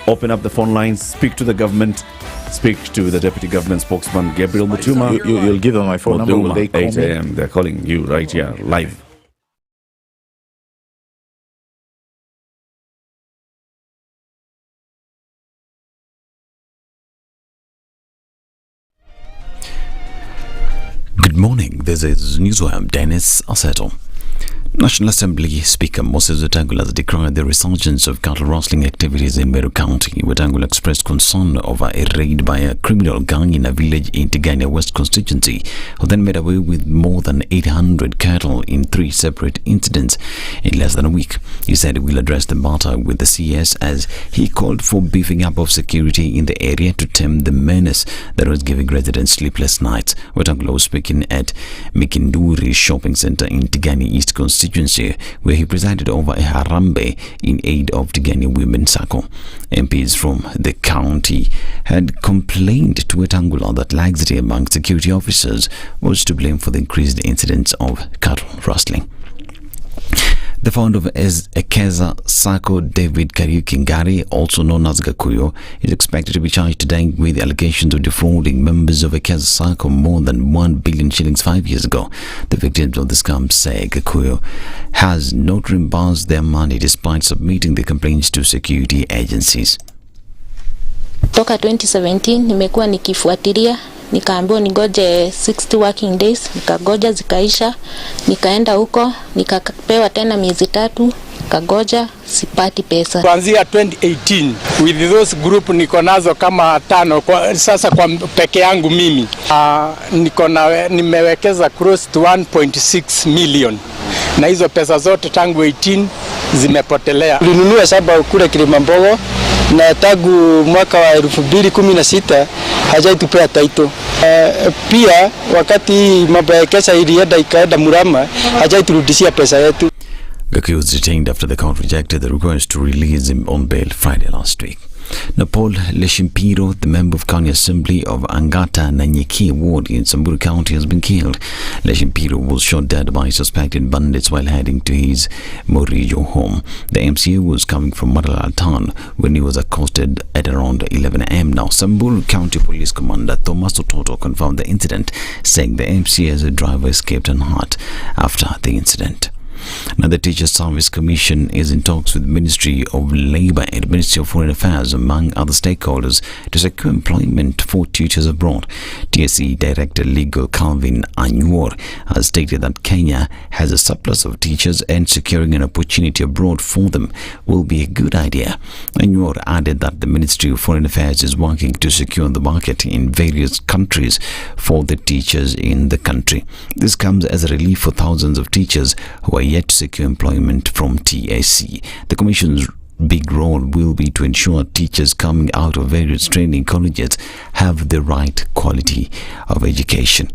Open up the phone lines, speak to the government, speak to the deputy government spokesman, Gabriel Mutuma. You'll give them my phone number. Will they call 8 a.m. They're calling you right here, live. Good morning. This is Newswire. Dennis Aseto. National Assembly Speaker Moses Wetangula has decried the resurgence of cattle rustling activities in Meru County. Wetangula expressed concern over a raid by a criminal gang in a village in Tigania West constituency, who then made away with more than 800 cattle in 3 separate incidents in less than a week. He said he will address the matter with the CS, as he called for beefing up of security in the area to tame the menace that was giving residents sleepless nights. Wetangula was speaking at Mikinduri Shopping Center in Tigania East constituency, where he presided over a harambe in aid of Tigania Women Sacco. MPs from the county had complained to Wetangula that laxity among security officers was to blame for the increased incidents of cattle rustling. The founder of Ekeza Sacco, David Kariuki, also known as Gakuyo, is expected to be charged today with allegations of defrauding members of Ekeza Sacco more than 1 billion shillings 5 years ago. The victims of the scam say Gakuyo has not reimbursed their money despite submitting the complaints to security agencies. Toka 2017 nimekuwa nikifuatilia, nikaambiwa nigoje 60 working days, nikagoja zikaisha, nikaenda huko, nikapewa tena miezi 3, nikagoja, sipati pesa. Kuanzia 2018 with those group niko nazo kama 5 sasa kwa peke yangu mimi. Nimewekeza close to 1.6 million. Na hizo pesa zote tangu 18 zimepotelea. Tulinunua shamba kule Kilimambogo na tangu mwaka wa 2016 hajaitupea title. Pia wakati mambo ya kesa ikaenda Murama hajaiturudishia pesa yetu. Gakuyo was detained after the court rejected the request to release him on bail Friday last week. Now, Paul Leshimpiro, the member of County Assembly of Angata Nanyeki ward in Samburu County, has been killed. Leshimpiro was shot dead by suspected bandits while heading to his Morijo home. The MCA was coming from Marala town when he was accosted at around 11 a.m. Now, Samburu County Police Commander Thomas Ototo confirmed the incident, saying the MCA's driver escaped unhurt after the incident. Now, the Teachers Service Commission is in talks with the Ministry of Labour and Ministry of Foreign Affairs, among other stakeholders, to secure employment for teachers abroad. TSC Director Legal Calvin Anyuor has stated that Kenya has a surplus of teachers and securing an opportunity abroad for them will be a good idea. Anyuor added that the Ministry of Foreign Affairs is working to secure the market in various countries for the teachers in the country. This comes as a relief for thousands of teachers who are yet to secure employment from TSC. The Commission's big role will be to ensure teachers coming out of various training colleges have the right quality of education.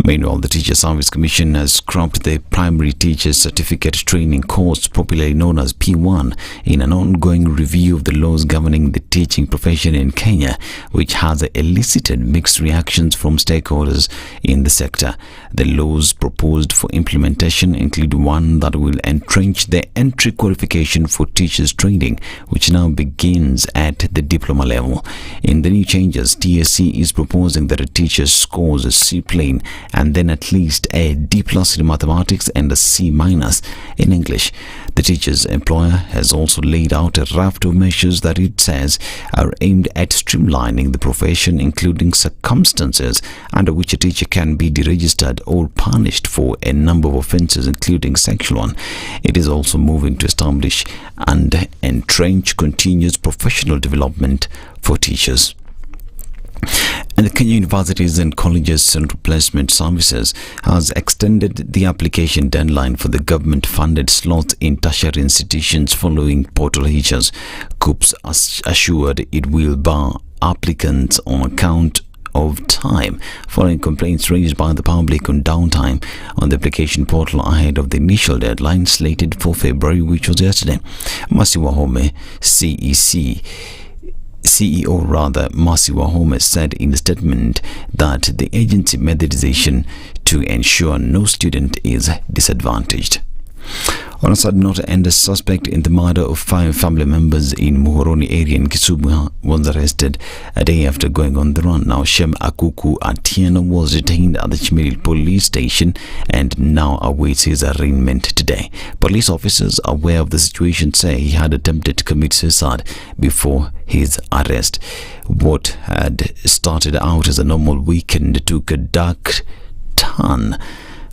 Meanwhile, the Teacher Service Commission has scrapped the Primary Teachers Certificate Training course, popularly known as P1, in an ongoing review of the laws governing the teaching profession in Kenya, which has elicited mixed reactions from stakeholders in the sector. The laws proposed for implementation include one that will entrench the entry qualification for teachers training, which now begins at the diploma level. In the new changes, TSC is proposing that a teacher scores a C plane and then at least a D+ in mathematics and a C- in English. The teacher's employer has also laid out a raft of measures that it says are aimed at streamlining the profession, including circumstances under which a teacher can be deregistered or punished for a number of offences, including sexual one. It is also moving to establish and entrench continuous professional development for teachers. And the Kenya Universities and Colleges Central Placement Services has extended the application deadline for the government-funded slots in tertiary institutions following portal hitches. KUPS assured it will bar applicants on account of time following complaints raised by the public on downtime on the application portal ahead of the initial deadline slated for February, which was yesterday. Mercy Wahome, CEO Mercy Wahome said in a statement that the agency made the decision to ensure no student is disadvantaged. On a sad note, a suspect in the murder of 5 family members in Muhoroni area in Kisumu was arrested a day after going on the run. Now, Shem Akuku Atieno was detained at the Chimiri police station and now awaits his arraignment today. Police officers aware of the situation say he had attempted to commit suicide before his arrest. What had started out as a normal weekend took a dark turn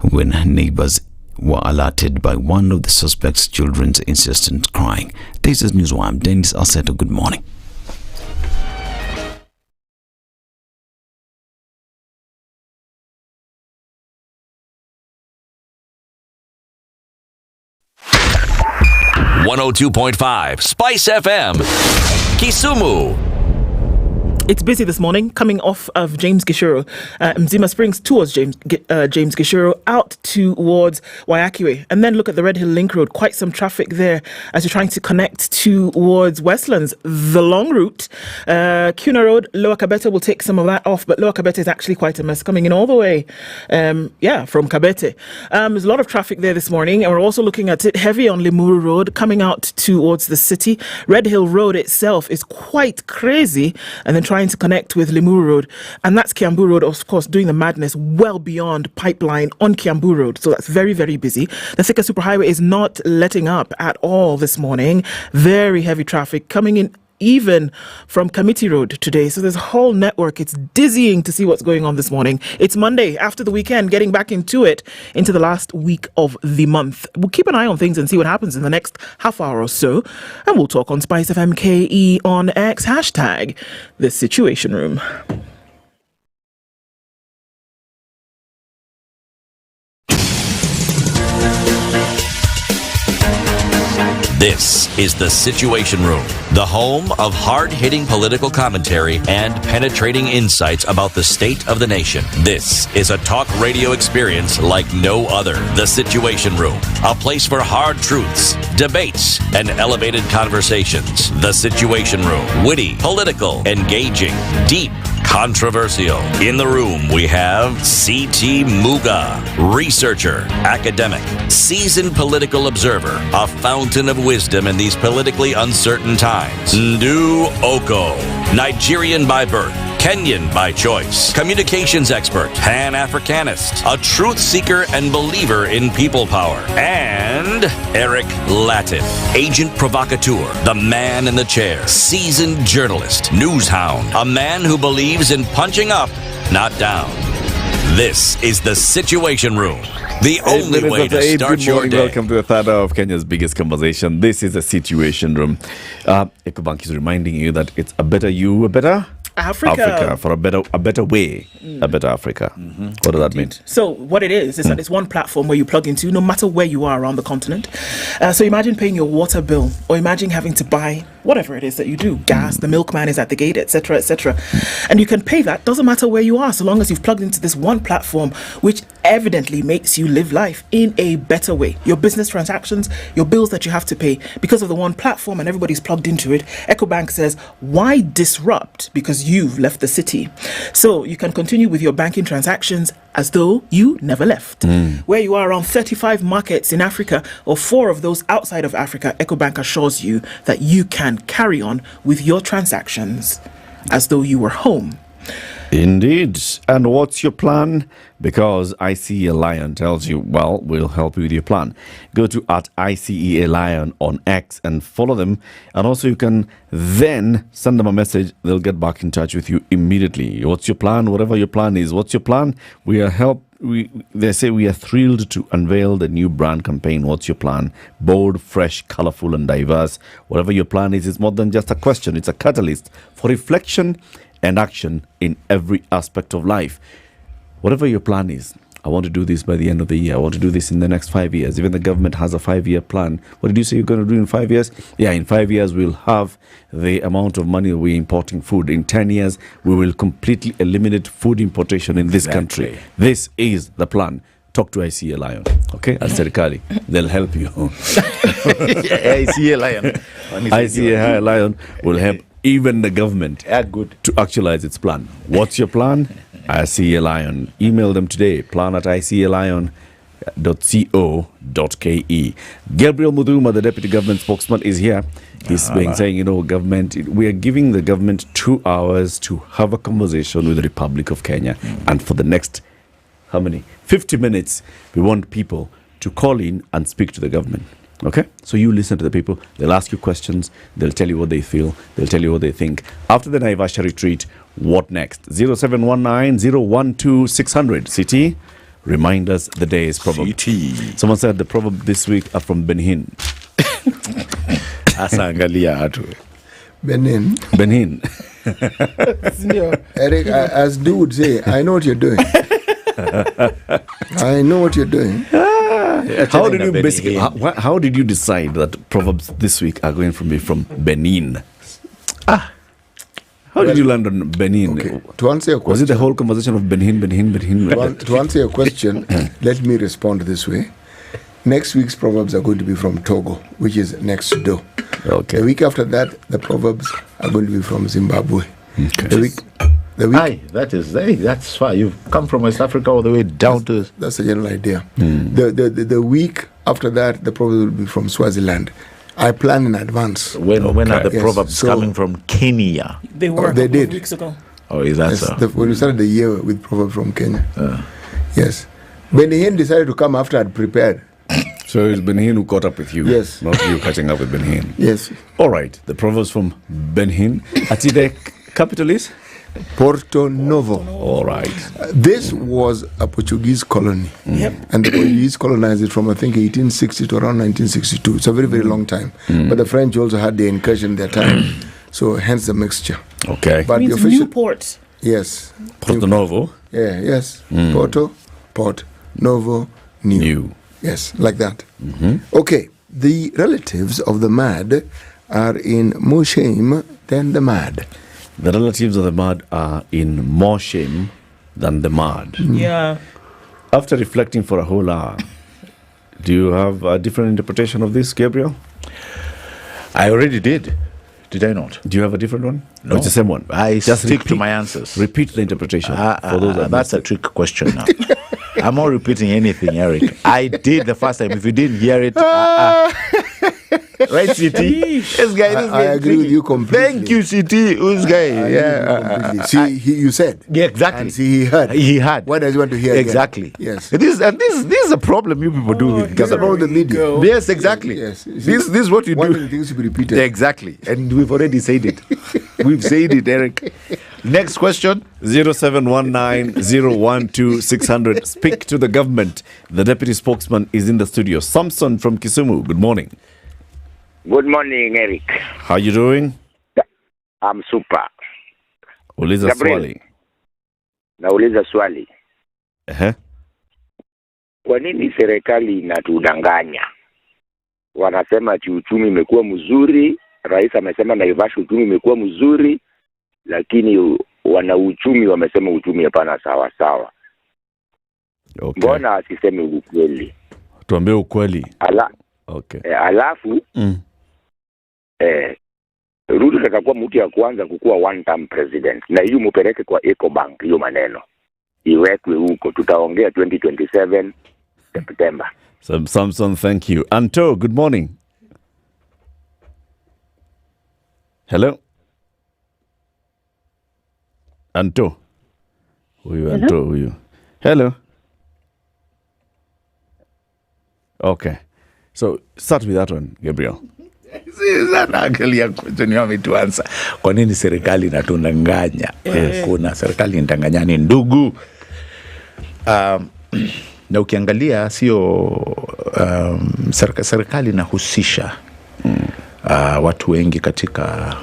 when neighbors were alerted by one of the suspect's children's insistent crying. This is Newswire. I'm Dennis Aseto. Good morning. .102.5 Spice FM, Kisumu. It's busy this morning, coming off of James Gishuru, Mzima Springs towards James Gishuru, out towards Waiakiwe, and then look at the Red Hill Link Road. Quite some traffic there as you're trying to connect towards Westlands. The long route, Kuna Road, Lower Kabete will take some of that off, but Lower Kabete is actually quite a mess coming in all the way, from Kabete. There's a lot of traffic there this morning, and we're also looking at it heavy on Limuru Road, coming out towards the city. Red Hill Road itself is quite crazy, and then trying to connect with Limuru Road, and that's Kiambu Road, of course, doing the madness well beyond Pipeline on Kiambu Road, so that's very, very busy. The Thika Superhighway is not letting up at all this morning. Very heavy traffic coming in even from Committee Road today. So there's a whole network. It's dizzying to see what's going on this morning. It's Monday after the weekend, getting back into it, into the last week of the month. We'll keep an eye on things and see what happens in the next half hour or so. And we'll talk on SpiceFM KE on X, hashtag The Situation Room. This is The Situation Room, the home of hard-hitting political commentary and penetrating insights about the state of the nation. This is a talk radio experience like no other. The Situation Room, a place for hard truths, debates, and elevated conversations. The Situation Room, witty, political, engaging, deep, controversial. In the room, we have C.T. Muga, researcher, academic, seasoned political observer, a fountain of wisdom in these politically uncertain times. Ndu Oko, Nigerian by birth, Kenyan by choice, communications expert, Pan-Africanist, a truth seeker and believer in people power, and Eric Latif, agent provocateur, the man in the chair, seasoned journalist, news hound, a man who believes in punching up, not down. This is The Situation Room, the only way to start your day. Welcome to the third hour of Kenya's biggest conversation. This is The Situation Room. EcoBank is reminding you that it's a better you, a better Africa, for a better way, a better Africa. Mm-hmm. What does that mean? So what it is that it's one platform where you plug into, no matter where you are around the continent. So imagine paying your water bill, or imagine having to buy whatever it is that you do, gas, the milkman is at the gate, etc., etc. And you can pay that, doesn't matter where you are, so long as you've plugged into this one platform, which evidently makes you live life in a better way. Your business transactions, your bills that you have to pay, because of the one platform and everybody's plugged into it, EcoBank says, why disrupt? Because you've left the city. So you can continue with your banking transactions as though you never left. Where you are, around 35 markets in Africa, or 4 of those outside of Africa, EcoBank assures you that you can carry on with your transactions as though you were home. Indeed. And what's your plan? Because ICEA Lion tells you, well, we'll help you with your plan. Go to @ICEA Lion on X and follow them. And also you can then send them a message. They'll get back in touch with you immediately. What's your plan? Whatever your plan is. What's your plan? They say we are thrilled to unveil the new brand campaign. What's your plan? Bold, fresh, colorful, and diverse. Whatever your plan is, it's more than just a question. It's a catalyst for reflection and action in every aspect of life. Whatever your plan is, I want to do this by the end of the year. I want to do this in the next 5 years. Even the government has a 5-year plan. What did you say you're going to do in 5 years? Yeah, in 5 years, we'll have the amount of money we're importing food. In 10 years, we will completely eliminate food importation in this country. This is the plan. Talk to ICEA Lion, okay? At Serikali. They'll help you. ICEA Lion. ICEA Lion will help even the government to actualize its plan. What's your plan? ICEA Lion. Email them today. plan@icealion.co.ke. Gabriel Muduma, the deputy government spokesman, is here. He's saying, government, we are giving the government 2 hours to have a conversation with the Republic of Kenya. And for the next, 50 minutes, we want people to call in and speak to the government. Okay? So you listen to the people. They'll ask you questions. They'll tell you what they feel. They'll tell you what they think. After the Naivasha retreat, what next? 0719-012-600. CT, remind us the day's proverb. CT. Someone said the proverb this week are from Benin. Benin. Eric, as dude would say, I know what you're doing. I know what you're doing. How did you decide that proverbs this week are going to be from Benin? How did you land on Benin? Okay. To answer your question, was it the whole conversation of Benin? To answer your question, let me respond this way. Next week's proverbs are going to be from Togo, which is next door. Okay. The week after that, the proverbs are going to be from Zimbabwe. Okay. The week. That's far. You've come from West Africa all the way down to. That's the general idea. The week after that, the proverbs will be from Swaziland. I plan in advance. When are the proverbs coming from Kenya? They were they did. Weeks ago. Oh, is that so? When we started the year with proverbs from Kenya. Yes. Benin decided to come after I'd prepared. So it's Benin who caught up with you. Yes. Not you catching up with Benin. Yes. All right. The proverbs from Benin. The capital is? Porto Novo. All right. This was a Portuguese colony. Yep. And the Portuguese colonized it from, I think, 1860 to around 1962. It's a very, very long time. But the French also had the incursion in their time. So hence the mixture. Okay. But it means the official, Newport. Yes. Porto Novo. Yeah, yes. Porto, Port, Novo, New. Yes, like that. Okay. The relatives of the mad are in more shame than the mad. The relatives of the mad are in more shame than the mad. Yeah. After reflecting for a whole hour, do you have a different interpretation of this, Gabriel? I already did. Did I not? Do you have a different one? No. It's the same one. I just stick to my answers. Repeat the interpretation. For those that's a trick question now. I'm not repeating anything, Eric. I did the first time. If you didn't hear it, right, CT? This guy. I agree with you completely. Thank you, CT. Who's guy? See, you said. Yeah, exactly. And see, he heard. He had. Why does he want to hear exactly? Again? Yes. This is a problem you people do. With That's about the media. Yes, exactly. Yes. This is what you do. One of the things to be repeated. Exactly. And we've already said it. We've said it, Eric. Next question. 0719-012-600. Speak to the government. The deputy spokesman is in the studio. Samson from Kisumu. Good morning. Good morning, Eric. How you doing? I'm super. Uliza swali. Nauliza swali. Kwa nini serikali inatudanganya? Wanasema ati uchumi umekuwa mzuri, rais amesema Naivasha uchumi umekuwa mzuri, lakini wana uchumi wamesema uchumi hapana sawa sawa. Okay. Mbona asiseme ukweli? Tuambie ukweli. Okay. Alafu Ruto atakuwa mtu ya kwanza kukuwa one term president, na hiyo mupeleke kwa EcoBank, hiyo maneno iwekwe huko, tutaongea 2027 September. Samson, thank you. Anto, good morning. Hello. Anto. Huyu. Hello. Okay. So start with that one, Gabriel. Angalia question you want me to answer. Kwa nini serikali inatudanganya? Kuna serikali inatanganyani ndugu. Na ukiangalia sio serikali inahusisha watu wengi katika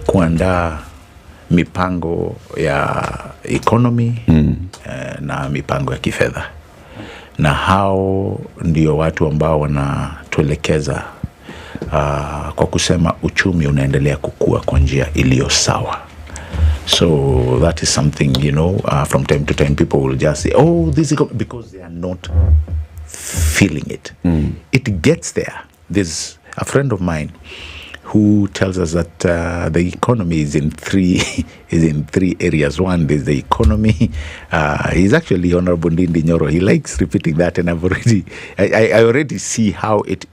kuandaa mipango ya economy na mipango ya kifedha. Na hao ndio watu ambao wanatuelekeza kwa kusema uchumi unaendelea kukua kwa njia iliyo sawa. So that is something, from time to time people will just say, oh, this is because they are not feeling it. It gets there. There's a friend of mine who tells us that the economy is in three areas. One is the economy. He's actually Honorable Ndindi Nyoro. He likes repeating that, and I already see how it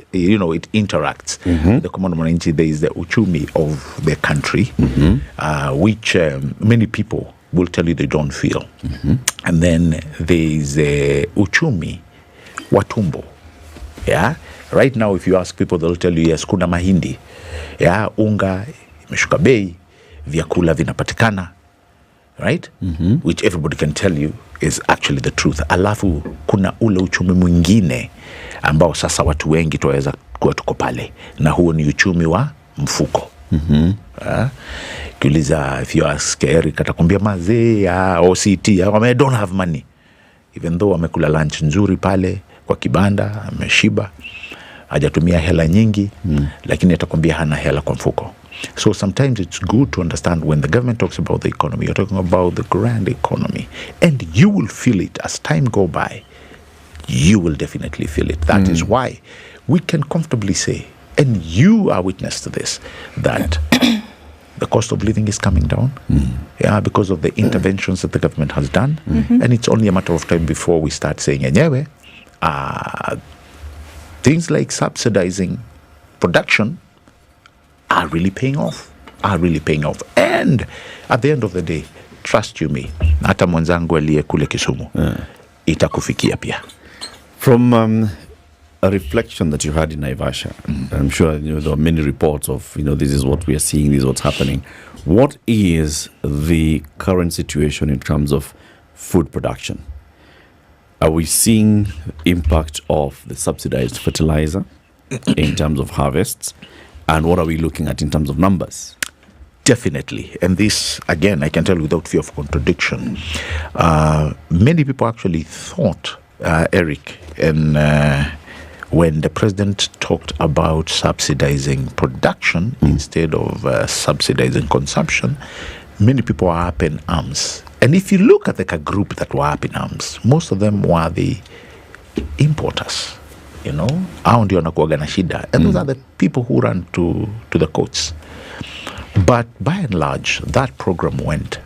interacts. The common mwananchi, there is the uchumi of the country, which many people will tell you they don't feel, and then there is uchumi watumbo. Yeah. Right now, if you ask people, they'll tell you, yes, kuna mahindi. Yeah, unga imeshuka bei, vyakula vinapatikana, right? Which everybody can tell you is actually the truth. Alafu kuna ule uchumi mwingine ambao sasa watu wengi tuweza kuwa tuko pale, na huo ni uchumi wa mfuko. Kiuliza, if you ask Eric, atakwambia mazee ya OCT, I don't have money, even though amekula lunch nzuri pale kwa kibanda, ameshiba, hajatumia hela nyingi, lakini atakwambia hana hela kwa mfuko. So sometimes it's good to understand when the government talks about the economy, you're talking about the grand economy. And you will feel it as time go by. You will definitely feel it. That is why we can comfortably say, and you are witness to this, that the cost of living is coming down because of the interventions that the government has done. And it's only a matter of time before we start saying, anyway, things like subsidizing production are really paying off. And at the end of the day, trust you me, hata mwenzangu aliye kule Kisumu, itakufikia pia. From a reflection that you had in Naivasha, I'm sure there are many reports of, this is what we are seeing, this is what's happening. What is the current situation in terms of food production? Are we seeing impact of the subsidized fertilizer in terms of harvests? And what are we looking at in terms of numbers? Definitely. And this, again, I can tell without fear of contradiction. Many people actually thought, Eric, and when the president talked about subsidizing production instead of subsidizing consumption, many people are up in arms. And if you look at the group that were up in arms, most of them were the importers. Hao ndio wanakuwaga na shida. And those are the people who run to the courts. But by and large, that program went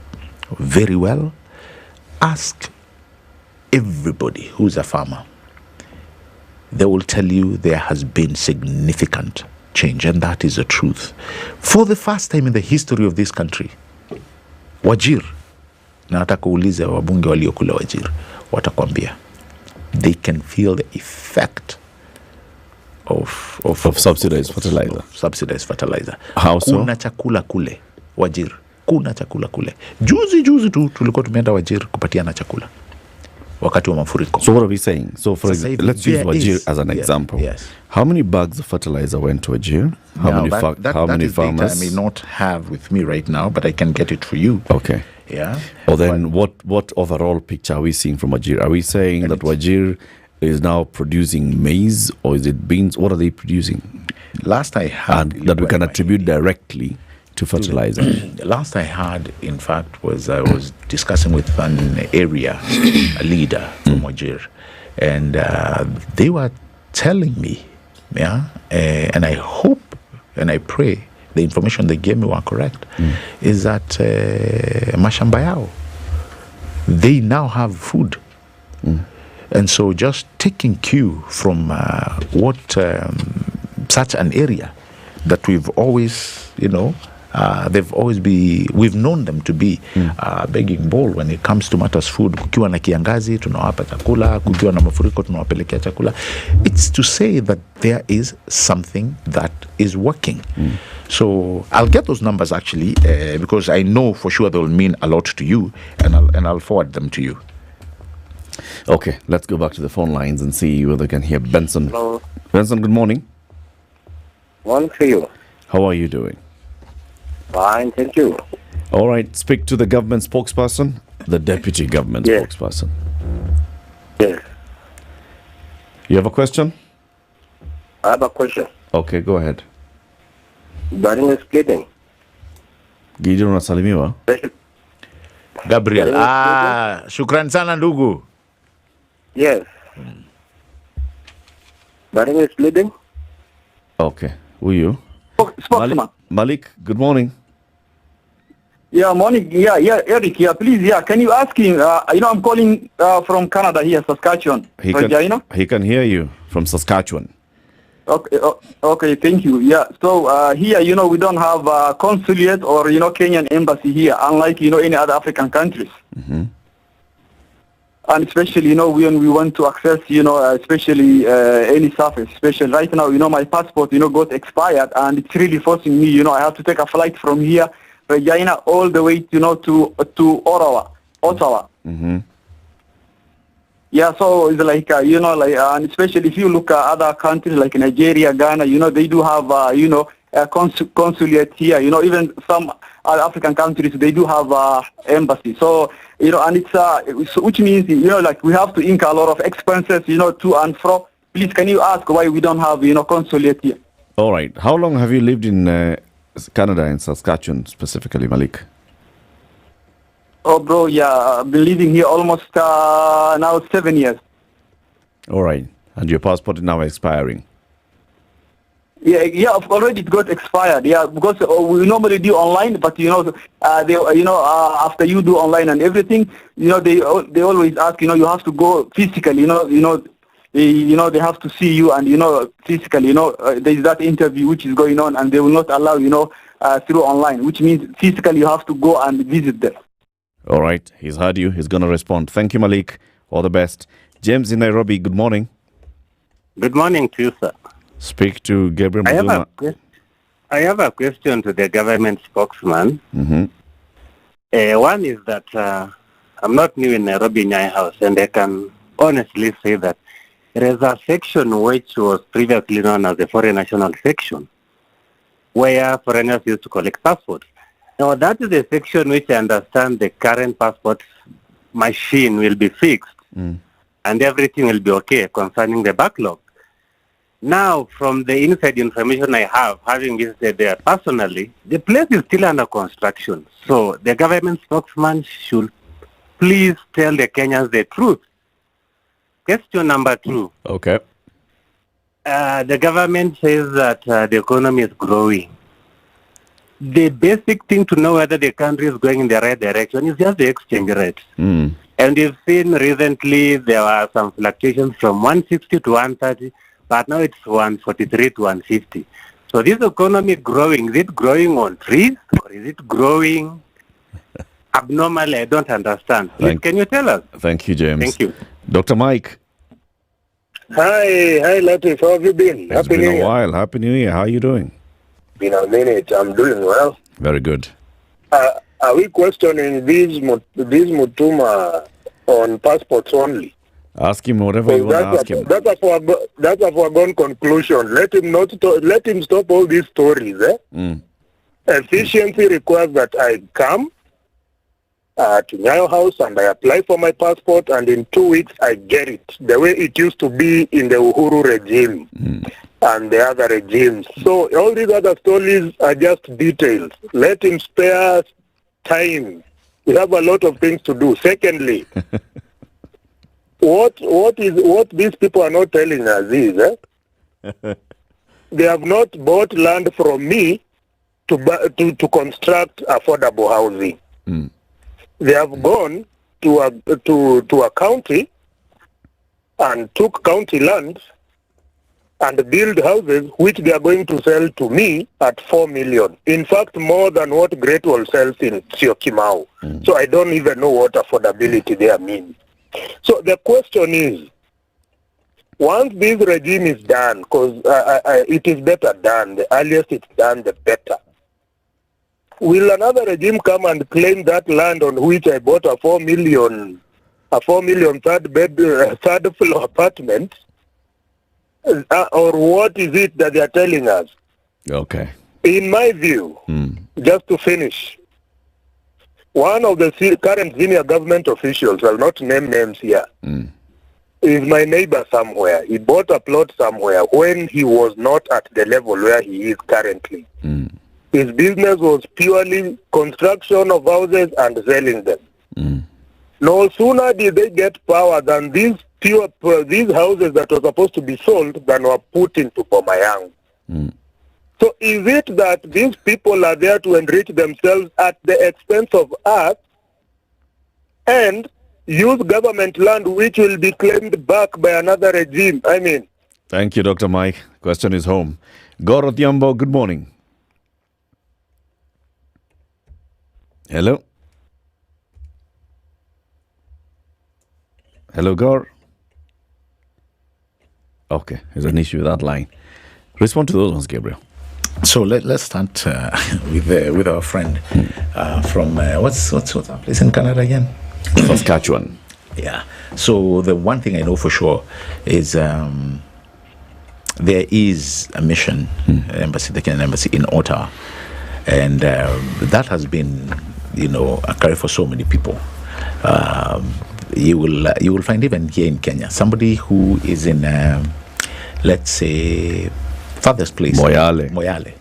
very well. Ask everybody who's a farmer. They will tell you there has been significant change, and that is the truth. For the first time in the history of this country, Wajir, na nataka uulize wabunge waliokula Wajir, watakwambia, they can feel the effect of subsidized fertilizer. Subsidized fertilizer. How so? Kuna chakula kule Wajir. Kuna chakula kule. Juzi tu tulikuwa tumeenda Wajir kupatiana chakula wakati wa mafuriko. So what are we saying? So for example, let's use Wajir as an example. Yes. How many bags of fertilizer went to Wajir? How many farmers? Data I may not have with me right now, but I can get it for you. Okay. Yeah. Or then what overall picture are we seeing from Wajir? Are we saying that Wajir is now producing maize, or is it beans? What are they producing? Last I heard, that we can attribute directly to fertilizer. Last I heard, in fact, was I was discussing with an area leader from Wajir, and they were telling me, and I hope and I pray the information they gave me were correct, is that mashamba yao, they now have food. And so just taking cue from what such an area that we've always, we've known them to be begging bowl when it comes to matters food. Kukiwa na kiangazi, tunawapa chakula. Kukiwa na mafuriko, tunawapelekea chakula. It's to say that there is something that is working. So I'll get those numbers actually, because I know for sure they'll mean a lot to you, and I'll forward them to you. Okay, let's go back to the phone lines and see whether we can hear Benson. Hello. Benson, good morning. Morning to you. How are you doing? Fine, thank you. All right, speak to the government spokesperson, the deputy government spokesperson. Yes. You have a question? I have a question. Okay, go ahead. Regarding the splitting. Gideon unasalimiwa? Gabriel. Shukran sana ndugu. Yes. Regarding the splitting. Okay, who are you? Spokesman. Malik, good morning. Yeah, morning. Yeah, Eric. Yeah, please. Yeah, can you ask him? I'm calling from Canada here, Saskatchewan. He can hear you from Saskatchewan. Okay. Okay. Thank you. Yeah. So here, we don't have a consulate or Kenyan embassy here, unlike any other African countries. Mm-hmm. And especially when we want to access especially any service. Especially right now, my passport got expired, and it's really forcing me. I have to take a flight from here, Regina, all the way to Ottawa. Mm-hmm. Yeah, so it's like, and especially if you look at other countries like Nigeria, Ghana, they do have, a consulate here. Even some other African countries, they do have embassy. So, and it's, which means, we have to incur a lot of expenses, to and fro. Please, can you ask why we don't have, consulate here? All right. How long have you lived in Canada and Saskatchewan specifically, Malik? Oh, bro, yeah, I've been living here almost now 7 years. All right. And your passport is now expiring? Yeah, already it got expired. Yeah, because we normally do online, but after you do online and everything, they always ask, you have to go physically. They have to see you and physically. There is that interview which is going on, and they will not allow through online, which means physically you have to go and visit them. All right. He's heard you. He's going to respond. Thank you, Malik. All the best. James in Nairobi. Good morning. Good morning to you, sir. Speak to Gabriel Muduma. I have a question to the government spokesman. Mm-hmm. One is that I'm not new in Nairobi Nyeri House, and I can honestly say that there is a section which was previously known as the foreign national section, where foreigners used to collect passports. Now, that is the section which I understand the current passport machine will be fixed, and everything will be okay concerning the backlog. Now, from the inside information I have, having visited there personally, the place is still under construction. So the government spokesman should please tell the Kenyans the truth. Question number 2. Okay. The government says that the economy is growing. The basic thing to know whether the country is going in the right direction is just the exchange rate. And you've seen recently there were some fluctuations from 160 to 130. But now it's 143 to 150. So this economy growing, is it growing on trees or is it growing abnormally? I don't understand. Please, can you tell us? Thank you, James. Thank you. Dr. Mike. Hi, Latif. How have you been? It's been a while. Happy New Year. How are you doing? Been a minute. I'm doing well. Very good. Are we questioning this Mutuma on passports only? Ask him whatever you want to ask him. That's a foregone conclusion. Let him stop all these stories. Efficiency requires that I come to Nyeri House and I apply for my passport, and in 2 weeks I get it, the way it used to be in the Uhuru regime and the other regimes. So all these other stories are just details. Let him spare time. We have a lot of things to do. Secondly, what these people are not telling us is they have not bought land from me to construct affordable housing. They have gone to a county and took county land and build houses which they are going to sell to me at 4 million. In fact, more than what Great Wall sells in Syokimau. So I don't even know what affordability there means. So the question is, once this regime is done, because it is better done, the earliest it's done, the better. Will another regime come and claim that land on which I bought a 4 million third floor apartment? Or what is it that they are telling us? Okay. In my view, just to finish, one of the current senior government officials, I'll not name names here, is my neighbor somewhere. He bought a plot somewhere when he was not at the level where he is currently. His business was purely construction of houses and selling them. No sooner did they get power than these houses that were supposed to be sold than were put into Pomayang. So is it that these people are there to enrich themselves at the expense of us and use government land which will be claimed back by another regime? I mean. Thank you, Dr. Mike. Question is home. Goro Thiambo, good morning. Hello? Hello, Gor? Okay, there's an issue with that line. Respond to those ones, Gabriel. So let's start with our friend from what's that place in Canada again? Saskatchewan. Yeah. So the one thing I know for sure is there is a mission, embassy, the Kenyan embassy in Ottawa, and that has been, a career for so many people. You will find even here in Kenya somebody who is in, let's say, farthest place, Moyale,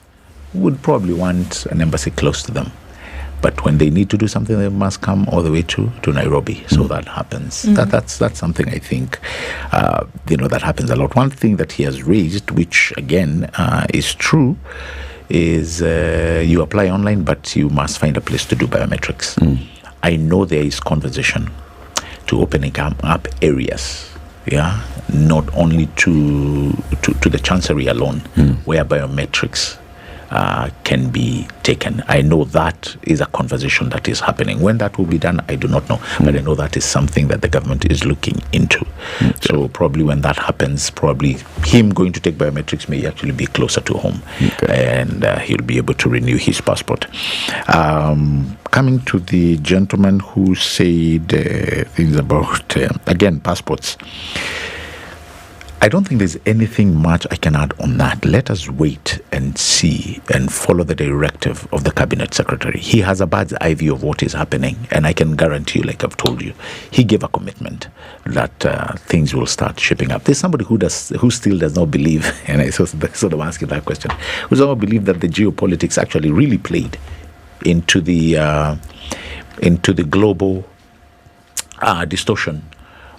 would probably want an embassy close to them. But when they need to do something, they must come all the way to Nairobi. So that happens. That's something I think, that happens a lot. One thing that he has raised, which again is true, is you apply online, but you must find a place to do biometrics. I know there is conversation to opening up areas, not only to the chancery alone, where biometrics can be taken. I know that is a conversation that is happening. When that will be done, I do not know. But I know that is something that the government is looking into. So probably when that happens, probably him going to take biometrics may actually be closer to home. And he'll be able to renew his passport. Coming to the gentleman who said things about, again, passports. I don't think there's anything much I can add on that. Let us wait and see and follow the directive of the cabinet secretary. He has a bird's eye view of what is happening, and I can guarantee you, like I've told you, he gave a commitment that things will start shaping up. There's somebody who still does not believe, and I sort of asking that question, who does not believe that the geopolitics actually really played into the global distortion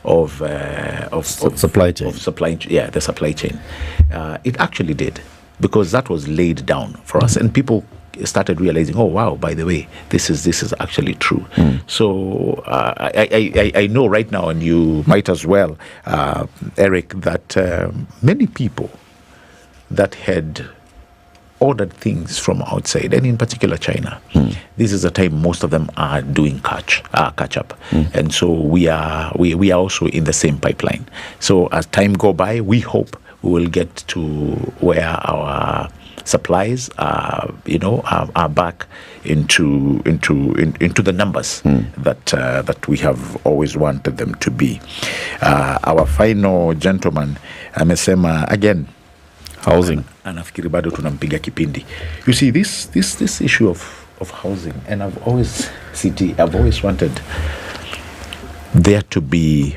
of supply chain. The supply chain. It actually did, because that was laid down for us, and people started realizing, oh wow, by the way, this is actually true. So I know right now, and you might as well, Eric, that many people that had ordered things from outside, and in particular China, this is a time most of them are doing catch up, and so we are also in the same pipeline. So as time go by, we hope we will get to where our supplies are back into the numbers that we have always wanted them to be. Our final gentleman amesema again, housing. Anafikiri bado tunampiga kipindi. You see, this issue of housing, and I've always wanted there to be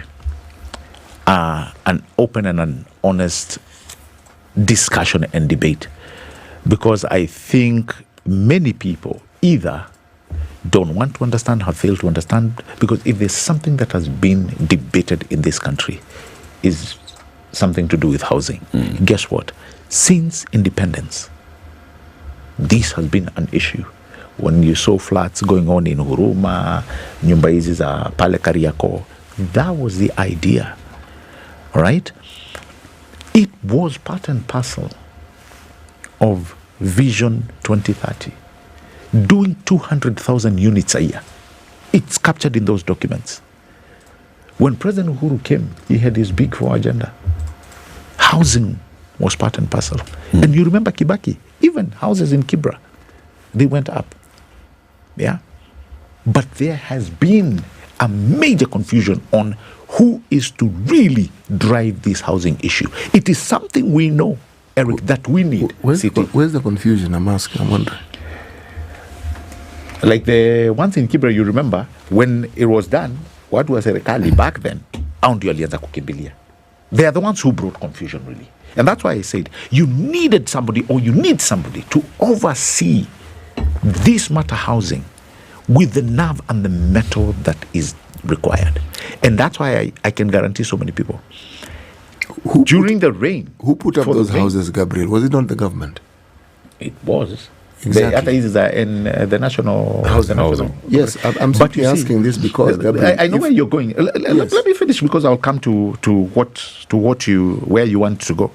an open and an honest discussion and debate, because I think many people either don't want to understand, have failed to understand, because if there's something that has been debated in this country, is something to do with housing. Guess what? Since independence, this has been an issue. When you saw flats going on in Huruma, nyumba hizi za pale Kariako, that was the idea, right? It was part and parcel of Vision 2030, doing 200,000 units a year. It's captured in those documents. When President Uhuru came, he had his big four agenda. Housing was part and parcel. And you remember Kibaki, even houses in Kibra, they went up. Yeah? But there has been a major confusion on who is to really drive this housing issue. It is something we know, Eric, that we need. Where's the confusion? I'm wondering. Like the ones in Kibra, you remember, when it was done, what was Serikali back then? They are the ones who brought confusion, really. And that's why I said you need somebody to oversee this matter housing with the nerve and the mettle that is required. And that's why I can guarantee so many people. During the rain. Who put up those houses, Gabriel? Was it not the government? It was. Exactly. In the national housing. Yes, I'm simply asking this because Gabriel, I know where you're going. Let me finish, because I'll come to where you want to go.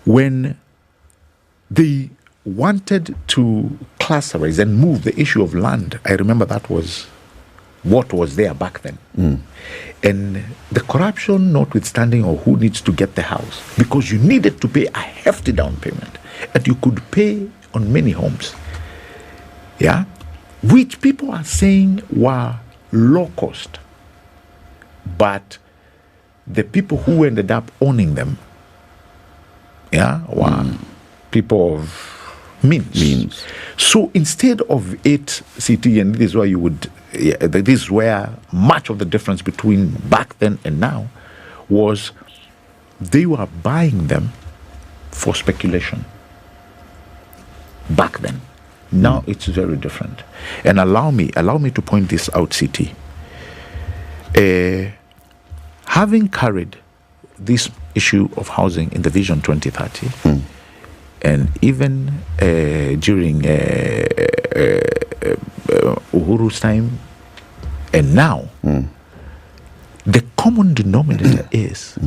When they wanted to classify and move the issue of land, I remember that was what was there back then. And the corruption notwithstanding, or who needs to get the house, because you needed to pay a hefty down payment, and you could pay on many homes, which people are saying were low cost, but the people who ended up owning them were people of means. So instead of it, CT, and this is where you would, this is where much of the difference between back then and now was, they were buying them for speculation back then. Now it's very different. And allow me to point this out, CT. Having carried this issue of housing in the Vision 2030, and even during Uhuru's time, and now, the common denominator is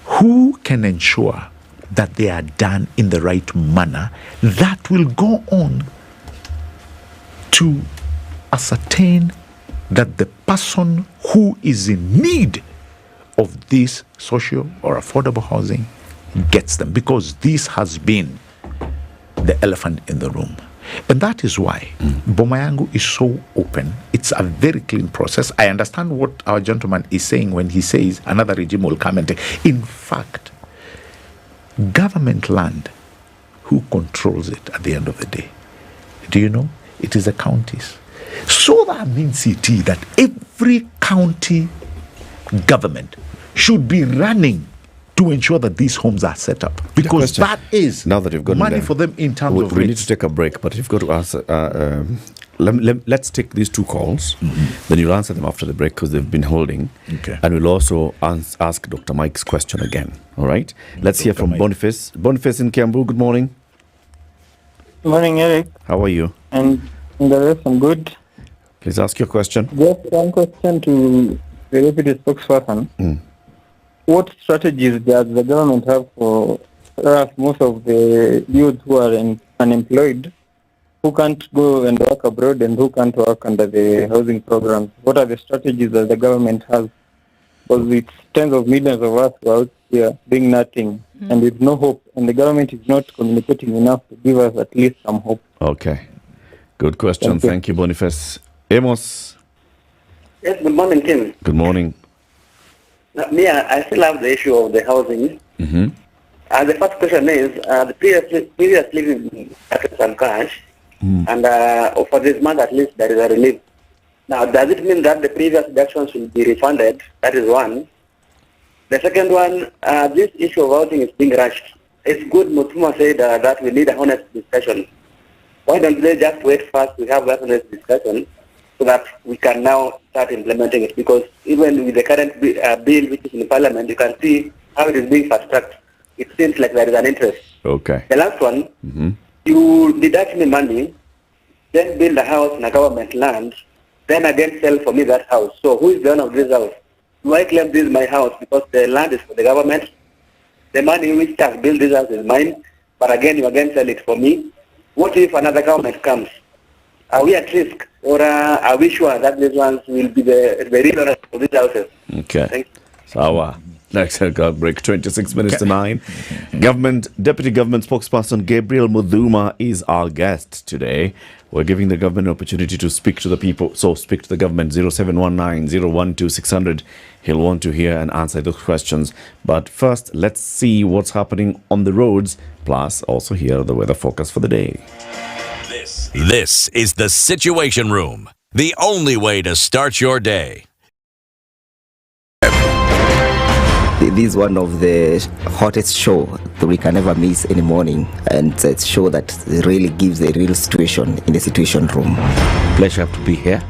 who can ensure that they are done in the right manner that will go on to ascertain that the person who is in need of this social or affordable housing gets them, because this has been the elephant in the room. And that is why Bomayangu is so open. It's a very clean process. I understand what our gentleman is saying when he says another regime will come and take. In fact, government land, who controls it at the end of the day? Do you know? It is the counties. So that means, CT, that every county government should be running to ensure that these homes are set up, because that is now that you've got money for them in terms of we need to take a break, but you've got to answer. Let's take these two calls, then you'll answer them after the break because they've been holding. Okay. And we'll also ask Dr. Mike's question again. All right. Let's hear from Boniface. Boniface in Kiambu. Good morning. Good morning, Eric. How are you? And the rest, I'm good. Please ask your question. Just one question to the deputy spokesperson. What strategies does the government have for most of the youth who are unemployed, who can't go and work abroad and who can't work under the housing programs? What are the strategies that the government has? Because it's tens of millions of us who are out here doing nothing and with no hope, and the government is not communicating enough to give us at least some hope. Okay. Good question. Thank you, Boniface. Amos. Yes, good morning, Tim. Good morning. Now, I still have the issue of the housing. The first question is, the previous living some cash, and for this month at least there is a relief. Now, does it mean that the previous deductions will be refunded? That is one. The second one, this issue of housing is being rushed. It's good Mutuma said that we need a honest discussion. Why don't they just wait first to have that honest discussion so that we can now start implementing it? Because even with the current bill which is in Parliament, you can see how it is being fast-tracked. It seems like there is an interest. Okay. The last one, you deduct me money, then build a house in a government land, then again sell for me that house. So who is the owner of this house? Do I claim this is my house because the land is for the government? The money which has built this house is mine, but again you again sell it for me. What if another government comes? Are we at risk, or are we sure that these ones will be the real owners of these houses? Okay. Thank you. So next break, 26 minutes to 9. Deputy Government Spokesperson Gabriel Mudhuma is our guest today. We're giving the government an opportunity to speak to the people. So speak to the government, 0719-012-600. He'll want to hear and answer those questions. But first, let's see what's happening on the roads. Plus, also hear the weather forecast for the day. This is the Situation Room, the only way to start your day. This is one of the hottest show that we can ever miss in the morning, and it's a show that really gives a real situation in the Situation Room. Pleasure to be here.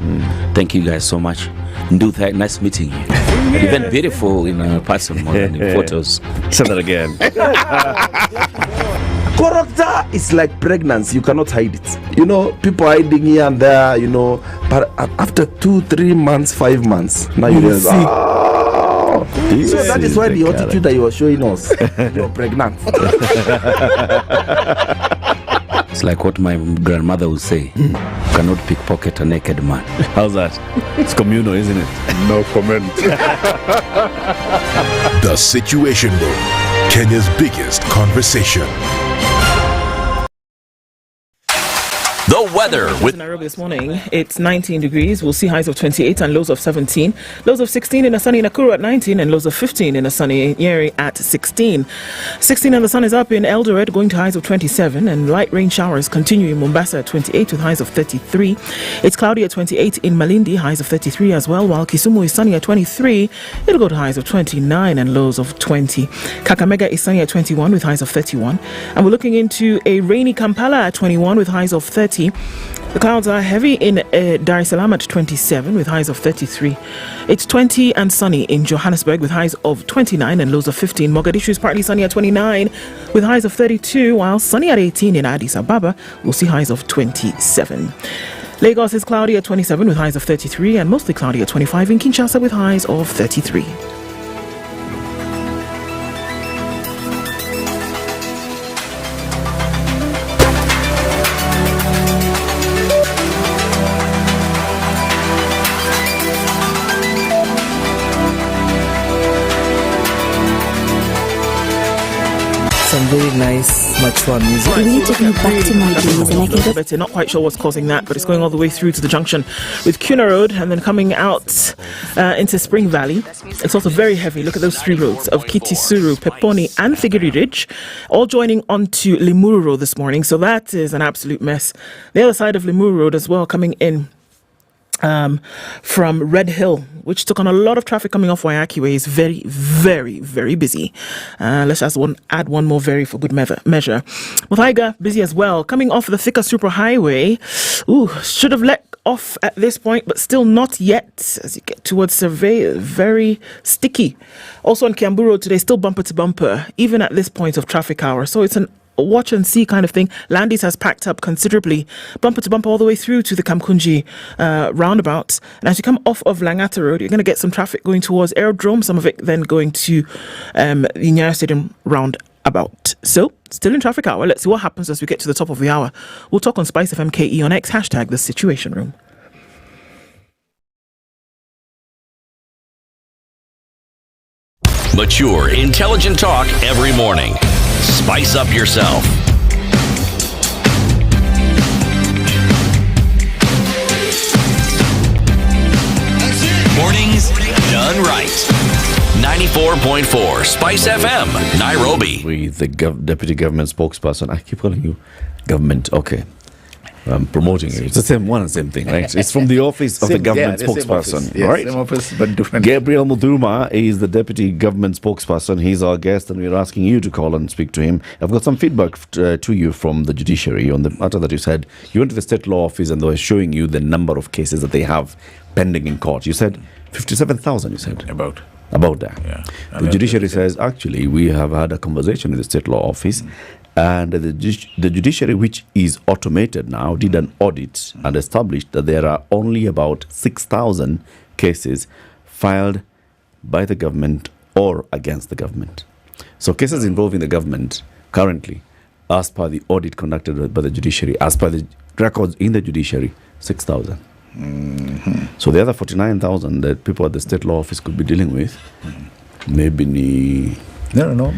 Thank you guys so much. Ndutha, nice meeting you. And even beautiful in person more than in photos. Say that again. Character is like pregnancy, you cannot hide it. You know, people hiding here and there, you know, but after 2-3 months, 5 months, now you realize, so that is why the attitude that you were showing us, you're pregnant. It's like what my grandmother would say. You cannot pickpocket a naked man. How's that? It's communal, isn't it? No comment. The Situation Room, Kenya's biggest conversation. The weather with Nairobi this morning. It's 19 degrees. We'll see highs of 28 and lows of 17. Lows of 16 in a sunny Nakuru at 19 and lows of 15 in a sunny Nyeri at 16. 16 and the sun is up in Eldoret, going to highs of 27, and light rain showers continue in Mombasa at 28 with highs of 33. It's cloudy at 28 in Malindi, highs of 33 as well, while Kisumu is sunny at 23. It'll go to highs of 29 and lows of 20. Kakamega is sunny at 21 with highs of 31. And we're looking into a rainy Kampala at 21 with highs of 30. The clouds are heavy in Dar es Salaam at 27 with highs of 33. It's 20 and sunny in Johannesburg with highs of 29 and lows of 15. Mogadishu is partly sunny at 29 with highs of 32, while sunny at 18 in Addis Ababa. We'll see highs of 27. Lagos is cloudy at 27 with highs of 33 and mostly cloudy at 25 in Kinshasa with highs of 33. Very nice, mature music. Really took me back to my days, and I can get not quite sure what's causing that, but it's going all the way through to the junction with Kuna Road and then coming out into Spring Valley. It's also very heavy. Look at those three roads of Kitisuru, Peponi and Figiri Ridge, all joining onto Limuru Road this morning. So that is an absolute mess. The other side of Limuru Road as well, coming in from Red Hill, which took on a lot of traffic coming off Wayaki Way, is very, very, very busy. Let's just add one more very for good measure. Muthaiga, busy as well. Coming off the Thika Super Highway, should have let off at this point, but still not yet. As you get towards Survey, very sticky. Also on Kiambu Road today, still bumper to bumper, even at this point of traffic hour. So it's an watch and see kind of thing. Landis has packed up considerably, bumper to bumper all the way through to the Kamkunji roundabout. And as you come off of Langata Road, you're going to get some traffic going towards Aerodrome, some of it then going to the Nyeri Stadium roundabout. So, still in traffic hour. Let's see what happens as we get to the top of the hour. We'll talk on SpiceFM KE on X, hashtag the Situation Room. Mature, intelligent talk every morning. Spice up yourself. Mornings done right. 94.4 Spice FM, Nairobi. With the deputy government spokesperson. I keep calling you government. Okay. I'm promoting it. It's the same one and same thing, right? It's from the office of the government spokesperson, Yes, right? same office, but different. Gabriel Muduma is the deputy government spokesperson. He's our guest, and we're asking you to call and speak to him. I've got some feedback to you from the judiciary on the matter that you said. You went to the state law office, and they were showing you the number of cases that they have pending in court. You said 57,000. You said about that. Yeah. The judiciary says actually we have had a conversation with the state law office. And the judiciary, which is automated now, did an audit and established that there are only about 6,000 cases filed by the government or against the government. So cases involving the government currently, as per the audit conducted by the judiciary, as per the records in the judiciary, 6,000. Mm-hmm. So the other 49,000 that people at the state law office could be dealing with, maybe No.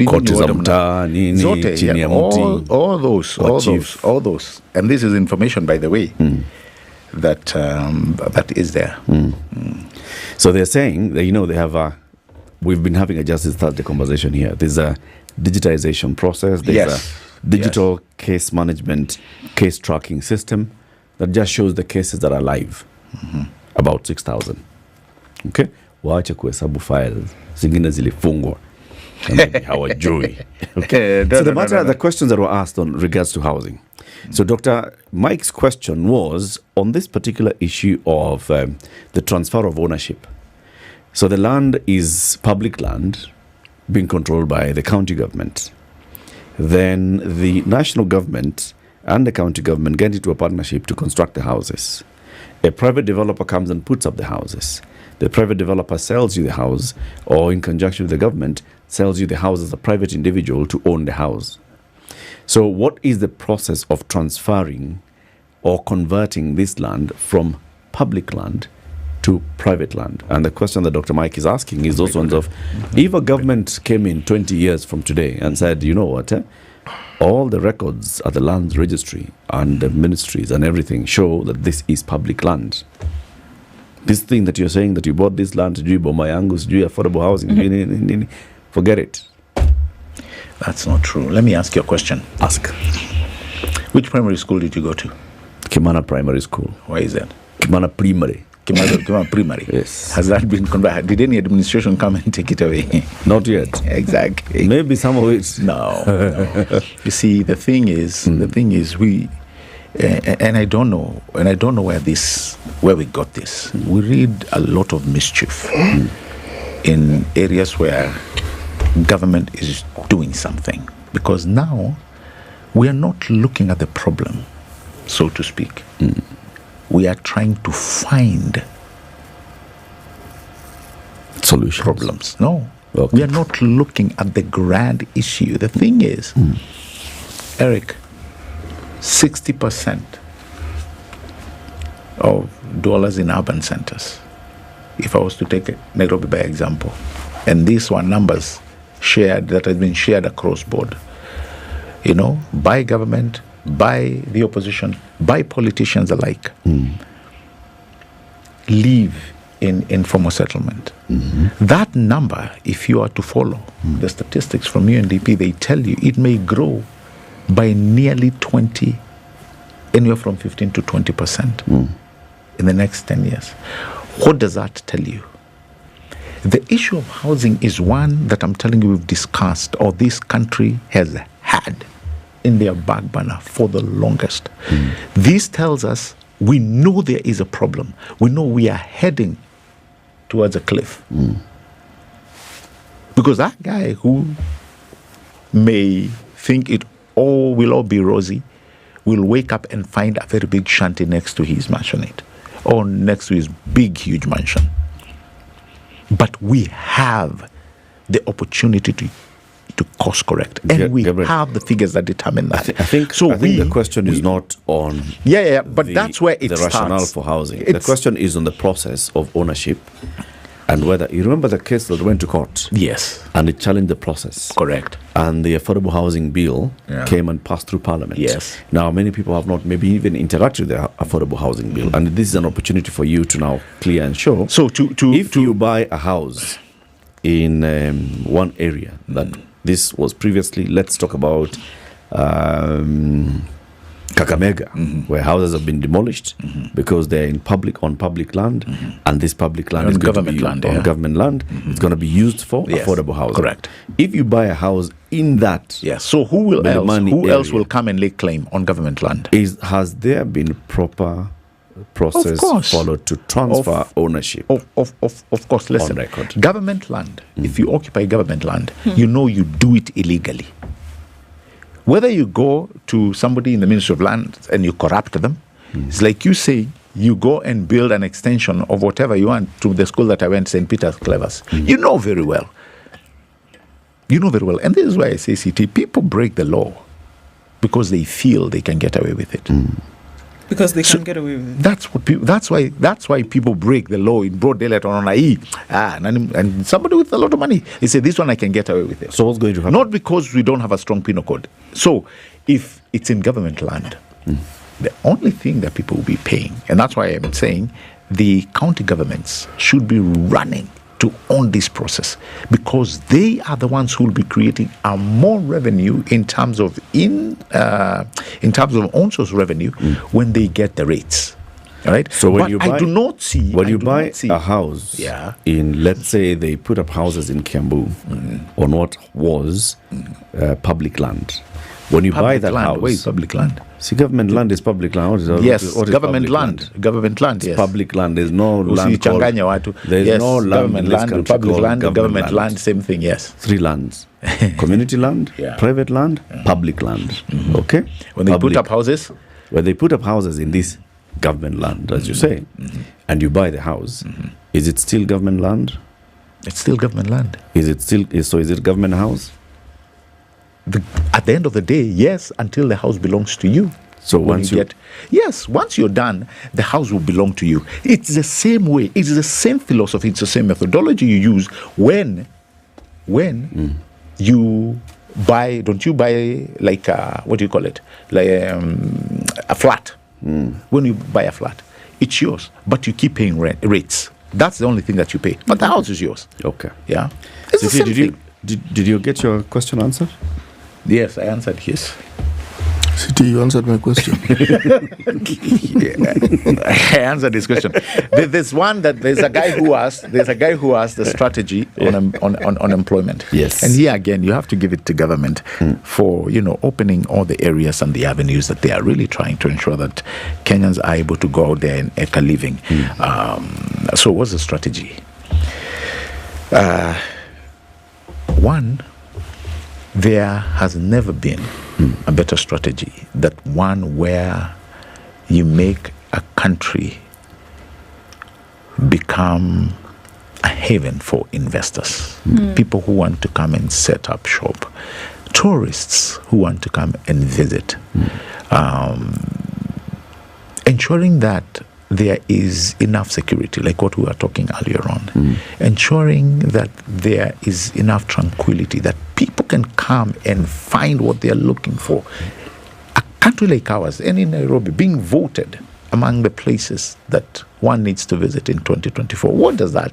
Koti za mtaa, nini, chini ya mti. All those. And this is information, by the way, that is there. So they're saying that, they have we've been having a Justice Thursday conversation here. There's a digitization process. There's a digital case management, case tracking system that just shows the cases that are live. About 6,000. Okay? Waache kuhesabu files zingine zilifungwa hawajui. Okay. So the questions that were asked on regards to housing. So Dr. Mike's question was on this particular issue of the transfer of ownership. So the land is public land being controlled by the county government. Then the national government and the county government get into a partnership to construct the houses. A private developer comes and puts up the houses. The private developer sells you the house, or in conjunction with the government, sells you the house as a private individual to own the house. So what is the process of transferring or converting this land from public land to private land? And the question that Dr. Mike is asking is those ones of, if a government came in 20 years from today and said, you know what, All the records at the land registry and the ministries and everything show that this is public land. This thing that you're saying that you bought this land, sijui boma yangu, sijui affordable housing, forget it. That's not true. Let me ask you a question. Ask. Which primary school did you go to? Kimana Primary School. Why is that? Kimana Primary. Kimana Primary. Yes. Has that been converted? Did any administration come and take it away? Not yet. Exactly. Maybe some of it. No. You see, the thing is, we, and I don't know where we got this. We read a lot of mischief in areas where government is doing something, because now we are not looking at the problem, so to speak. We are trying to find solutions. Problems. No. Okay. We are not looking at the grand issue. The thing is, Eric, 60% of dwellers in urban centers, if I was to take Nairobi by example, and these were numbers shared that has been shared across board, by government, by the opposition, by politicians alike, live in informal settlement. That number, if you are to follow the statistics from UNDP, they tell you it may grow by nearly 20, anywhere from 15 to 20% in the next 10 years. What does that tell you? The issue of housing is one that I'm telling you we've discussed, or this country has had in their back burner for the longest. This tells us we know there is a problem. We know we are heading towards a cliff. Because that guy who may think it will all be rosy will wake up and find a very big shanty next to his mansionette or next to his big, huge mansion. But we have the opportunity to course correct, and we have the figures that determine that. I think the question is not on but that's where it the starts. rationale for housing. The question is on the process of ownership, and whether you remember the case that went to court. Yes, and it challenged the process. Correct. And the affordable housing bill came and passed through Parliament. Yes. Now many people have not maybe even interacted with the affordable housing bill, and this is an opportunity for you to now clear and show. So if you buy a house in one area that this was previously, let's talk about Kakamega, where houses have been demolished because they're on public land, and this public land is going to be land, on government land. It's going to be used for affordable housing. Correct. If you buy a house in that, so who else area, will come and lay claim on government land? Has there been proper process followed to transfer ownership? Of course, listen. On record. Government land, if you occupy government land, you know you do it illegally. Whether you go to somebody in the Ministry of Land and you corrupt them, it's like you say you go and build an extension of whatever you want to the school that I went, St. Peter's Clevers. You know very well. And this is why I say, CT, people break the law because they feel they can get away with it. Because they can't get away with it. That's why people break the law in broad daylight on and somebody with a lot of money, they say, this one I can get away with it. So what's going to happen? Not because we don't have a strong penal code. So if it's in government land, the only thing that people will be paying, and that's why I'm saying the county governments should be running to own this process, because they are the ones who will be creating more revenue in terms of own source revenue when they get the rates. All right. So when I do not see when you buy a house in, let's say they put up houses in Kiambu on what was public land. When you buy that house, where is public land? See, government land is public land. Yes, government land. Government land, yes. Public land. There's no land called... There's no land government land, public land, government land, same thing, yes. 3 lands. Community land, private land, public land. Okay? When they put up houses? When they put up houses in this government land, as you say, and you buy the house, is it still government land? It's still government land. Is it a government house? At the end of the day, yes, until the house belongs to you. So once you're done, the house will belong to you. It's the same way. It's the same philosophy. It's the same methodology you use when you buy like what do you call it? Like a flat. When you buy a flat, it's yours, but you keep paying rates. That's the only thing that you pay. But the house is yours. Okay. Yeah. It's the same thing. Did you get your question answered? Yes, I answered his. City, you answered my question. I answered this question. There's a guy who asked the strategy on employment. Yes. And here again, you have to give it to government for opening all the areas and the avenues that they are really trying to ensure that Kenyans are able to go out there and make a living. So what's the strategy? One, there has never been a better strategy than one where you make a country become a haven for investors, people who want to come and set up shop, tourists who want to come and visit, ensuring that there is enough security, like what we were talking earlier on, ensuring that there is enough tranquility, that people can come and find what they are looking for. A country like ours, and in Nairobi, being voted among the places that one needs to visit in 2024, what does that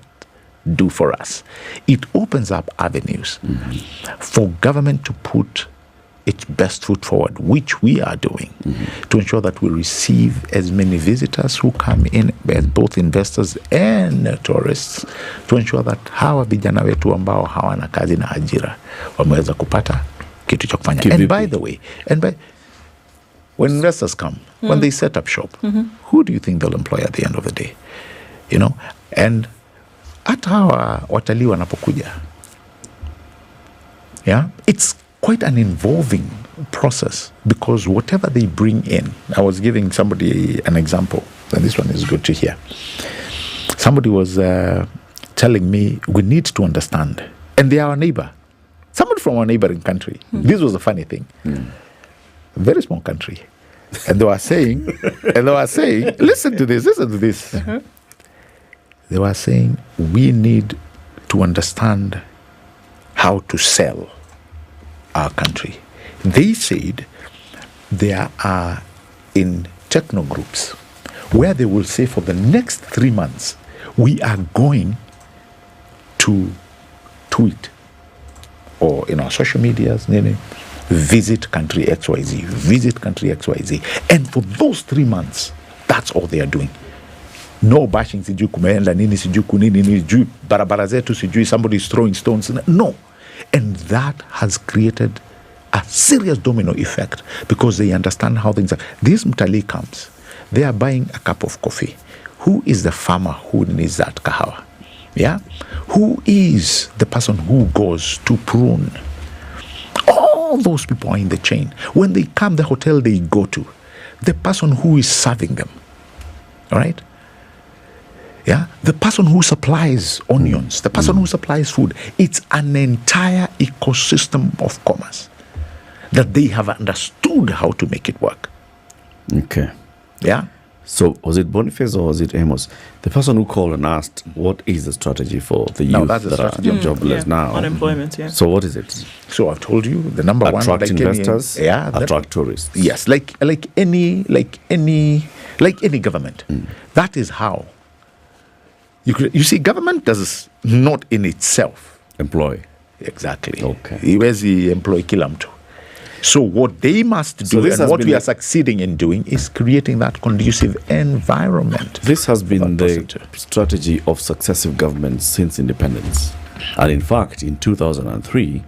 do for us? It opens up avenues for government to put its best foot forward, which we are doing, to ensure that we receive as many visitors who come in, as both investors and tourists, to ensure that hawa vijana wetu ambao hawana kazi na ajira wameweza kupata kitu cha kufanya. And by the way, when investors come, when they set up shop, who do you think they'll employ at the end of the day? And hata hawa watalii wanapokuja, it's quite an involving process, because whatever they bring in, I was giving somebody an example, and this one is good to hear. Somebody was telling me we need to understand, and they are our neighbor, somebody from our neighboring country. This was a funny thing. Very small country. And they were saying, listen to this. They were saying, we need to understand how to sell our country. They said there are in techno groups where they will say for the next 3 months, we are going to tweet or in our social medias, visit country XYZ, visit country XYZ. And for those 3 months, that's all they are doing. No bashing, sijui kumeenda nini, sijui kunini, sijui barabara zetu, sijui somebody is throwing stones. No. And that has created a serious domino effect, because they understand how things are. This mtalii comes, they are buying a cup of coffee. Who is the farmer who needs that kahawa? Yeah? Who is the person who goes to prune? All those people are in the chain. When they come, the hotel they go to, the person who is serving them, all right? Yeah, the person who supplies onions, the person who supplies food, it's an entire ecosystem of commerce that they have understood how to make it work. Okay. Yeah. So was it Boniface or was it Amos? The person who called and asked, what is the strategy for the youth that are jobless now? Unemployment, yeah. So what is it? So I've told you the number one. Attract investors, attract tourists. Yes, like any government. That is how. You see, government does not in itself employ. Exactly. Okay. Iwezi employ kila mtu. So what they must do, and what we are succeeding in doing, is creating that conducive environment. This has been the strategy of successive governments since independence. And in fact, in 2003...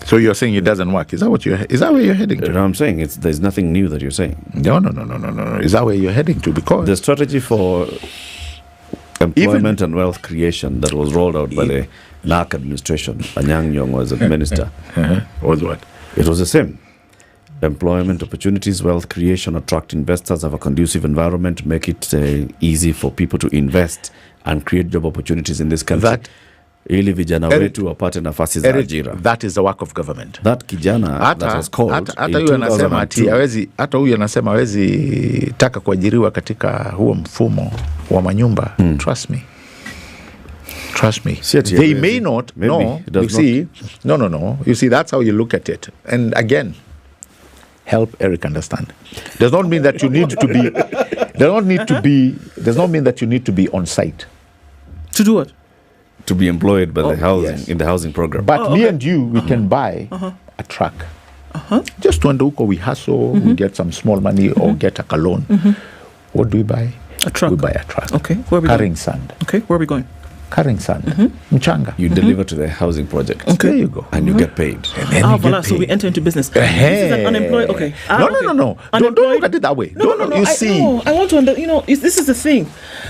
So you're saying it doesn't work? Is that where you're heading to? I'm saying there's nothing new that you're saying. No. Is that where you're heading to? Because the strategy for employment and wealth creation that was rolled out by the NAC administration, Anyang' Nyong'o was the minister. Was what? It was the same. Employment opportunities, wealth creation, attract investors, have a conducive environment, make it easy for people to invest and create job opportunities in this country. Ili vijana wetu wapate nafasi za ajira. That is the work of government. That kijana that was called hata huyu anasema ati hata huyu anasema hawezi taka kuajiriwa katika huo mfumo wa manyumba. Trust me. Trust me. Shit, They yeah, may not. maybe No, it does you see. No. You see, that's how you look at it. And again, help Eric understand. Does not mean that you need to be. Does not mean that you need to be on site. To do what? To be employed by the housing in the housing program. But me and you, we can buy a truck. Just to Nduko, we hustle, we get some small money or get a loan. What do we buy? A truck. We buy a truck. Okay, where are we Carrying going? sand. Okay, where are we going? Carrying sand. Mchanga. You deliver to the housing project. Okay. There you go. And you get paid. And then you get So we paid. enter into business. Hey. This is an unemployed. Okay. No. Unemployed. Don't look at it that way. No. You see. I want to this is the thing,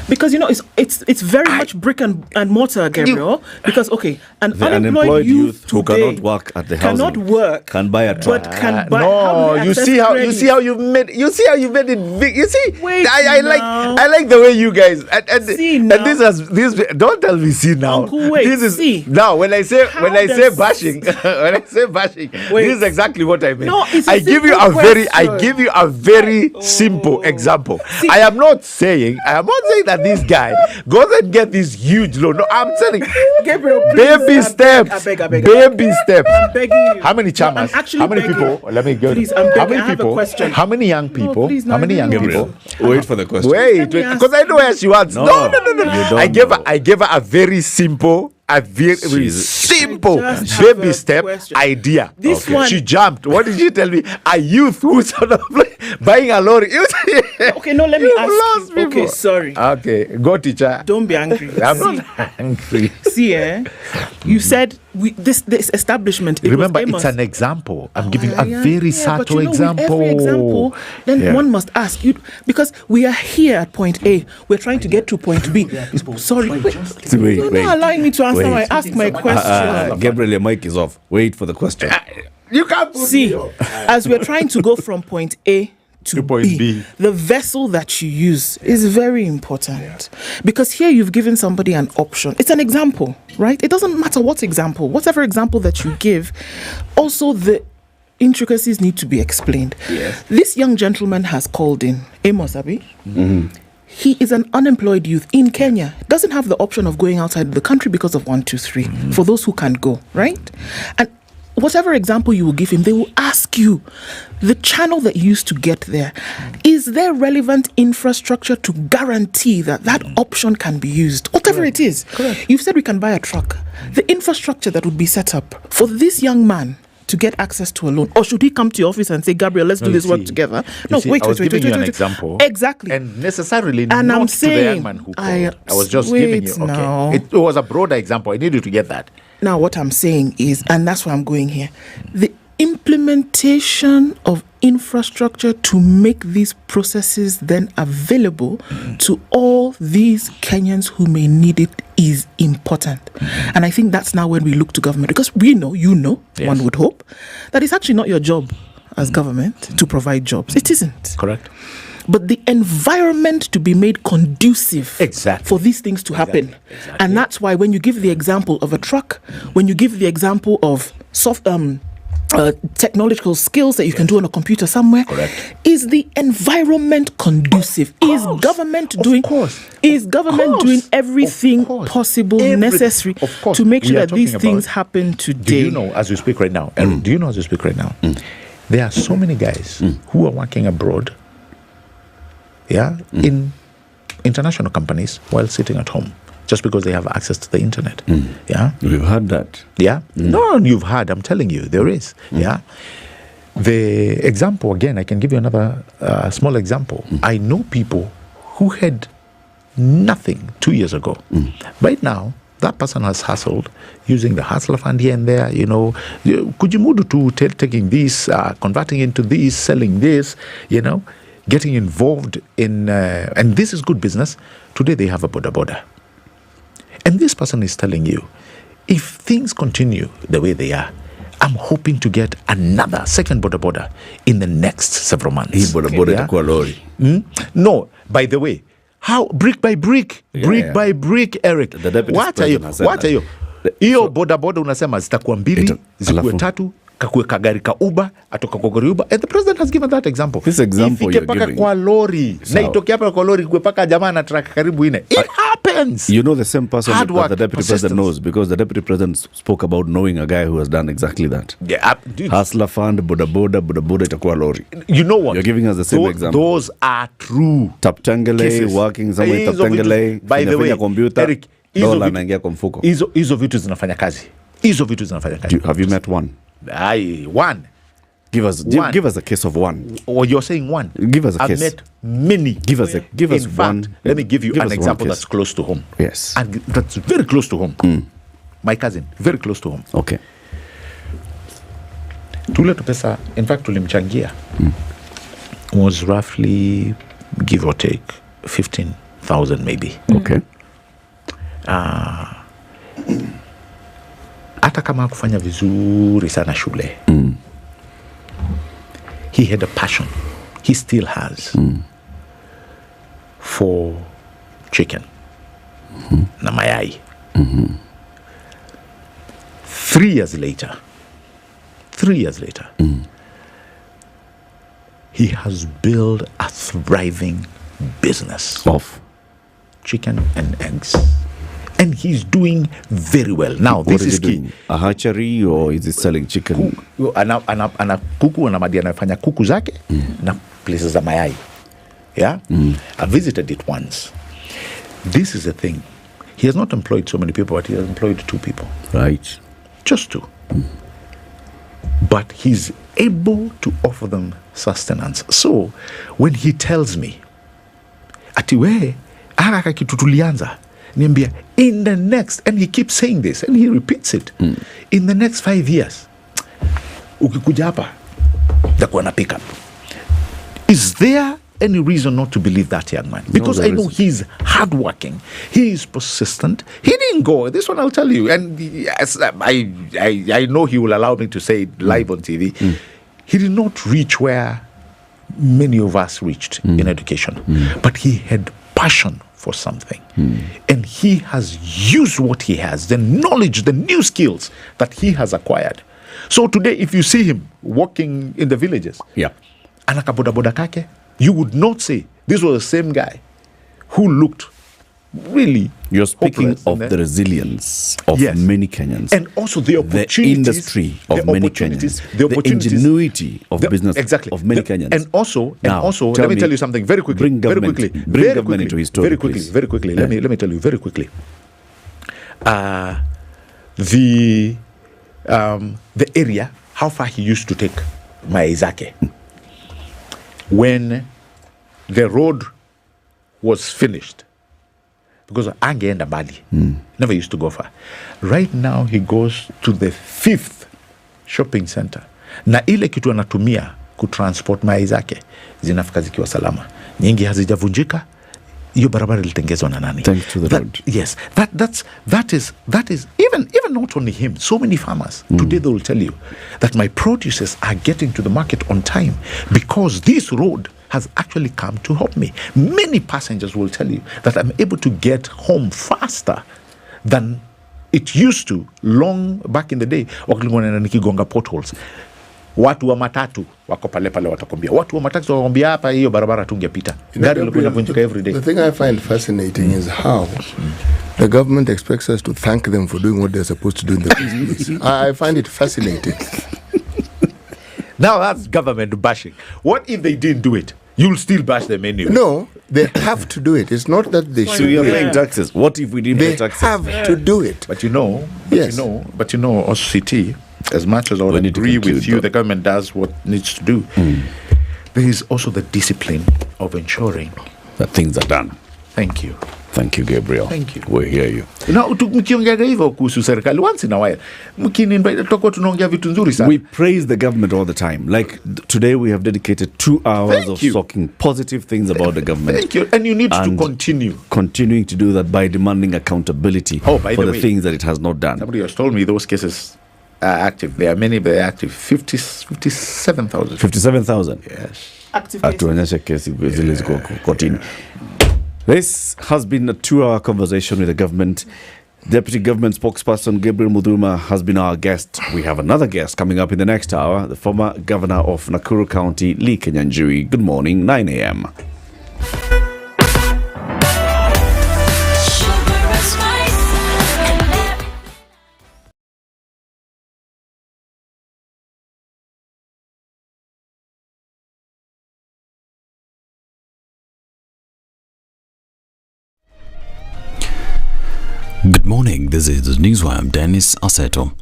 because it's very much brick and mortar, Gabriel. Because an The unemployed youth who today cannot work at the housing cannot work, can buy a truck. but can buy. No, you see how you made it big. You see, Wait I like the way you guys and now. this don't tell me see now. Uncle, wait, this is see. now when I say bashing this Wait. is exactly what I mean. No, it's a I give you simple I give you a very simple example. I am not saying that this guy goes and get this huge loan. No, I'm saying Gabriel, baby steps. I beg. Baby steps. I'm begging you. How many chamas? I'm actually How many begging. people? Let me go. Please, I'm How begging. many I have a people? question. How many young people? please, How many young Gabriel, people? wait for the question. Wait, because I know where she wants. No, No. you don't I gave her a very simple, simple baby step idea. This one- She jumped. What did she tell me? A youth who's sort of buying a lorry. Okay, no, let me ask lost you. Okay, people. sorry. Okay, go teacher. Don't be angry. I'm not angry. See, you said this establishment. It Remember, was it's Amos. an example. I'm giving a Yeah, very but subtle with every example, then one must ask you, because we are here at point A, we're trying to get to point B. Sorry, you're not allowing me to answer. I asked my question. Gabriel, your mic is off. Wait for the question. You can't See, as we're trying to go from point A to point B, the vessel that you use is very important, because here you've given somebody an option. It's an example, right? It doesn't matter what example, whatever example that you give, also the intricacies need to be explained. Yes. This young gentleman has called in, Amos Abi. He is an unemployed youth in Kenya, doesn't have the option of going outside the country because of 1, 2, 3, for those who can go, right? And whatever example you will give him, they will ask you the channel that you used to get there. Is there relevant infrastructure to guarantee that that option can be used? Whatever it is. You've said we can buy a truck. The infrastructure that would be set up for this young man to get access to a loan, or should he come to your office and say, Gabriel, let's do this work together? No, wait. I was giving you an example. Exactly. And necessarily And not I'm to the young saying, man who called. I was just giving you, now. okay. It was a broader example. I need you to get that. Now, what I'm saying is, and that's why I'm going here, the implementation of infrastructure to make these processes then available to all these Kenyans who may need it is important. And I think that's now when we look to government, because we know, one would hope, that it's actually not your job as government to provide jobs. It isn't. Correct. But the environment to be made conducive for these things to happen. And that's why when you give the example of a truck, when you give the example of technological skills that you can do on a computer somewhere, is the environment conducive? Is government doing everything possible, necessary to make sure that these things happen today? Do you know, as we speak right now, Eric, there are so many guys who are working abroad, in international companies while sitting at home, just because they have access to the internet. We've heard that. No, you've heard. I'm telling you, there is. The example, again, I can give you another small example. I know people who had nothing 2 years ago. Right now, that person has hustled using the hustler fund here and there, kujimudu to taking this, converting into this, selling this, getting involved in, and this is good business. Today they have a boda. And this person is telling you, if things continue the way they are, I'm hoping to get another second boda in the next several months. No, by the way, how brick by brick, by brick, Eric. The deputy What are you? Hiyo boda unasema zitakuwa mbili, zikuwe tatu, kakue kagari ka Uber, atoka kwa gari Uber, and the president has given that example. This example you're giving. Kwa lori, na itoke hapa kwa lori, kwe paka jamaa na truck karibu ine. It happens. You know the same person that work, the deputy president knows, because the deputy president spoke about knowing a guy who has done exactly that. Yeah, dude. Hustler fund, boda itakuwa lori. You know what? You're giving us the same example. Those are true. Taptangele, working somewhere in Taptangele, by the way, computer, Eric, dola naingia kwa mfuko. Hizo vitu zinafanya kazi. Have you met one? One. Give us a case of one. Or you're saying one. Give us a case. I've met many. Give us one. Let me give you an example that's close to home. Yes. And that's very close to home. My cousin, very close to home. Okay. Tule tu pesa, in fact, tulimchangia was roughly, give or take, 15,000 maybe. Okay. Hata kama kufanya vizuri sana shule. He had a passion. He still has for chicken na mayai. 3 years later, he has built a thriving business of chicken and eggs. And he's doing very well. Now, this is key. A hatchery, or is he selling chicken? Ana kuku, anafanya kuku zake na places za mayai. Yeah? I visited it once. This is the thing. He has not employed so many people, but he has employed 2 people. Right. Just 2. But he's able to offer them sustenance. So, when he tells me, atiwe, haraka kitu tulianza, niambia, in the next, and he keeps saying this, and he repeats it, in the next 5 years, ukikuja hapa, takuwa na pick up. Is there any reason not to believe that young man? Because I know he's hardworking, he is persistent, he didn't go, this one I'll tell you, and yes, I know he will allow me to say it live on TV, he did not reach where many of us reached in education, but he had passion for something. And he has used what he has, the knowledge, the new skills that he has acquired. So today, if you see him walking in the villages, anakaboda kake, you would not say this was the same guy who looked really. You're speaking of the resilience of many Kenyans, and also the opportunities, the industry of many Kenyans, the ingenuity of business of many Kenyans, and also, let me tell you something very quickly. Bring government into his story, very quickly. Let me tell you very quickly. The area, how far he used to take Maizake when the road was finished. Because angeenda mbali, never used to go far. Right now he goes to the 5th shopping center, na ile kitu anatumia kutransport mayai zake zinafika zikiwa salama, nyingi hazijavunjika. Hiyo barabara ilitengezwa na nani? Thanks to the road. Yes, that is even not only him. So many farmers today, they will tell you that my produces are getting to the market on time because this road has actually come to help me. Many passengers will tell you that I'm able to get home faster than it used to long back in the day. Wakilingona nikigonga potholes. Watu wa matatu wako pale watakwambia. Watu wa matatu wanakwambia hapa hiyo barabara tungepita. Gari lilikuwa linavunjika every day. The thing I find fascinating is how the government expects us to thank them for doing what they're supposed to do in the first place. I find it fascinating. Now that's government bashing. What if they didn't do it? You'll still bash them anyway. No, they have to do it. It's not that they should. So you're paying taxes. What if we didn't pay taxes? They have to do it. But you know, OCT, as much as I would agree with you, the government does what needs to do. There is also the discipline of ensuring that things are done. Thank you. Thank you, Gabriel. Thank you. We hear you. Now, mkiongea hivyo kuhusu serikali once in a while, tunaongea vitu nzuri sana. We praise the government all the time. Like today we have dedicated 2 hours of talking positive things about the government. Thank you. And you need to continue. Continuing to do that by demanding accountability for the things that it has not done. Somebody has told me those cases are active. There are many, but they're active. 57,000. 57,000? Yes. Active cases. This has been a 2-hour conversation with the government. Deputy Government Spokesperson Gabriel Muduma has been our guest. We have another guest coming up in the next hour, the former Governor of Nakuru County, Lee Kenyanjui. Good morning, 9 a.m. Good morning, this is Newswire. I'm Dennis Aseto.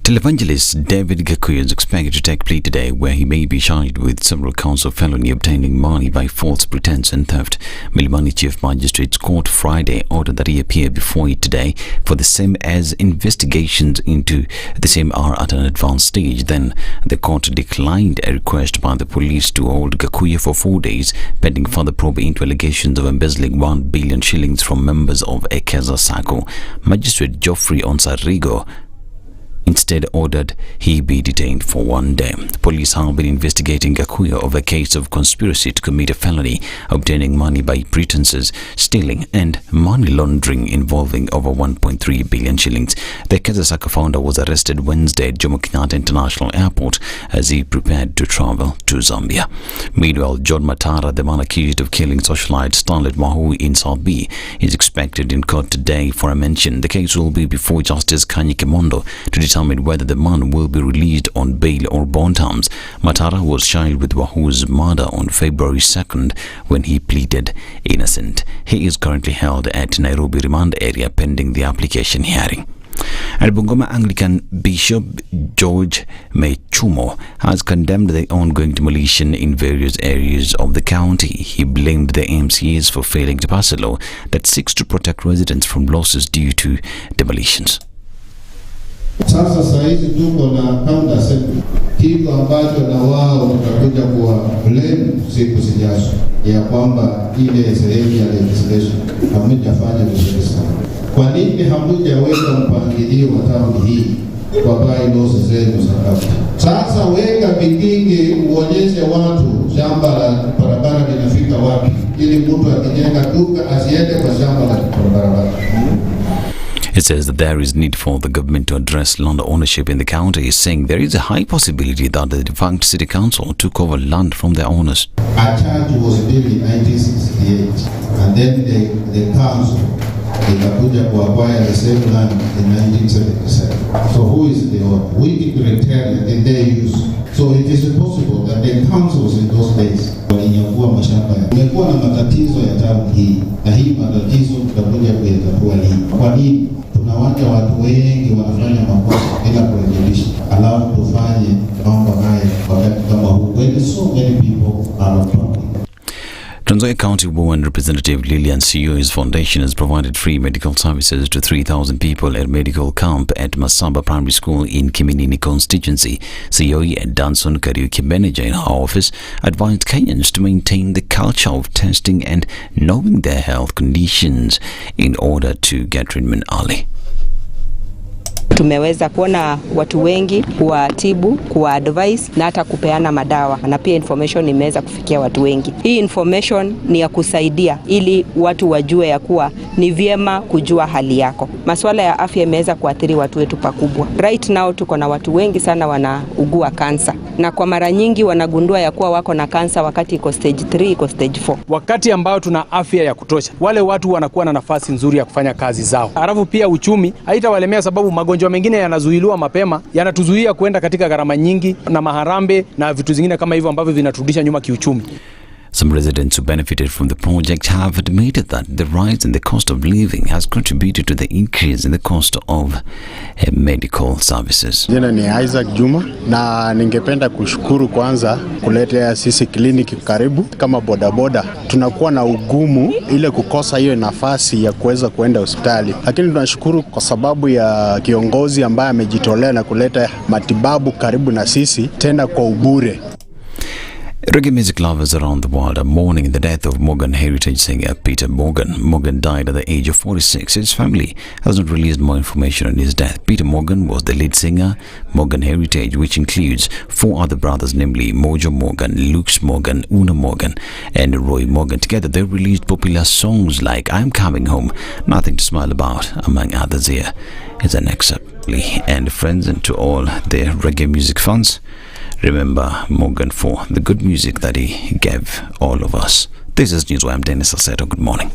Televangelist David Gakuyu is expected to take plea today, where he may be charged with several counts of felony obtaining money by false pretense and theft. Milimani Chief Magistrate's Court Friday ordered that he appear before it today, for the same as investigations into the same are at an advanced stage. Then the court declined a request by the police to hold Gakuyu for 4 days, pending further probe into allegations of embezzling 1 billion shillings from members of Ekeza Sacco. Magistrate Geoffrey Onsarigo instead ordered he be detained for 1 day. Police have been investigating Gakuyu over a case of conspiracy to commit a felony, obtaining money by pretenses, stealing and money laundering involving over 1.3 billion shillings. The Ekeza Sacco founder was arrested Wednesday at Jomo Kenyatta International Airport as he prepared to travel to Zambia. Meanwhile, John Matara, the man accused of killing socialite Starlet Mahu in South B, is expected in court today for a mention. The case will be before Justice Kanyi Kimondo to determine whether the man will be released on bail or bond terms. Matara was charged with Wahu's murder on February 2nd when he pleaded innocent. He is currently held at Nairobi remand area pending the application hearing. And Bungoma Anglican Bishop George Mechumo has condemned the ongoing demolition in various areas of the county. He blamed the MCAs for failing to pass a law that seeks to protect residents from losses due to demolitions. Sasa saizi tuko na county assembly, kitu ambacho na wao tutakuja kuwa blame siku zijazo ya kwamba ile sehemu ya legislation hamjafanya vizuri sana. Kwa nini hamjaweka mpangilio wa tauni hii kwa bylaws zenu za kaunti? Sasa weka vikingi, uonyeshe watu shamba la barabara linafika wapi, ili mtu akijenga duka asiende kwa shamba la barabara. It says that there is need for the government to address land ownership in the county, saying there is a high possibility that the defunct city council took over land from their owners. A church was built in 1968, and then the council ikakuja to acquire the same land in 1977. So who is the owner? Which criteria did they use? So it is possible that the councils in those days walinyakua mashamba. Kumekuwa na matatizo ya tauni hii, na hii matatizo tutakuja kuyatatua lini. Kwa nini tunawacha watu wengi wanafanya makosa bila kurekebisha, alafu tufanye mambo haya wakati kama huu when so many people are on top? Trans Nzoia County Women Representative Lillian Sio's foundation has provided free medical services to 3,000 people at medical camp at Masaba Primary School in Kiminini constituency. CEO and Danson Kariuki manager in her office advised Kenyans to maintain the culture of testing and knowing their health conditions in order to get treatment early. Tumeweza kuona watu wengi kuwatibu, kuwaadvise na hata kupeana madawa, na pia information imeweza kufikia watu wengi. Hii information ni ya kusaidia ili watu wajue ya kuwa ni vyema kujua hali yako. Masuala ya afya imeweza kuathiri watu wetu pakubwa. Right now tuko na watu wengi sana wanaugua kansa, na kwa mara nyingi wanagundua ya kuwa wako na kansa wakati iko stage 3, iko stage 4. Wakati ambao tuna afya ya kutosha, wale watu wanakuwa na nafasi nzuri ya kufanya kazi zao. Alafu pia uchumi haitawalemea, sababu magonjwa mengine yanazuiliwa mapema, yanatuzuia kwenda katika gharama nyingi na maharambe na vitu zingine kama hivyo ambavyo vinaturudisha nyuma kiuchumi. Some residents who benefited from the project have admitted that the rise in the cost of living has contributed to the increase in the cost of medical services. Jina ni Isaac Juma, na ningependa kushukuru kwanza kuletea sisi kliniki karibu. Kama bodaboda tunakuwa na ugumu ile kukosa hiyo nafasi ya kuweza kuenda hospitali, lakini tunashukuru kwa sababu ya kiongozi ambaye amejitolea na kuleta matibabu karibu na sisi tena kwa ubure. Reggae music lovers around the world are mourning the death of Morgan heritage singer Peter Morgan. Morgan died at the age of 46. His family has not released more information on his death. Peter Morgan was the lead singer. Morgan heritage, which includes 4 other brothers, namely Mojo Morgan, Lux Morgan, Una Morgan, and Roy Morgan. Together, they released popular songs like I'm Coming Home, Nothing to Smile About, among others. Here is an excerpt. And friends, and to all the reggae music fans, remember Morgan for the good music that he gave all of us. This is Newswire. I'm Dennis Alceto. Good morning.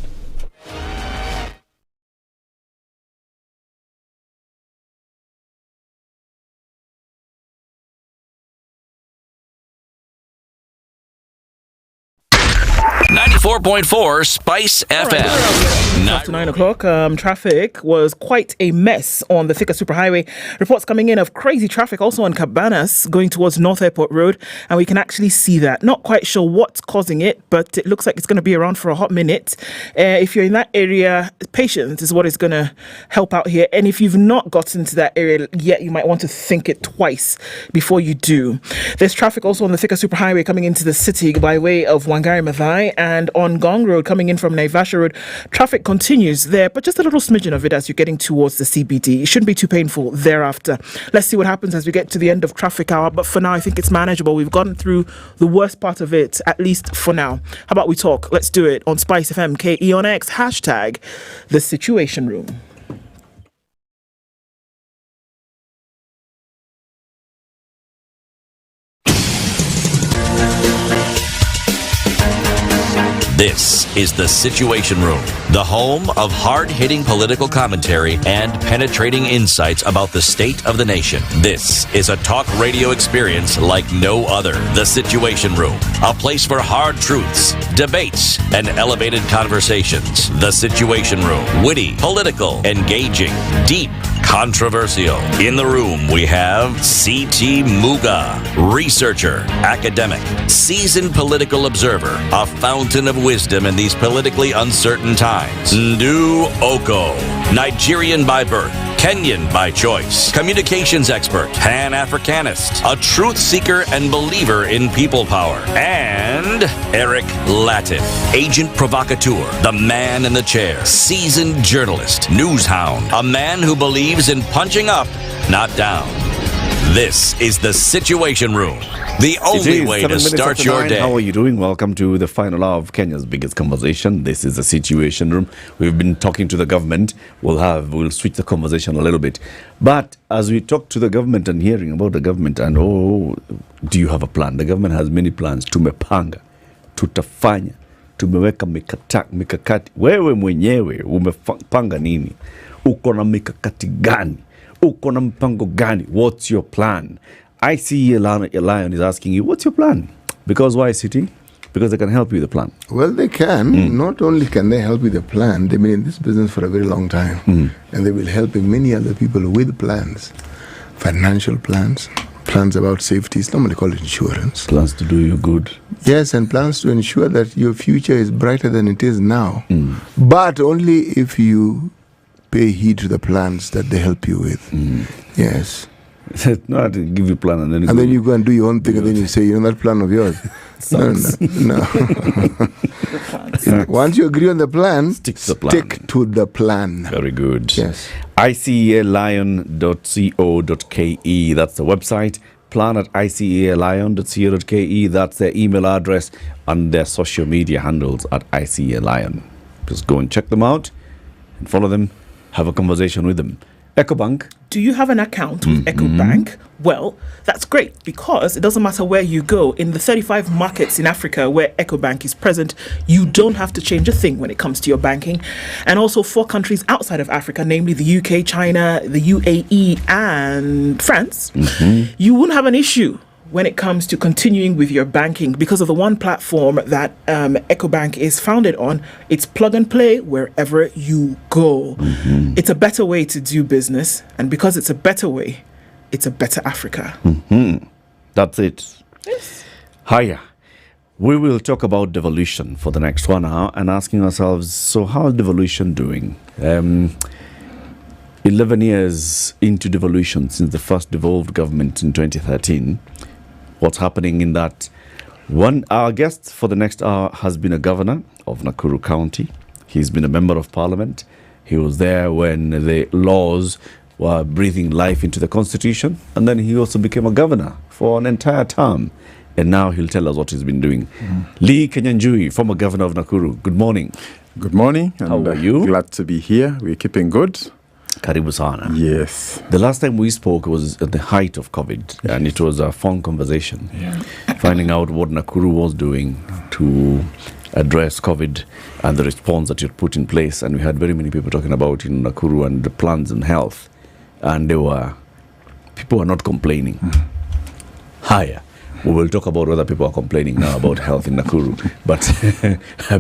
.4 Spice FM. After 9 o'clock, traffic was quite a mess on the Thika Superhighway. Reports coming in of crazy traffic also on Cabanas going towards North Airport Road, and we can actually see that. Not quite sure what's causing it, but it looks like it's going to be around for a hot minute. If you're in that area, patience is what is going to help out here. And if you've not gotten to that area yet, you might want to think it twice before you do. There's traffic also on the Thika Superhighway coming into the city by way of Wangari Maathai, and on Gong Road coming in from Naivasha Road. Traffic continues there, but just a little smidgen of it as you're getting towards the CBD. It shouldn't be too painful thereafter. Let's see what happens as we get to the end of traffic hour, but for now I think it's manageable. We've gotten through the worst part of it, at least for now. How about we talk? Let's do it on SpiceFM, KE on X, hashtag The Situation Room. This is The Situation Room, the home of hard-hitting political commentary and penetrating insights about the state of the nation. This is a talk radio experience like no other. The Situation Room, a place for hard truths, debates, and elevated conversations. The Situation Room, witty, political, engaging, deep, controversial. In the room, we have C.T. Muga, researcher, academic, seasoned political observer, a fountain of wisdom in these politically uncertain times. Ndu Oko, Nigerian by birth, Kenyan by choice, communications expert, Pan-Africanist, a truth seeker and believer in people power, and Eric Latif, agent provocateur, the man in the chair, seasoned journalist, news hound, a man who believes in punching up, not down. This is The Situation Room, the only way to start your day. How are you doing? Welcome to the final hour of Kenya's biggest conversation. This is The Situation Room. We've been talking to the government. We'll switch the conversation a little bit. But as we talk to the government and hearing about the government and, do you have a plan? The government has many plans. Tumepanga, tutafanya, tumeweka mikakati. Wewe mwenyewe umepanga nini? Uko na mikakati gani? Uko na mpango gani? What's your plan? ICE Lion is asking you, what's your plan? Because why, City? Because they can help you with the plan. Well, they can. Not only can they help with the plan, they've been in this business for a very long time. And they will help many other people with plans. Financial plans, plans about safety. It's normally called insurance. Plans to do you good. Yes, and plans to ensure that your future is brighter than it is now. But only if you pay heed to the plans that they help you with. Yes. No, to give you a plan and then you go and do your own thing and then you say, that plan of yours. No. Once you agree on the plan, stick to the plan. Very good. Yes. ICELion.co.ke. That's the website. Plan at ICELion.co.ke. That's their email address and their social media handles at ICELion. Just go and check them out and follow them. Have a conversation with them. EcoBank. Do you have an account with EcoBank? Well, that's great because it doesn't matter where you go. In the 35 markets in Africa where EcoBank is present, you don't have to change a thing when it comes to your banking. And also 4 countries outside of Africa, namely the UK, China, the UAE, and France, you wouldn't have an issue when it comes to continuing with your banking because of the one platform that EcoBank is founded on. It's plug and play wherever you go. It's a better way to do business, and because it's a better way, it's a better Africa. That's it. Yes. Hiya. We will talk about devolution for the next 1 hour and asking ourselves, so how's devolution doing? 11 years into devolution since the first devolved government in 2013. What's happening in that Our guest for the next hour has been a governor of Nakuru County. He's been a member of parliament. He was there when the laws were breathing life into the constitution. And then he also became a governor for an entire term. And now he'll tell us what he's been doing. Lee Kenyanjui, former governor of Nakuru. Good morning. Good morning. How are you? Glad to be here. We're keeping good. Karibu sana. Yes. The last time we spoke was at the height of COVID, and it was a fun conversation. Finding out what Nakuru was doing to address COVID and the response that you put in place. And we had very many people talking about Nakuru and the plans and health. And people were not complaining. Higher. We will talk about whether people are complaining now about health in Nakuru. But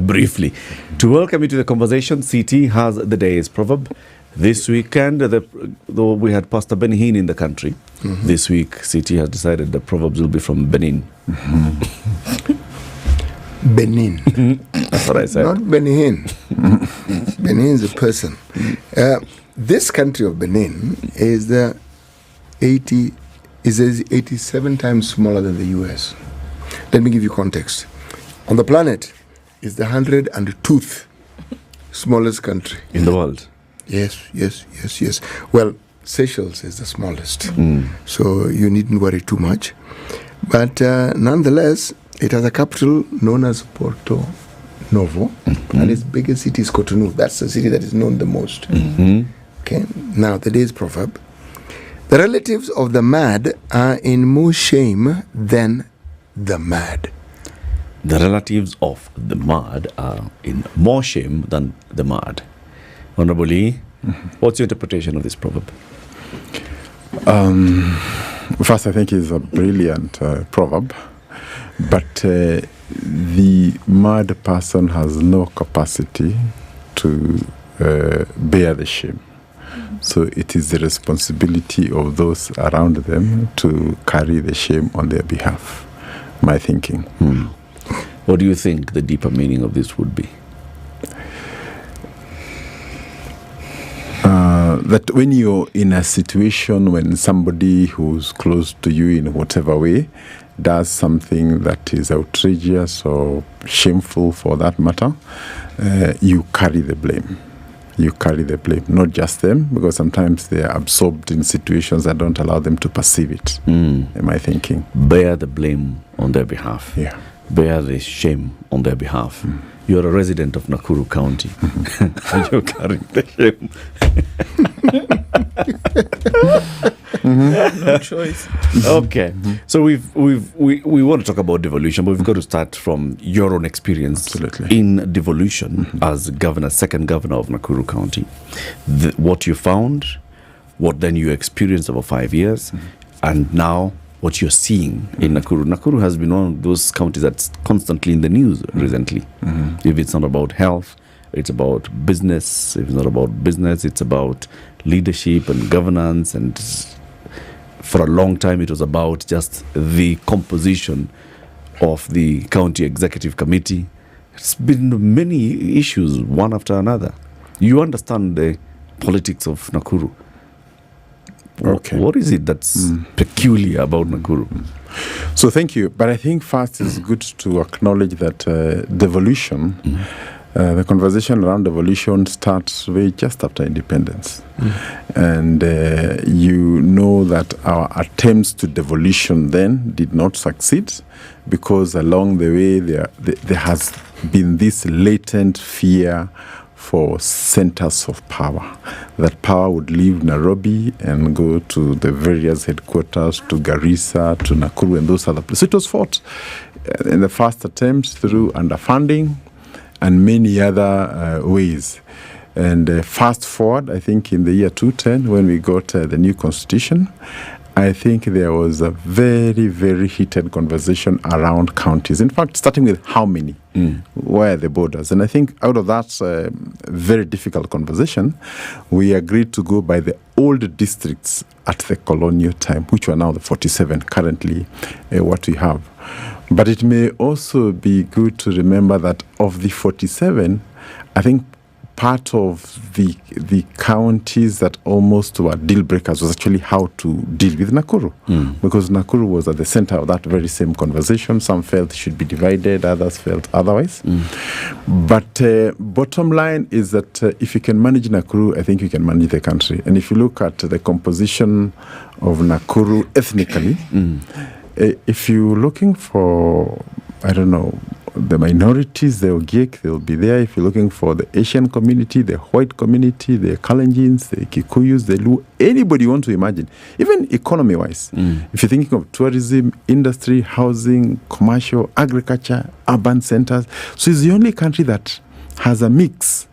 briefly, to welcome you to the conversation, CT has the day's proverb. This weekend, though we had Pastor Benin in the country, this week CT has decided the proverbs will be from Benin. Benin. That's what I said. Not Benin. Benin is a person. This country of Benin is 87 times smaller than the US. Let me give you context. On the planet, it's the 102th smallest country in the world. Yes. Well, Seychelles is the smallest, so you needn't worry too much. But nonetheless, it has a capital known as Porto Novo, and its biggest city is Cotonou. That's the city that is known the most. Okay. Now, the day's proverb. The relatives of the mad are in more shame than the mad. The relatives of the mad are in more shame than the mad. Honorable Lee, what's your interpretation of this proverb? First, I think it's a brilliant proverb, but the mad person has no capacity to bear the shame. So it is the responsibility of those around them to carry the shame on their behalf, my thinking. What do you think the deeper meaning of this would be? That when you're in a situation when somebody who's close to you in whatever way does something that is outrageous or shameful for that matter, you carry the blame. You carry the blame, not just them, because sometimes they are absorbed in situations that don't allow them to perceive it, am I thinking? Bear the blame on their behalf. Yeah. Bear the shame on their behalf. You're a resident of Nakuru County, and you're carrying the shame. No choice. Okay, so we want to talk about devolution, but we've got to start from your own experience in devolution as second governor of Nakuru County. What you found, what then you experienced over 5 years, and now what you're seeing in Nakuru. Nakuru has been one of those counties that's constantly in the news recently. If it's not about health, it's about business. If it's not about business, it's about leadership and governance. And for a long time, it was about just the composition of the county executive committee. It's been many issues, one after another. You understand the politics of Nakuru. Okay. What is it that's peculiar about Nakuru? So thank you. But I think first it's good to acknowledge that devolution, the conversation around devolution starts just after independence. And you know that our attempts to devolution then did not succeed because along the way there has been this latent fear for centers of power, that power would leave Nairobi and go to the various headquarters, to Garissa, to Nakuru, and those other places. So it was fought in the first attempts through underfunding and many other ways. And fast forward, I think in the year 2010, when we got the new constitution, I think there was a very, very heated conversation around counties. In fact, starting with how many, where are the borders? And I think out of that very difficult conversation, we agreed to go by the old districts at the colonial time, which are now the 47 currently what we have. But it may also be good to remember that of the 47, I think part of the counties that almost were deal breakers was actually how to deal with Nakuru, because Nakuru was at the center of that very same conversation. Some felt it should be divided, others felt otherwise. But bottom line is that if you can manage Nakuru, I think you can manage the country. And if you look at the composition of Nakuru ethnically, if you're looking for, I don't know, the minorities, the Ogiek, they'll be there. If you're looking for the Asian community, the white community, the Kalenjins, the Kikuyus, the Luo, anybody you want to imagine, even economy-wise. If you're thinking of tourism, industry, housing, commercial, agriculture, urban centers. So it's the only country that has a mix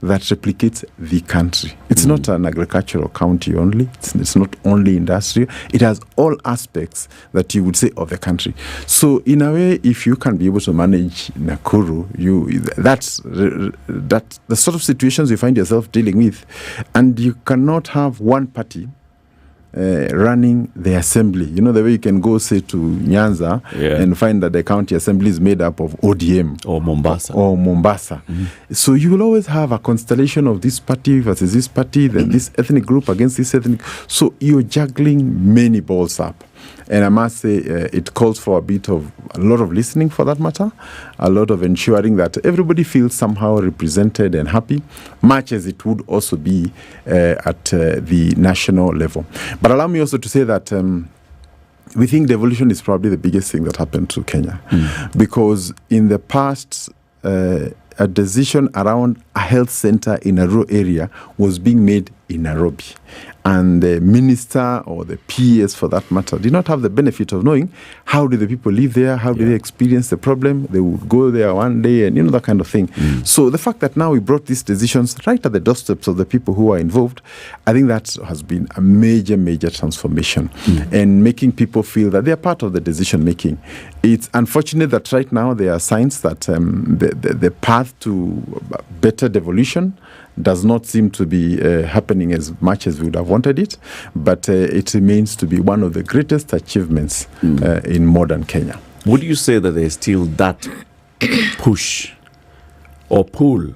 that replicates the country. It's not an agricultural county only. It's not only industrial. It has all aspects that you would say of the country. So in a way, if you can be able to manage Nakuru, that's the sort of situations you find yourself dealing with. And you cannot have one party running the assembly. You know, the way you can go, say, to Nyanza and find that the county assembly is made up of ODM. Or Mombasa. So you will always have a constellation of this party versus this party, then this ethnic group against this ethnic. So you're juggling many balls up. And I must say, it calls for a lot of listening for that matter, a lot of ensuring that everybody feels somehow represented and happy, much as it would also be at the national level. But allow me also to say that we think devolution is probably the biggest thing that happened to Kenya, because in the past, a decision around a health center in a rural area was being made in Nairobi. And the minister or the PS, for that matter, did not have the benefit of knowing how do the people live there, how do they experience the problem. They would go there one day and, that kind of thing. So the fact that now we brought these decisions right at the doorsteps of the people who are involved, I think that has been a major, major transformation and making people feel that they are part of the decision making. It's unfortunate that right now there are signs that the path to better devolution does not seem to be happening as much as we would have wanted it, but it remains to be one of the greatest achievements in modern Kenya. Would you say that there's still that push or pull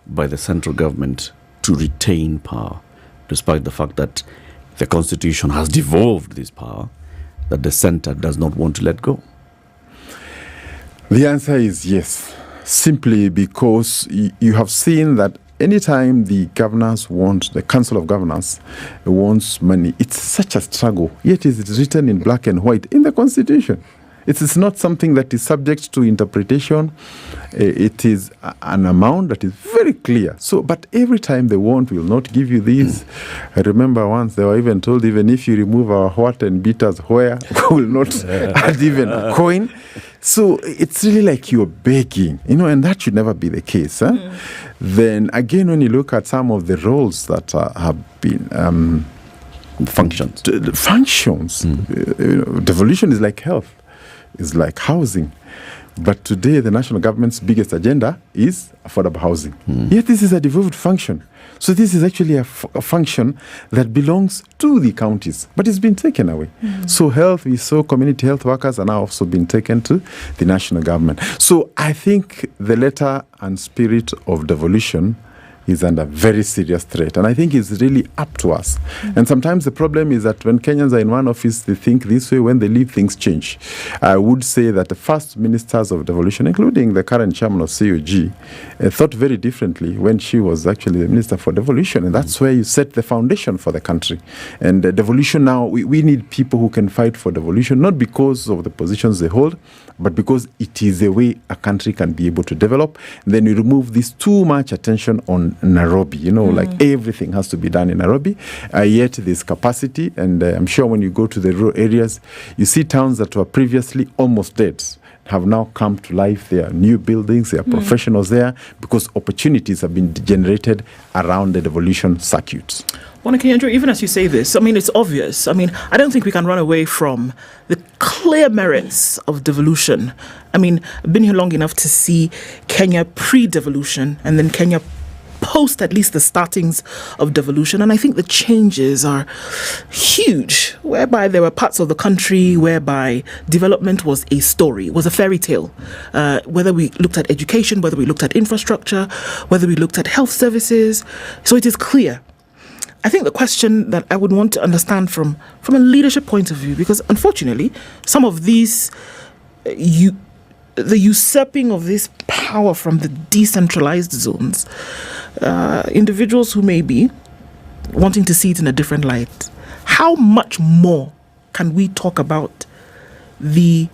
by the central government to retain power, despite the fact that the constitution has devolved this power, that the center does not want to let go? The answer is yes, simply because you have seen that anytime the governors want, the Council of Governors wants money, it's such a struggle. Yet it's written in black and white in the Constitution. It is not something that is subject to interpretation. It is an amount that is very clear. So, but every time they want, we will not give you these. I remember once they were even told, even if you remove our what and beat us where, we will not add even a coin. So it's really like you're begging, and that should never be the case. Then again, when you look at some of the roles that have been functions, devolution is like health, is like housing. But today, the national government's biggest agenda is affordable housing. Yet this is a devolved function. So this is actually a function that belongs to the counties, but it's been taken away. So health, we saw community health workers are now also being taken to the national government. So I think the letter and spirit of devolution is under very serious threat. And I think it's really up to us. And sometimes the problem is that when Kenyans are in one office, they think this way. When they leave, things change. I would say that the first ministers of devolution, including the current chairman of COG, thought very differently when she was actually the minister for devolution. And that's where you set the foundation for the country. And devolution now, we need people who can fight for devolution, not because of the positions they hold, but because it is a way a country can be able to develop. And then you remove this too much attention on Nairobi, like everything has to be done in Nairobi. Yet there's capacity, and I'm sure when you go to the rural areas, you see towns that were previously almost dead have now come to life. There are new buildings, there are professionals there, because opportunities have been generated around the devolution circuits. Andrew, even as you say this, it's obvious. I don't think we can run away from the clear merits of devolution. I've been here long enough to see Kenya pre-devolution and then Kenya post at least the startings of devolution, and I think the changes are huge, whereby there were parts of the country whereby development was a story, was a fairy tale. Whether we looked at education, whether we looked at infrastructure, whether we looked at health services. So it is clear. I think the question that I would want to understand from a leadership point of view, because unfortunately, some of these, the usurping of this power from the decentralized zones, individuals who may be wanting to see it in a different light, how much more can we talk about the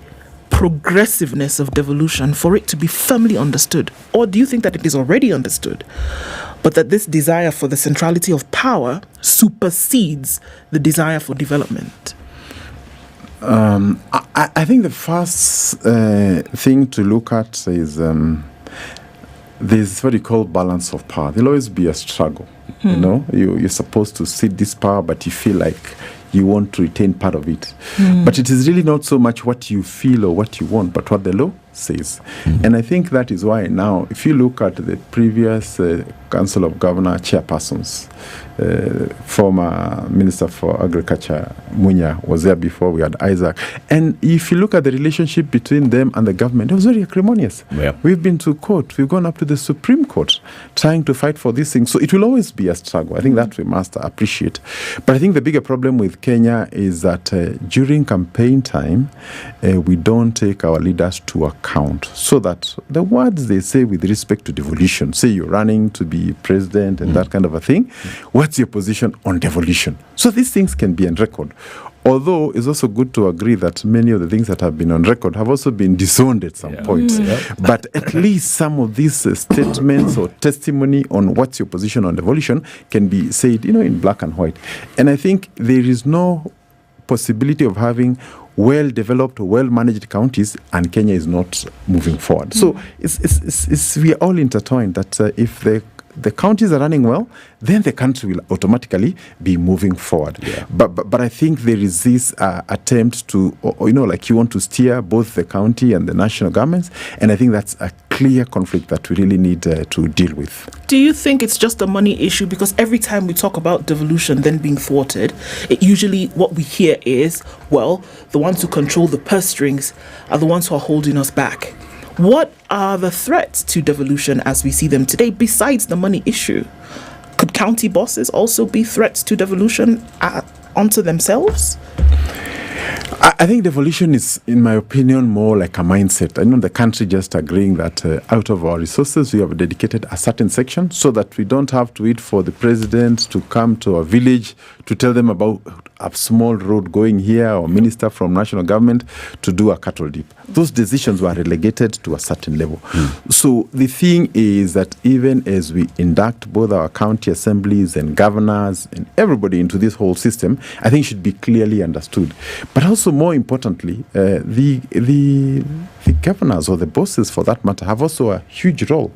progressiveness of devolution for it to be firmly understood? Or do you think that it is already understood, but that this desire for the centrality of power supersedes the desire for development? I think the first thing to look at is there's what you call balance of power. There'll always be a struggle. You know, you're supposed to cede this power, but you feel like you want to retain part of it. But it is really not so much what you feel or what you want, but what the law says. And I think that is why now, if you look at the previous Council of Governor chairpersons, former Minister for Agriculture, Munya, was there before. We had Isaac. And if you look at the relationship between them and the government, it was very acrimonious. Yeah. We've been to court. We've gone up to the Supreme Court trying to fight for these things. So it will always be a struggle. I think that we must appreciate. But I think the bigger problem with Kenya is that during campaign time, we don't take our leaders to account, so that the words they say with respect to devolution, say you're running to be president and that kind of a thing, what's your position on devolution? So these things can be on record. Although it's also good to agree that many of the things that have been on record have also been disowned at some point. But at least some of these statements or testimony on what's your position on devolution can be said, in black and white. And I think there is no possibility of having well-developed, well-managed counties, and Kenya is not moving forward. So we are all intertwined that if the counties are running well, then the country will automatically be moving forward. But I think there is this attempt to, like you want to steer both the county and the national governments, and I think that's a clear conflict that we really need to deal with. Do you think it's just a money issue? Because every time we talk about devolution then being thwarted, usually what we hear is, well, the ones who control the purse strings are the ones who are holding us back. What are the threats to devolution as we see them today, besides the money issue? Could county bosses also be threats to devolution onto themselves? I think devolution is, in my opinion, more like a mindset. I know the country just agreeing that out of our resources, we have dedicated a certain section so that we don't have to wait for the president to come to a village to tell them about a small road going here or minister from national government to do a cattle dip. Those decisions were relegated to a certain level. So the thing is that even as we induct both our county assemblies and governors and everybody into this whole system, I think it should be clearly understood. But also more importantly, the governors or the bosses for that matter have also a huge role,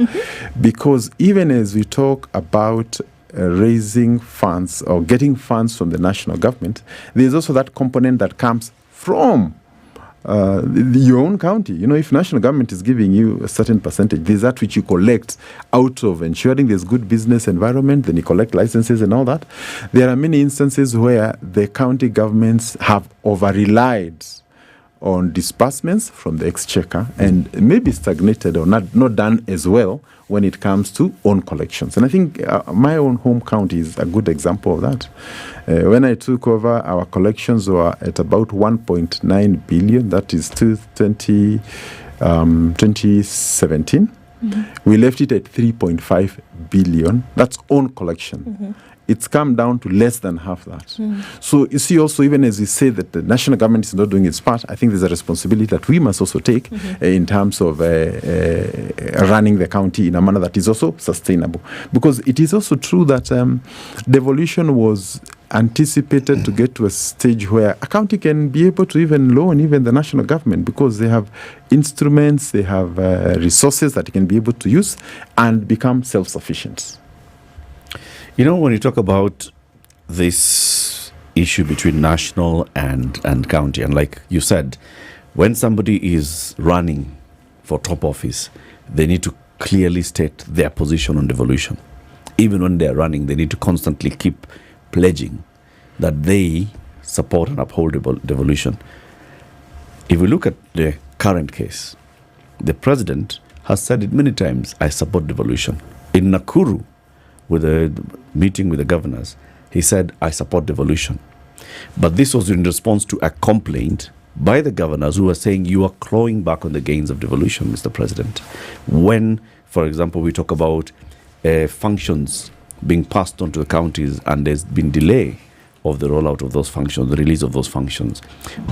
because even as we talk about raising funds or getting funds from the national government, there's also that component that comes from your own county. If national government is giving you a certain percentage, there's that which you collect out of ensuring there's good business environment, then you collect licenses and all that. There are many instances where the county governments have over-relied on disbursements from the exchequer and maybe stagnated or not done as well when it comes to own collections. And I think my own home county is a good example of that. When I took over, our collections were at about 1.9 billion. That is 2017. We left it at 3.5 billion. That's own collection. It's come down to less than half that. So you see also, even as we say that the national government is not doing its part, I think there's a responsibility that we must also take in terms of running the county in a manner that is also sustainable. Because it is also true that devolution was anticipated to get to a stage where a county can be able to even loan even the national government, because they have instruments, they have resources that they can be able to use and become self-sufficient. When you talk about this issue between national and county, and like you said, when somebody is running for top office, they need to clearly state their position on devolution. even when they're running, they need to constantly keep pledging that they support and uphold devolution. If we look at the current case, the president has said it many times, I support devolution. In Nakuru, with a meeting with the governors, he said, I support devolution. But this was in response to a complaint by the governors who were saying, you are clawing back on the gains of devolution, Mr. President. When, for example, we talk about functions being passed on to the counties and there's been delay of the rollout of those functions, the release of those functions.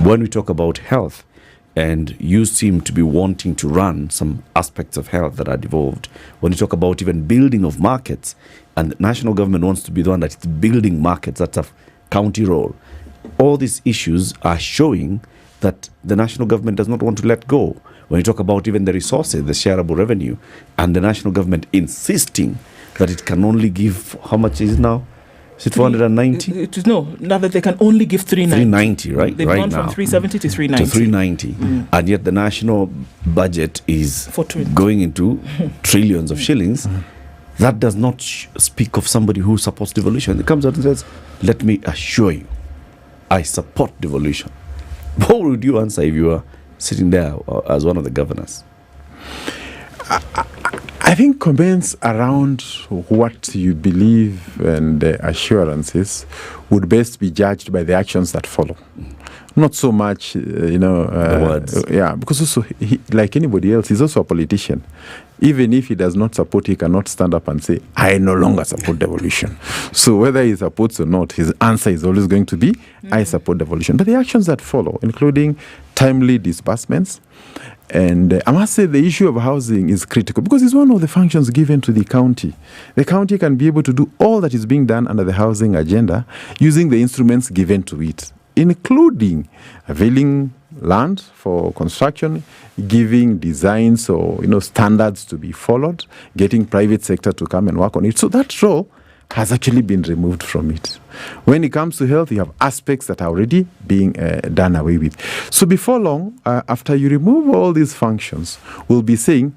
When we talk about health, and you seem to be wanting to run some aspects of health that are devolved. When you talk about even building of markets, and the national government wants to be the one that's building markets, that's a county role. All these issues are showing that the national government does not want to let go. When you talk about even the resources, the shareable revenue, and the national government insisting that it can only give, how much is it now? Is it 490? No, now that they can only give 390. 390, right? They've right gone now. from 370 to 390. To 390. And yet the national budget is going into trillions of shillings. That does not speak of somebody who supports devolution. It comes out and says, let me assure you, I support devolution. What would you answer if you were sitting there as one of the governors? I think comments around what you believe and the assurances would best be judged by the actions that follow. Not so much, the words. Yeah, because also, like anybody else, he's also a politician. Even if he does not support, he cannot stand up and say, I no longer support devolution. So whether he supports or not, his answer is always going to be, I support devolution. But the actions that follow, including timely disbursements, and I must say the issue of housing is critical because it's one of the functions given to the county. The county can be able to do all that is being done under the housing agenda using the instruments given to it, including availing land for construction, giving designs or standards to be followed, getting private sector to come and work on it. So that role has actually been removed from it. When it comes to health, you have aspects that are already being done away with. So before long, after you remove all these functions, we'll be saying,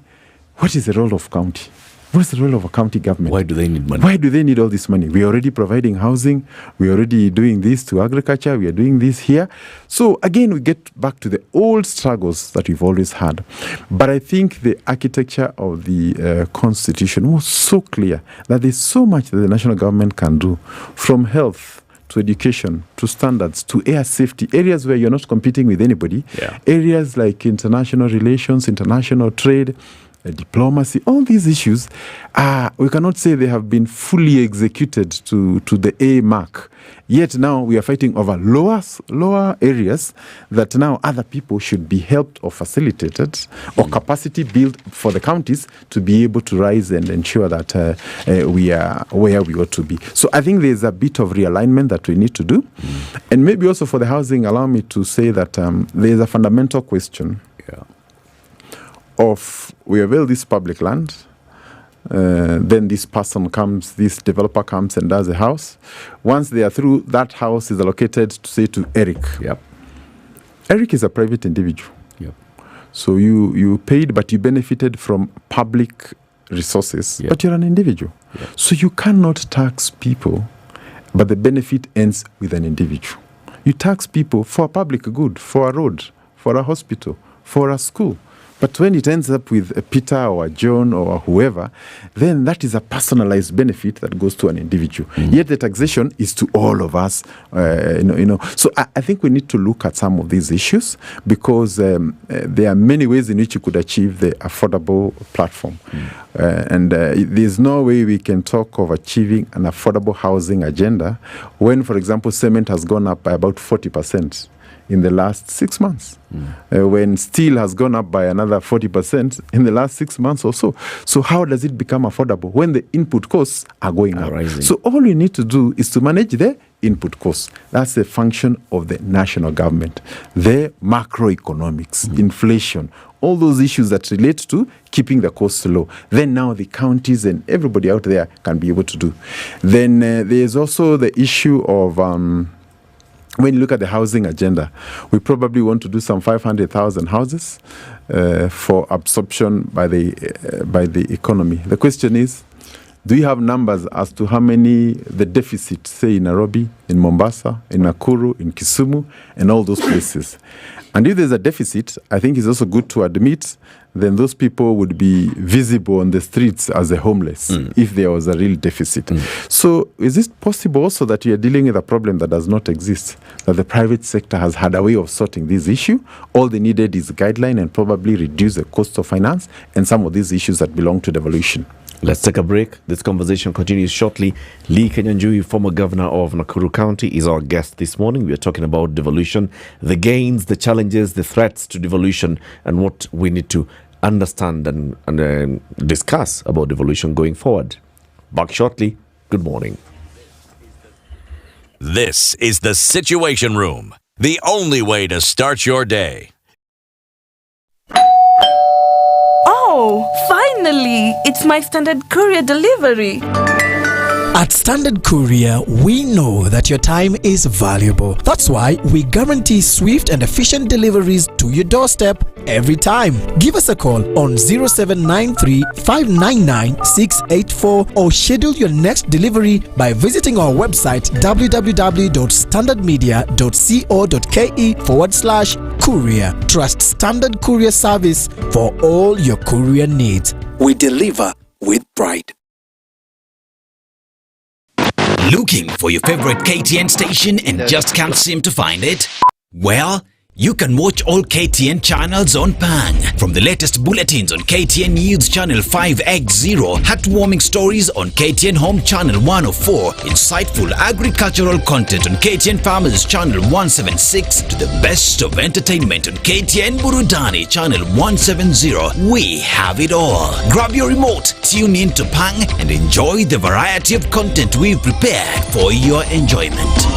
what is the role of county? What is the role of a county government? Why do they need money? Why do they need all this money? We are already providing housing. We are already doing this to agriculture. We are doing this here. So again, we get back to the old struggles that we've always had. But I think the architecture of the Constitution was so clear that there's so much that the national government can do, from health to education, to standards, to air safety, areas where you're not competing with anybody, areas like international relations, international trade, diplomacy, all these issues, we cannot say they have been fully executed to the A mark. Yet now we are fighting over lower areas that now other people should be helped or facilitated or capacity built for the counties to be able to rise and ensure that we are where we ought to be. So I think there's a bit of realignment that we need to do. And maybe also for the housing, allow me to say that there's a fundamental question of we avail this public land, then this developer comes and does a house. Once they are through, that house is allocated to, say, to Eric. Eric is a private individual. So you paid, but you benefited from public resources, but you're an individual. So you cannot tax people, but the benefit ends with an individual. You tax people for a public good, for a road, for a hospital, for a school. But when it ends up with a Peter or a John or whoever, then that is a personalized benefit that goes to an individual. Yet the taxation is to all of us. So I think we need to look at some of these issues because there are many ways in which you could achieve the affordable platform. And there's no way we can talk of achieving an affordable housing agenda when, for example, cement has gone up by about 40%. In the last 6 months, when steel has gone up by another 40% in the last 6 months or so. So how does it become affordable when the input costs are going up? Rising. So all we need to do is to manage the input costs. That's a function of the national government. The macroeconomics, inflation, all those issues that relate to keeping the costs low. Then now the counties and everybody out there can be able to do. Then there's also the issue of when you look at the housing agenda, we probably want to do some 500,000 houses for absorption by the economy. The question is, Do you have numbers as to how many the deficit, say in Nairobi, in Mombasa, in Nakuru, in Kisumu, and all those places? And if there's a deficit, I think it's also good to admit then those people would be visible on the streets as the homeless if there was a real deficit. So is it possible also that you are dealing with a problem that does not exist, that the private sector has had a way of sorting this issue? All they needed is guideline and probably reduce the cost of finance and some of these issues that belong to devolution. Let's take a break. This conversation continues shortly. Lee Kenyanjui, former governor of Nakuru County, is our guest this morning. We are talking about devolution, the gains, the challenges, the threats to devolution, and what we need to understand and discuss about devolution going forward. Back shortly. Good morning. This is the Situation Room, the only way to start your day. Oh, finally! It's my Standard Courier delivery. At Standard Courier, we know that your time is valuable. That's why we guarantee swift and efficient deliveries to your doorstep every time. Give us a call on 0793 599 684 or schedule your next delivery by visiting our website www.standardmedia.co.ke/courier. Trust Standard Courier service for all your courier needs. We deliver with pride. Looking for your favorite KTN station and just can't seem to find it? Well, you can watch all KTN channels on Pang. From the latest bulletins on KTN News Channel 5X0, heartwarming stories on KTN Home Channel 104, insightful agricultural content on KTN Farmers Channel 176, to the best of entertainment on KTN Burudani Channel 170. We have it all. Grab your remote, tune in to Pang, and enjoy the variety of content we've prepared for your enjoyment.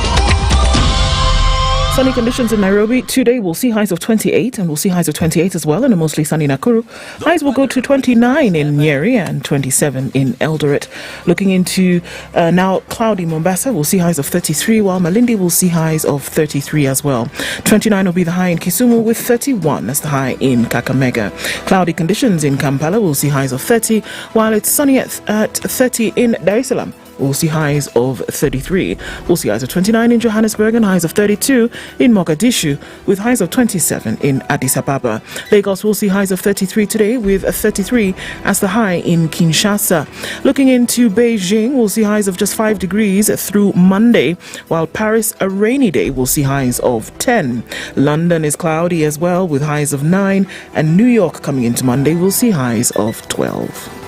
Sunny conditions in Nairobi. Today we'll see highs of 28 and we'll see highs of 28 as well in a mostly sunny Nakuru. Highs will go to 29 in Nyeri and 27 in Eldoret. Looking into now cloudy Mombasa, we'll see highs of 33, while Malindi will see highs of 33 as well. 29 will be the high in Kisumu with 31 as the high in Kakamega. Cloudy conditions in Kampala, we'll see highs of 30, while it's sunny at 30 in Dar es Salaam. We'll see highs of 33. We'll see highs of 29 in Johannesburg and highs of 32 in Mogadishu, with highs of 27 in Addis Ababa. Lagos will see highs of 33 today, with 33 as the high in Kinshasa. Looking into Beijing, we'll see highs of just 5 degrees through Monday, while Paris, a rainy day, will see highs of 10. London is cloudy as well, with highs of 9, and New York coming into Monday will see highs of 12.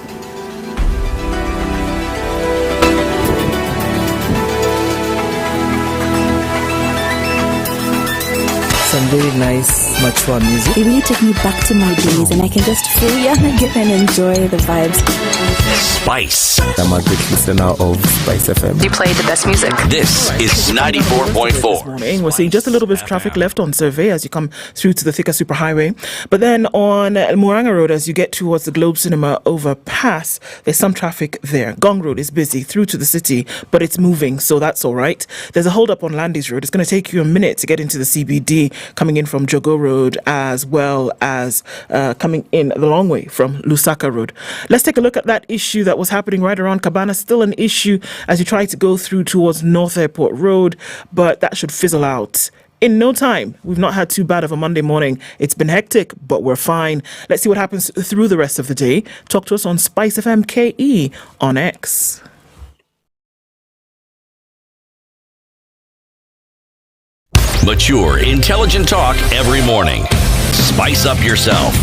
Some very nice, mature music. They really take me back to my days, and I can just feel young again and enjoy the vibes. Spice. I'm a big listener of SpiceFM. You play the best music. This is 94.4. Morning. We're seeing just a little bit of traffic left on Survey as you come through to the Thika Superhighway. But then on Muranga Road, as you get towards the Globe Cinema overpass, there's some traffic there. Gong Road is busy through to the city, but it's moving, so that's all right. There's a hold up on Landys Road. It's going to take you a minute to get into the CBD, coming in from Jogo Road, as well as coming in the long way from Lusaka Road. Let's take a look at that issue that was happening right around Cabana. Still an issue as you try to go through towards North Airport Road, but that should fizzle out in no time. We've not had too bad of a Monday morning. It's been hectic, but we're fine. Let's see what happens through the rest of the day. Talk to us on SpiceFM KE on X. Mature, intelligent talk every morning. Spice up yourself.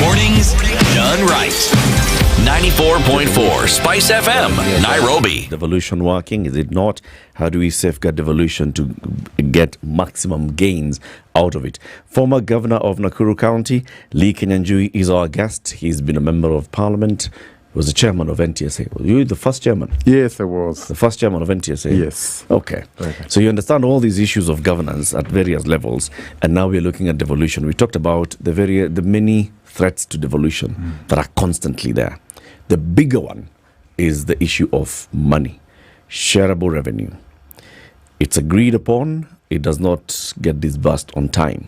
Mornings done right. 94.4 Spice FM, Nairobi. Devolution working, is it not? How do we safeguard devolution to get maximum gains out of it? Former Governor of Nakuru County, Lee Kenyanjui, is our guest. He's been a member of Parliament. He was the chairman of NTSA. Were you the first chairman? Yes, I was. The first chairman of NTSA? Yes. Okay. So you understand all these issues of governance at various levels, and now we're looking at devolution. We talked about the many threats to devolution that are constantly there. The bigger one is the issue of money, shareable revenue. It's agreed upon, it does not get disbursed on time.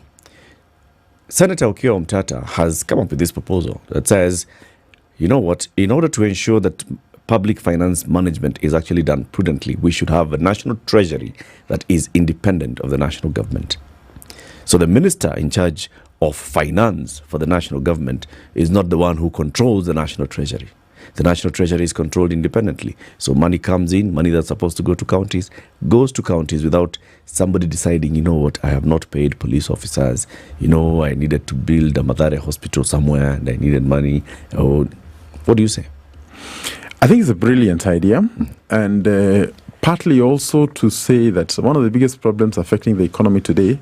Senator Okiya Omtata has come up with this proposal that says, you know what, in order to ensure that public finance management is actually done prudently, we should have a national treasury that is independent of the national government. So the minister in charge of finance for the national government is not the one who controls the national treasury. The national treasury is controlled independently. So money comes in, money that's supposed to go to counties, goes to counties without somebody deciding, you know what, I have not paid police officers, you know, I needed to build a Mathare hospital somewhere and I needed money. Oh, what do you say? I think it's a brilliant idea, and partly also to say that one of the biggest problems affecting the economy today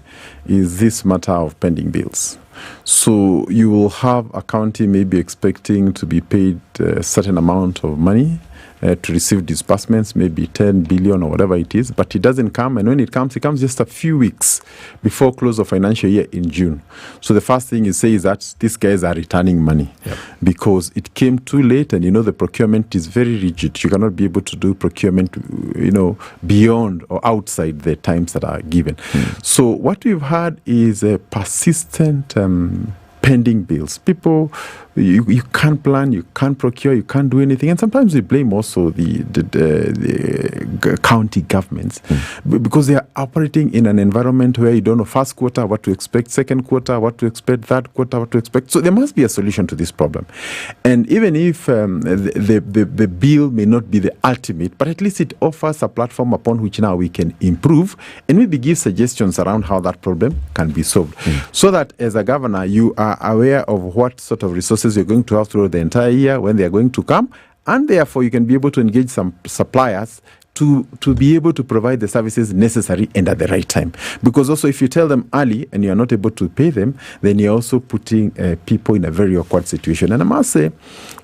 is this matter of pending bills. So you will have a county maybe expecting to be paid a certain amount of money to receive disbursements, maybe 10 billion or whatever it is, but it doesn't come. And when it comes just a few weeks before close of financial year in June. So the first thing you say is that these guys are returning money because it came too late, and the procurement is very rigid. You cannot be able to do procurement, beyond or outside the times that are given. So what we've had is a persistent pending bills. People, you can't plan, you can't procure, you can't do anything. And sometimes we blame also the county governments because they are operating in an environment where you don't know first quarter what to expect, second quarter what to expect, third quarter what to expect. So there must be a solution to this problem. And even if the bill may not be the ultimate, but at least it offers a platform upon which now we can improve and maybe give suggestions around how that problem can be solved. So that as a governor, you are aware of what sort of resources you're going to have throughout the entire year, when they are going to come, and therefore you can be able to engage some suppliers to be able to provide the services necessary and at the right time. Because also if you tell them early and you are not able to pay them, then you're also putting people in a very awkward situation. And I must say,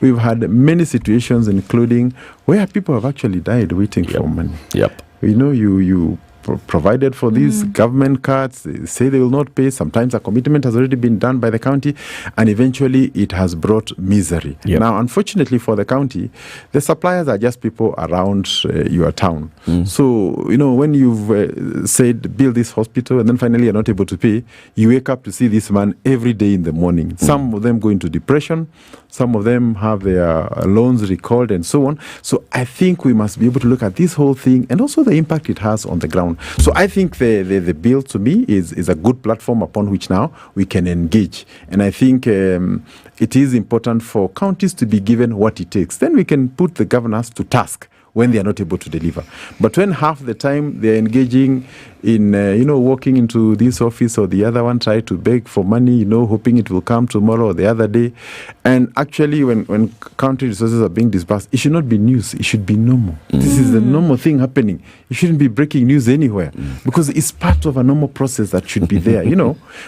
we've had many situations, including where people have actually died waiting for money. You provided for these government cards, they say they will not pay. Sometimes a commitment has already been done by the county, and eventually it has brought misery. Now, unfortunately for the county, the suppliers are just people around your town. So, when you've said build this hospital and then finally you're not able to pay, you wake up to see this man every day in the morning. Some of them go into depression, some of them have their loans recalled and so on. So I think we must be able to look at this whole thing and also the impact it has on the ground. So I think the bill to me is a good platform upon which now we can engage. And I think it is important for counties to be given what it takes. Then we can put the governors to task when they are not able to deliver. But when half the time they're engaging in, walking into this office or the other one, try to beg for money, hoping it will come tomorrow or the other day. And actually, when county resources are being disbursed, it should not be news. It should be normal. This is the normal thing happening. It shouldn't be breaking news anywhere because it's part of a normal process that should be there,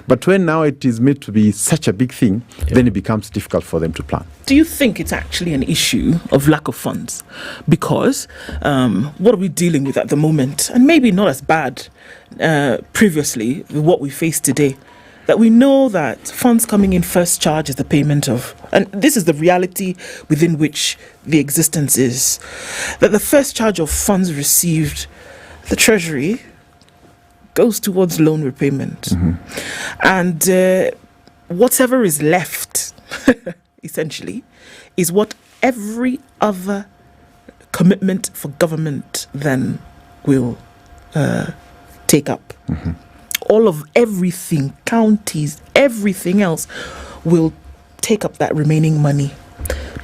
But when now it is made to be such a big thing, then it becomes difficult for them to plan. Do you think it's actually an issue of lack of funds? Because what are we dealing with at the moment? And maybe not as bad previously with what we face today. That we know that funds coming in first charge is the payment of, and this is the reality within which the existence is, that the first charge of funds received, the Treasury, goes towards loan repayment. And whatever is left, essentially, is what every other commitment for government then will take up. All of everything, counties, everything else will take up that remaining money.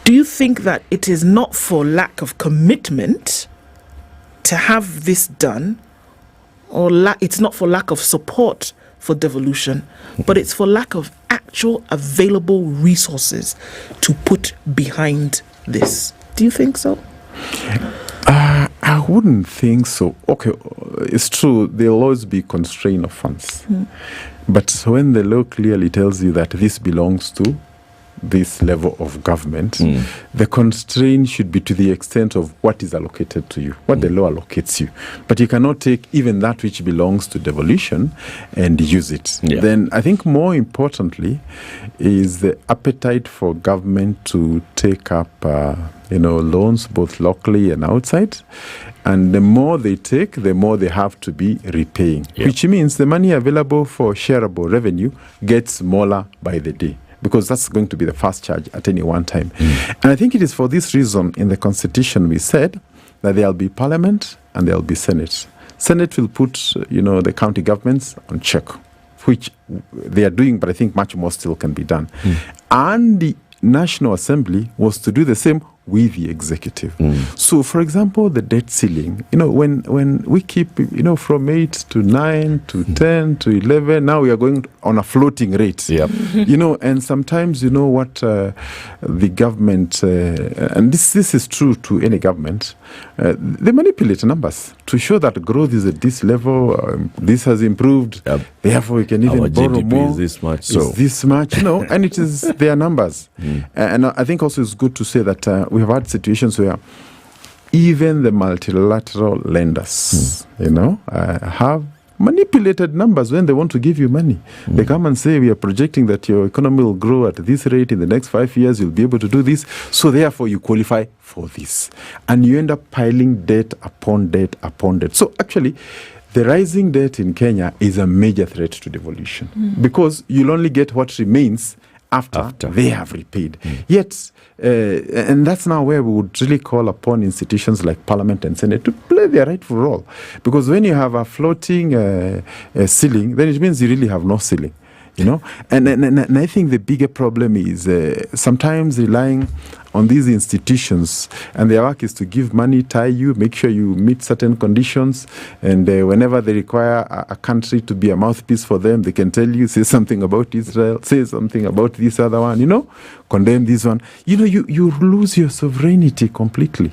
Do you think that it is not for lack of commitment to have this done, or it's not for lack of support for devolution, but it's for lack of actual available resources to put behind this? Do you think so? I wouldn't think so. Okay, it's true, there'll always be constraint of funds. But when the law clearly tells you that this belongs to this level of government, the constraint should be to the extent of what is allocated to you, what the law allocates you. But you cannot take even that which belongs to devolution and use it. Yeah. Then I think more importantly is the appetite for government to take up loans both locally and outside. And the more they take, the more they have to be repaying, which means the money available for shareable revenue gets smaller by the day, because that's going to be the first charge at any one time. And I think it is for this reason in the Constitution we said that there will be Parliament and there will be Senate. Senate will put, the county governments on check, which they are doing, but I think much more still can be done. And the National Assembly was to do the same with the executive. So, for example, the debt ceiling, when we keep, from 8 to 9 to 10 to 11, now we are going on a floating rate. And sometimes, what the government, and this is true to any government, they manipulate numbers to show that growth is at this level, this has improved, therefore we can even Our borrow GDP more. is this much. It's this much, and it is their numbers. And I think also it's good to say that we have had situations where even the multilateral lenders, have manipulated numbers when they want to give you money. They come and say, we are projecting that your economy will grow at this rate in the next 5 years, you'll be able to do this, so therefore you qualify for this. And you end up piling debt upon debt upon debt. So actually, the rising debt in Kenya is a major threat to devolution, because you'll only get what remains after they have repaid. Yet, and that's now where we would really call upon institutions like Parliament and Senate to play their rightful role. Because when you have a floating ceiling, then it means you really have no ceiling. And I think the bigger problem is sometimes relying on these institutions, and their work is to give money, tie you, make sure you meet certain conditions, and whenever they require a country to be a mouthpiece for them, they can tell you, say something about Israel, say something about this other one, condemn this one. You lose your sovereignty completely.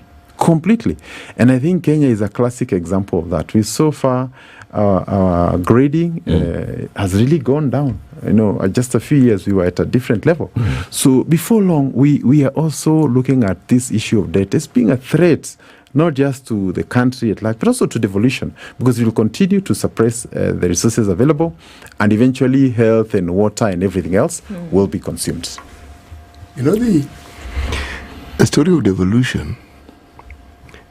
And I think Kenya is a classic example of that. We so far, our grading has really gone down. Just a few years we were at a different level. So before long, we are also looking at this issue of debt as being a threat, not just to the country at large, but also to devolution, because it will continue to suppress the resources available, and eventually health and water and everything else will be consumed. The story of devolution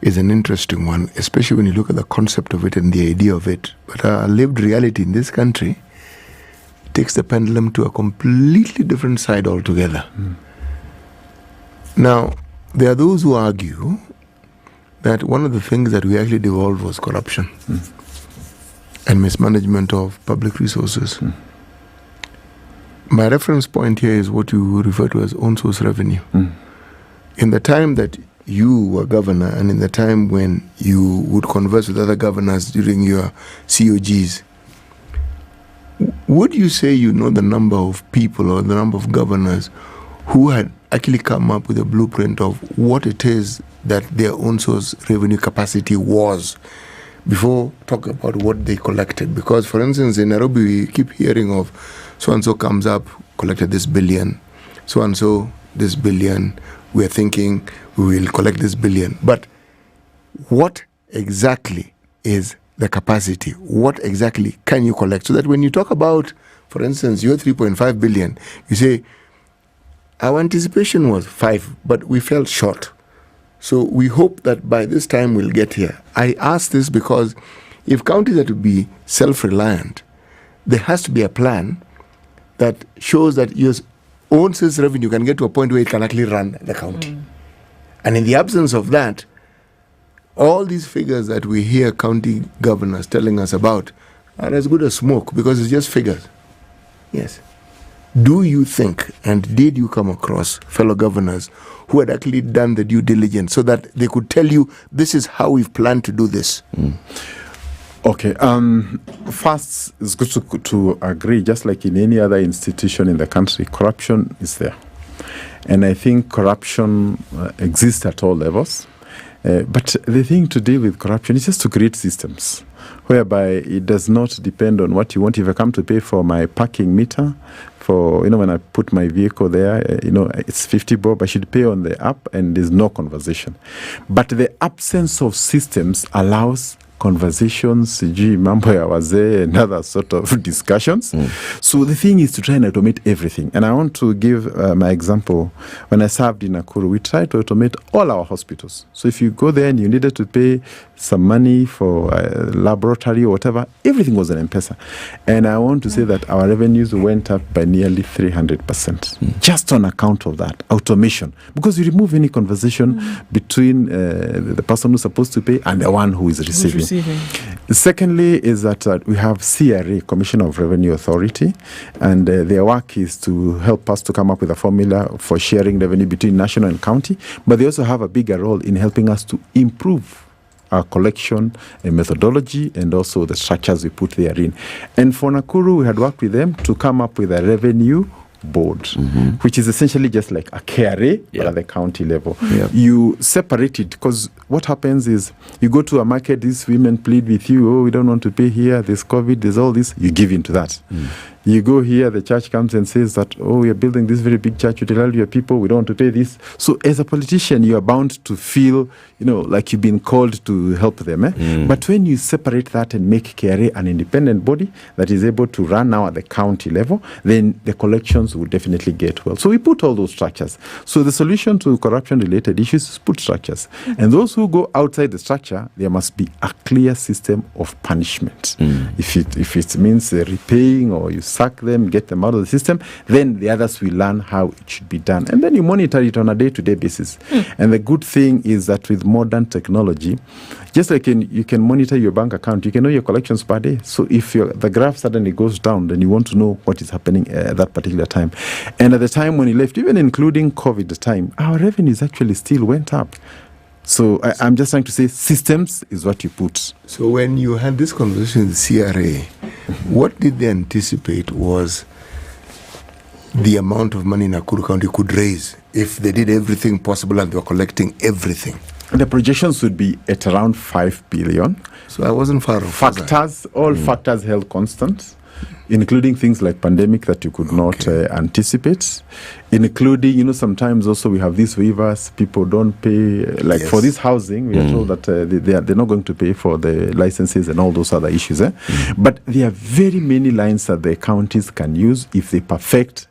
is an interesting one, especially when you look at the concept of it and the idea of it. But our lived reality in this country takes the pendulum to a completely different side altogether. Now, there are those who argue that one of the things that we actually devolved was corruption and mismanagement of public resources. My reference point here is what you refer to as own source revenue. In the time that you were governor, and in the time when you would converse with other governors during your COGs, would you say the number of people or the number of governors who had actually come up with a blueprint of what it is that their own source revenue capacity was before talking about what they collected? Because, for instance, in Nairobi, we keep hearing of so-and-so comes up, collected this billion, so-and-so this billion, we are thinking we will collect this billion. But what exactly is the capacity? What exactly can you collect? So that when you talk about, for instance, your 3.5 billion, you say, our anticipation was 5, but we fell short. So we hope that by this time we'll get here. I ask this because if counties are to be self-reliant, there has to be a plan that shows that your own sales revenue can get to a point where it can actually run the county. And in the absence of that, all these figures that we hear county governors telling us about are as good as smoke, because it's just figures. Yes. Do you think, and did you come across fellow governors who had actually done the due diligence so that they could tell you, this is how we've planned to do this? Okay. First, it's good to agree, just like in any other institution in the country, corruption is there. And I think corruption exists at all levels. But the thing to deal with corruption is just to create systems whereby it does not depend on what you want. If I come to pay for my parking meter, for, when I put my vehicle there, it's 50 bob, I should pay on the app and there's no conversation. But the absence of systems allows conversations, mambo ya wazee, and other sort of discussions. So the thing is to try and automate everything. And I want to give my example. When I served in Nakuru, we tried to automate all our hospitals. So if you go there and you needed to pay some money for a laboratory or whatever, everything was an M-Pesa. And I want to say that our revenues went up by nearly 300%, just on account of that, automation. Because you remove any conversation between the person who's supposed to pay and the one who is receiving. Secondly is that we have CRA, Commission of Revenue Authority, and their work is to help us to come up with a formula for sharing revenue between national and county, but they also have a bigger role in helping us to improve our collection methodology and also the structures we put therein. And for Nakuru, we had worked with them to come up with a revenue board, which is essentially just like a KRA but at the county level. You separate it, because what happens is you go to a market, these women plead with you, oh, we don't want to pay here, there's COVID, there's all this, you give into that. You go here, the church comes and says that, oh, we are building this very big church, you tell your people, we don't want to pay this. So as a politician, you are bound to feel, like you've been called to help them. But when you separate that and make KRA an independent body that is able to run now at the county level, then the collections will definitely get well. So we put all those structures. So the solution to corruption-related issues is put structures. And those who go outside the structure, there must be a clear system of punishment. If it means repaying or you sack them, get them out of the system, then the others will learn how it should be done. And then you monitor it on a day-to-day basis. And the good thing is that with modern technology, just like you can monitor your bank account, you can know your collections per day. So if the graph suddenly goes down, then you want to know what is happening at that particular time. And at the time when you left, even including COVID time, our revenues actually still went up. So I'm just trying to say systems is what you put. So when you had this conversation with CRA, what did they anticipate was the amount of money Nakuru County could raise if they did everything possible and they were collecting everything? The projections would be at around 5 billion. So I wasn't far off. Factors, all factors held constant, including things like pandemic that you could not anticipate, including, sometimes also we have these waivers, people don't pay, for this housing, we are told that they're not going to pay for the licenses and all those other issues. But there are very many lines that the counties can use if they perfect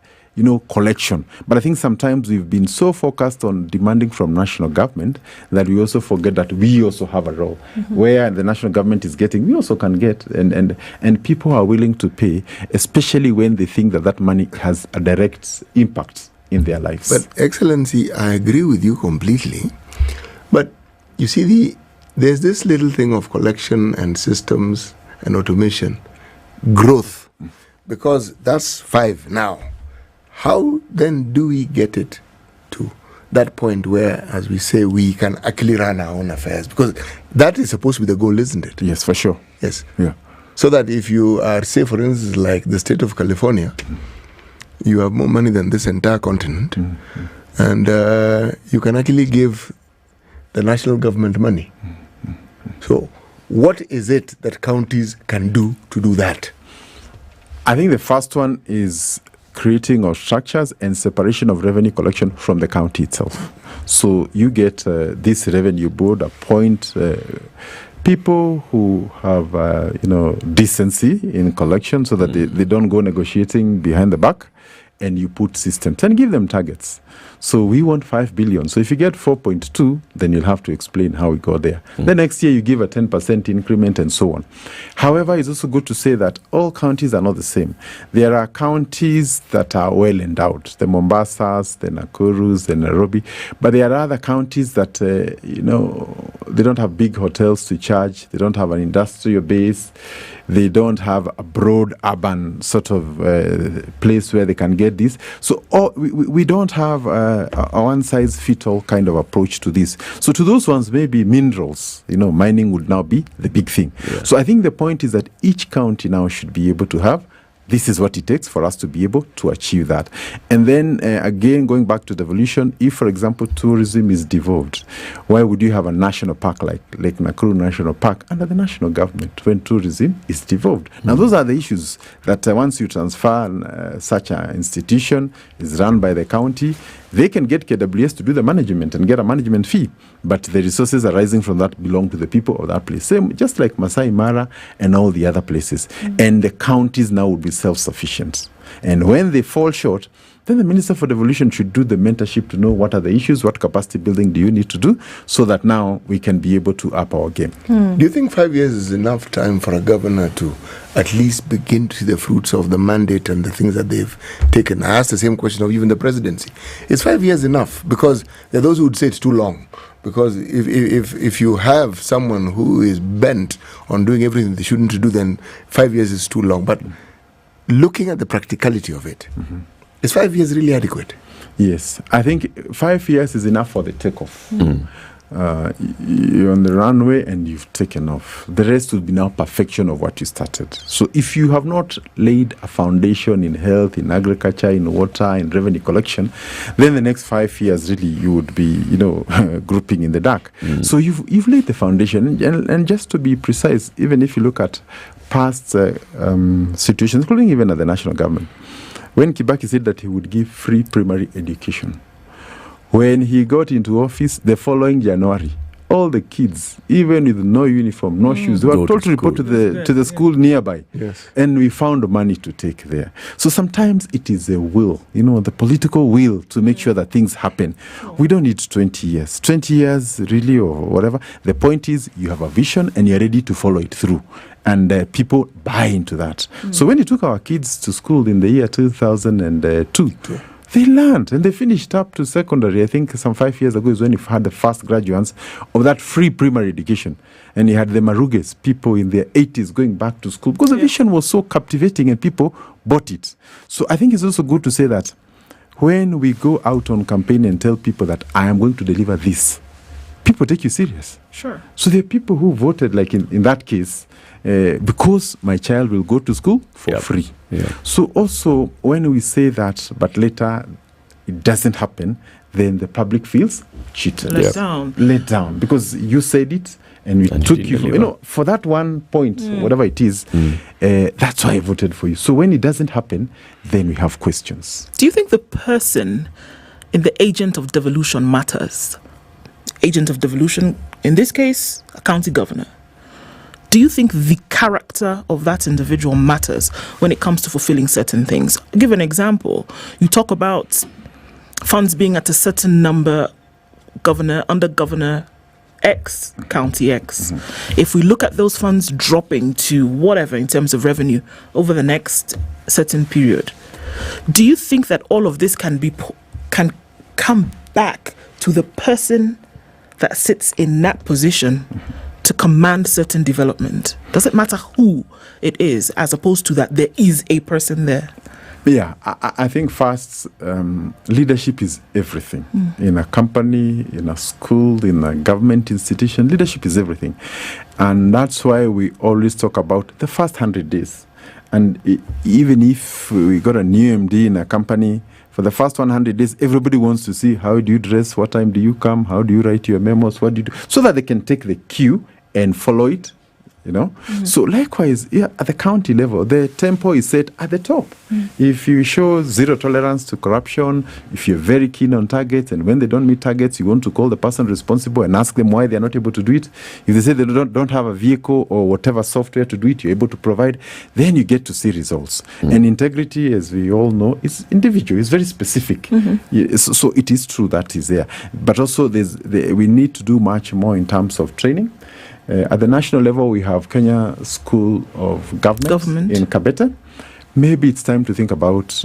collection. But I think sometimes we've been so focused on demanding from national government that we also forget that we also have a role. Where the national government is getting, we also can get, and people are willing to pay, especially when they think that money has a direct impact in their lives. But Excellency, I agree with you completely. But you see, there's this little thing of collection and systems and automation, growth, because that's 5 now. How then do we get it to that point where, as we say, we can actually run our own affairs? Because that is supposed to be the goal, isn't it? Yes, for sure. Yes. Yeah. So that if you are, say, for instance, like the state of California, you have more money than this entire continent, and you can actually give the national government money. So what is it that counties can do to do that? I think the first one is creating of structures and separation of revenue collection from the county itself. So you get this revenue board, appoint people who have, decency in collection so that they don't go negotiating behind the back, and you put systems and give them targets. So we want 5 billion. So if you get 4.2, then you'll have to explain how we got there. The next year you give a 10% increment and so on. However, it's also good to say that all counties are not the same. There are counties that are well endowed, the Mombasas, the Nakurus, the Nairobi, but there are other counties that, they don't have big hotels to charge, they don't have an industrial base, they don't have a broad urban sort of place where they can get this. So we don't have a one-size-fits-all kind of approach to this. So to those ones, maybe minerals, mining would now be the big thing. Yeah. So I think the point is that each county now should be able to have this is what it takes for us to be able to achieve that. And then again, going back to devolution, if, for example, tourism is devolved, why would you have a national park like Nakuru National Park under the national government when tourism is devolved? Now, those are the issues that once you transfer such an institution, is run by the county, they can get KWS to do the management and get a management fee, but the resources arising from that belong to the people of that place. Same, just like Masai Mara and all the other places. And the counties now will be self-sufficient. And when they fall short, then the Minister for Devolution should do the mentorship to know what are the issues, what capacity building do you need to do, so that now we can be able to up our game. Do you think 5 years is enough time for a governor to at least begin to see the fruits of the mandate and the things that they've taken? I asked the same question of even the presidency. Is 5 years enough? Because there are those who would say it's too long. Because if you have someone who is bent on doing everything they shouldn't do, then 5 years is too long. But looking at the practicality of it, is 5 years really adequate? Yes, I think 5 years is enough for the takeoff. You're on the runway and you've taken off. The rest will be now perfection of what you started. So if you have not laid a foundation in health, in agriculture, in water, in revenue collection, then the next 5 years really you would be, grouping in the dark. So you've laid the foundation, and just to be precise, even if you look at past situations, including even at the national government, when Kibaki said that he would give free primary education, when he got into office the following January, all the kids, even with no uniform, no shoes, they were told to report to the school nearby. Yes. And we found money to take there. So sometimes it is a will, the political will to make sure that things happen. We don't need 20 years. 20 years, really, or whatever. The point is you have a vision and you're ready to follow it through. And people buy into that. So when you took our kids to school in the year 2002, they learned and they finished up to secondary. I think some 5 years ago is when you had the first graduates of that free primary education. And you had the Maruges, people in their 80s going back to school because the vision was so captivating and people bought it. So I think it's also good to say that when we go out on campaign and tell people that I am going to deliver this, people take you serious. Sure. So there are people who voted, like in that case, because my child will go to school for free. So also when we say that, but later it doesn't happen, then the public feels cheated. Let down. Let down. Because you said it and we took you, for that 1 point, whatever it is, that's why I voted for you. So when it doesn't happen, then we have questions. Do you think the person in the agent of devolution matters? Agent of devolution, in this case, a county governor. Do you think the character of that individual matters when it comes to fulfilling certain things? I'll give an example. You talk about funds being at a certain number, under Governor X, County X. If we look at those funds dropping to whatever in terms of revenue over the next certain period, do you think that all of this can come back to the person that sits in that position to command certain development? Does it matter who it is, as opposed to that there is a person there? Yeah, I think first, leadership is everything. In a company, in a school, in a government institution, leadership is everything. And that's why we always talk about the first 100 days. And even if we got a new MD in a company, for the first 100 days, everybody wants to see how do you dress, what time do you come, how do you write your memos, what do you do, so that they can take the cue and follow it, So likewise, at the county level, the tempo is set at the top. If you show zero tolerance to corruption, if you're very keen on targets, and when they don't meet targets, you want to call the person responsible and ask them why they're not able to do it. If they say they don't have a vehicle or whatever software to do it, you're able to provide, then you get to see results. And integrity, as we all know, is individual, it's very specific. So it is true that is there. But also we need to do much more in terms of training. At the national level, we have Kenya School of Government in Kabete. Maybe it's time to think about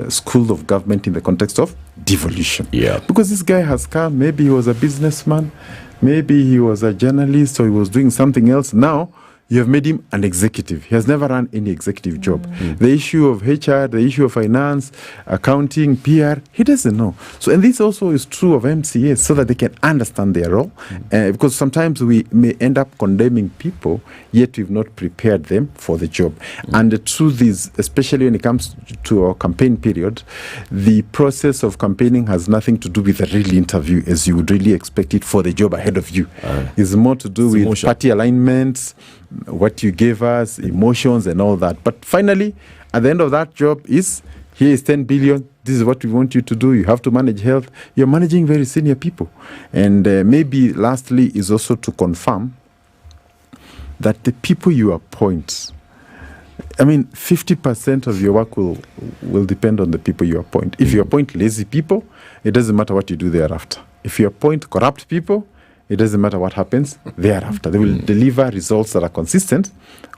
School of Government in the context of devolution. Because this guy has come, maybe he was a businessman, maybe he was a journalist, or he was doing something else. Now, you have made him an executive. He has never run any executive job. The issue of HR, the issue of finance, accounting, PR, he doesn't know. So, and this also is true of MCAs, so that they can understand their role. Because sometimes we may end up condemning people, yet we've not prepared them for the job. And the truth is, especially when it comes to our campaign period, the process of campaigning has nothing to do with a real interview as you would really expect it for the job ahead of you. It's more to do with party alignments, what you gave us, emotions and all that. But finally, at the end of that job is, here is 10 billion, this is what we want you to do, you have to manage health. You're managing very senior people. And maybe lastly is also to confirm that the people you appoint, 50% of your work will depend on the people you appoint. If you appoint lazy people, it doesn't matter what you do thereafter. If you appoint corrupt people, it doesn't matter what happens thereafter. They will deliver results that are consistent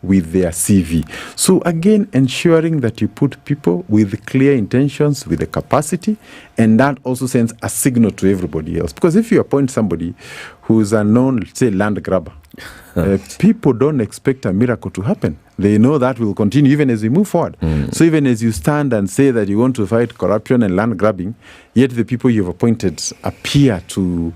with their CV. So again, ensuring that you put people with clear intentions, with the capacity, and that also sends a signal to everybody else. Because if you appoint somebody who's a known, say, land grabber, people don't expect a miracle to happen. They know that will continue even as we move forward. So even as you stand and say that you want to fight corruption and land grabbing, yet the people you've appointed appear to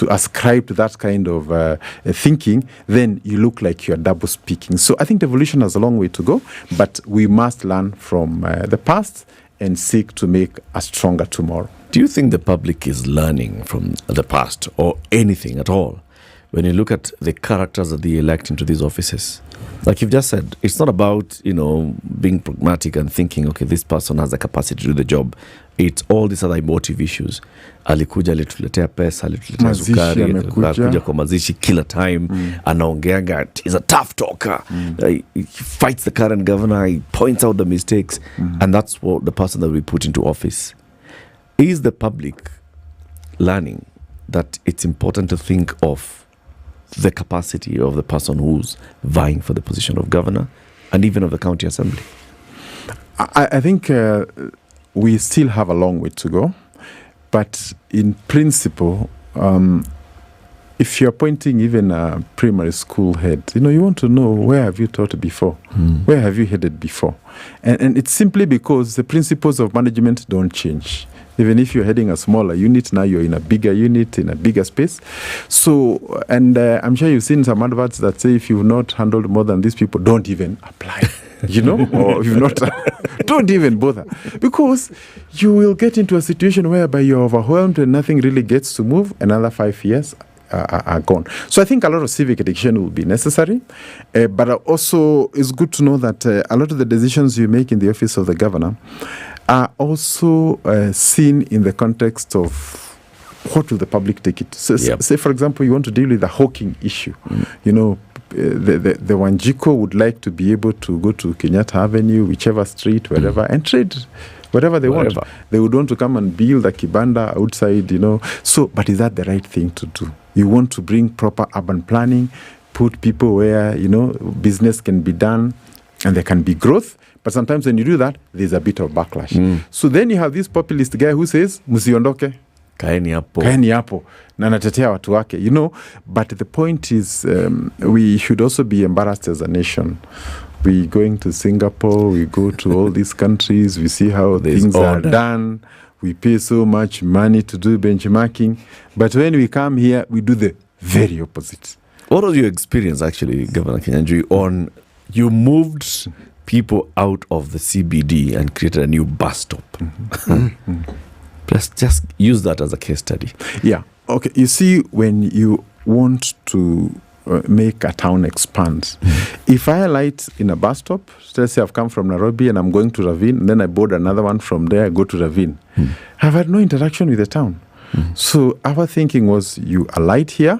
ascribe to that kind of thinking, then you look like you're double speaking. So I think devolution has a long way to go, but we must learn from the past and seek to make a stronger tomorrow. Do you think the public is learning from the past or anything at all when you look at the characters that they elect into these offices? Like you've just said, it's not about, being pragmatic and thinking, okay, this person has the capacity to do the job. It's all these other emotive issues. Alikuja alituletea pesa, alituletea sukari, alikuja kwa mazishi kila time, anaongeanga, he's a tough talker. He fights the current governor, he points out the mistakes, and that's what the person that we put into office. Is the public learning that it's important to think of the capacity of the person who's vying for the position of governor and even of the county assembly? I think we still have a long way to go. But in principle, if you're appointing even a primary school head, you want to know, where have you taught before? Where have you headed before? And it's simply because the principles of management don't change. Even if you're heading a smaller unit, now you're in a bigger unit, in a bigger space. So, and I'm sure you've seen some adverts that say, if you've not handled more than these people, don't even apply. Or if you've not, don't even bother. Because you will get into a situation whereby you're overwhelmed and nothing really gets to move. Another 5 years are gone. So I think a lot of civic education will be necessary. But also, it's good to know that a lot of the decisions you make in the office of the governor are also seen in the context of what will the public take it. So, say, for example, you want to deal with the hawking issue. The Wanjiko would like to be able to go to Kenyatta Avenue, whichever street, wherever, and trade whatever they want. They would want to come and build a kibanda outside, So, but is that the right thing to do? You want to bring proper urban planning, put people where, business can be done and there can be growth. But sometimes when you do that, there's a bit of backlash. So then you have this populist guy who says, musiondoke. Kaeni hapo. Na natetea watu wake, But the point is, we should also be embarrassed as a nation. We going to Singapore, we go to all these countries, we see how things are done. We pay so much money to do benchmarking. But when we come here, we do the very opposite. What was your experience, actually, Governor Kinyanjui, on you moved people out of the CBD and created a new bus stop? Just use that as a case study. Yeah. Okay. You see, when you want to make a town expand, if I alight in a bus stop, let's say I've come from Nairobi and I'm going to Ravine, and then I board another one from there, I go to Ravine. I've had no interaction with the town. So our thinking was, you alight here,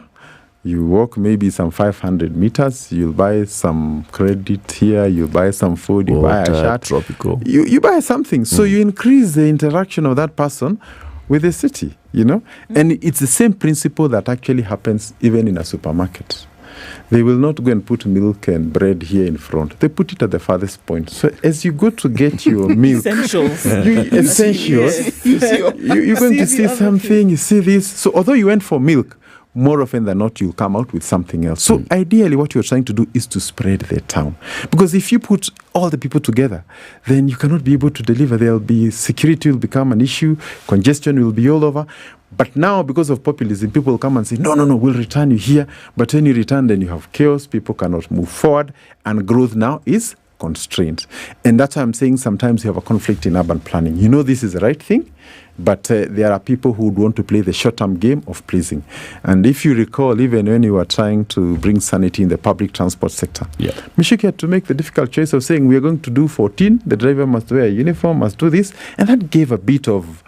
you walk maybe some 500 meters, you'll buy some credit here, you buy some food, you buy a shirt. Tropical. You buy something. So you increase the interaction of that person with the city, And it's the same principle that actually happens even in a supermarket. They will not go and put milk and bread here in front. They put it at the farthest point. So as you go to get your milk, essentials, you're going to see something, you see this. So although you went for milk, more often than not, you'll come out with something else. So ideally, what you're trying to do is to spread the town. Because if you put all the people together, then you cannot be able to deliver. There'll be security will become an issue, congestion will be all over. But now, because of populism, people will come and say, no, we'll return you here. But when you return, then you have chaos, people cannot move forward, and growth now is constrained. And that's why I'm saying sometimes you have a conflict in urban planning. You know this is the right thing, but there are people who would want to play the short-term game of pleasing. And if you recall, even when you were trying to bring sanity in the public transport sector, Michuki had to make the difficult choice of saying, we are going to do 14, the driver must wear a uniform, must do this, and that gave a bit of,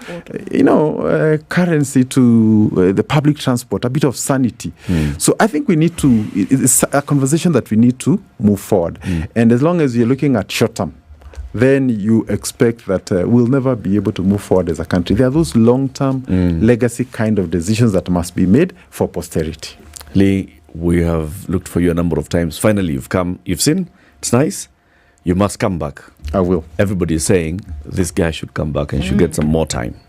currency to the public transport, a bit of sanity. So I think we need to, it's a conversation that we need to move forward. And as long as you're looking at short-term, then you expect that we'll never be able to move forward as a country. There are those long-term legacy kind of decisions that must be made for posterity. Lee, we have looked for you a number of times. Finally, you've come. You've seen. It's nice. You must come back. I will. Everybody is saying this guy should come back and should get some more time.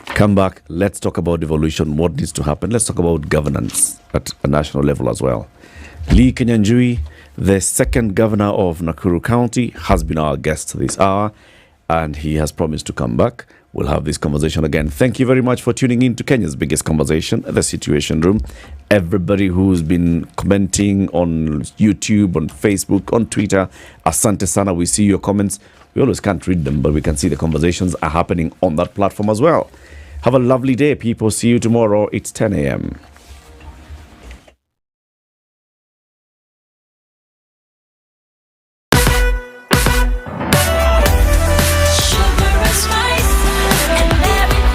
Come back. Let's talk about devolution. What needs to happen? Let's talk about governance at a national level as well. Lee Kinyanjui, the second governor of Nakuru County, has been our guest this hour, and he has promised to come back. We'll have this conversation again. Thank you very much for tuning in to Kenya's biggest conversation, The Situation Room. Everybody who's been commenting on YouTube, on Facebook, on Twitter, asante sana. We see your comments. We always can't read them, but we can see the conversations are happening on that platform as well. Have a lovely day, people. See you tomorrow. It's 10 a.m.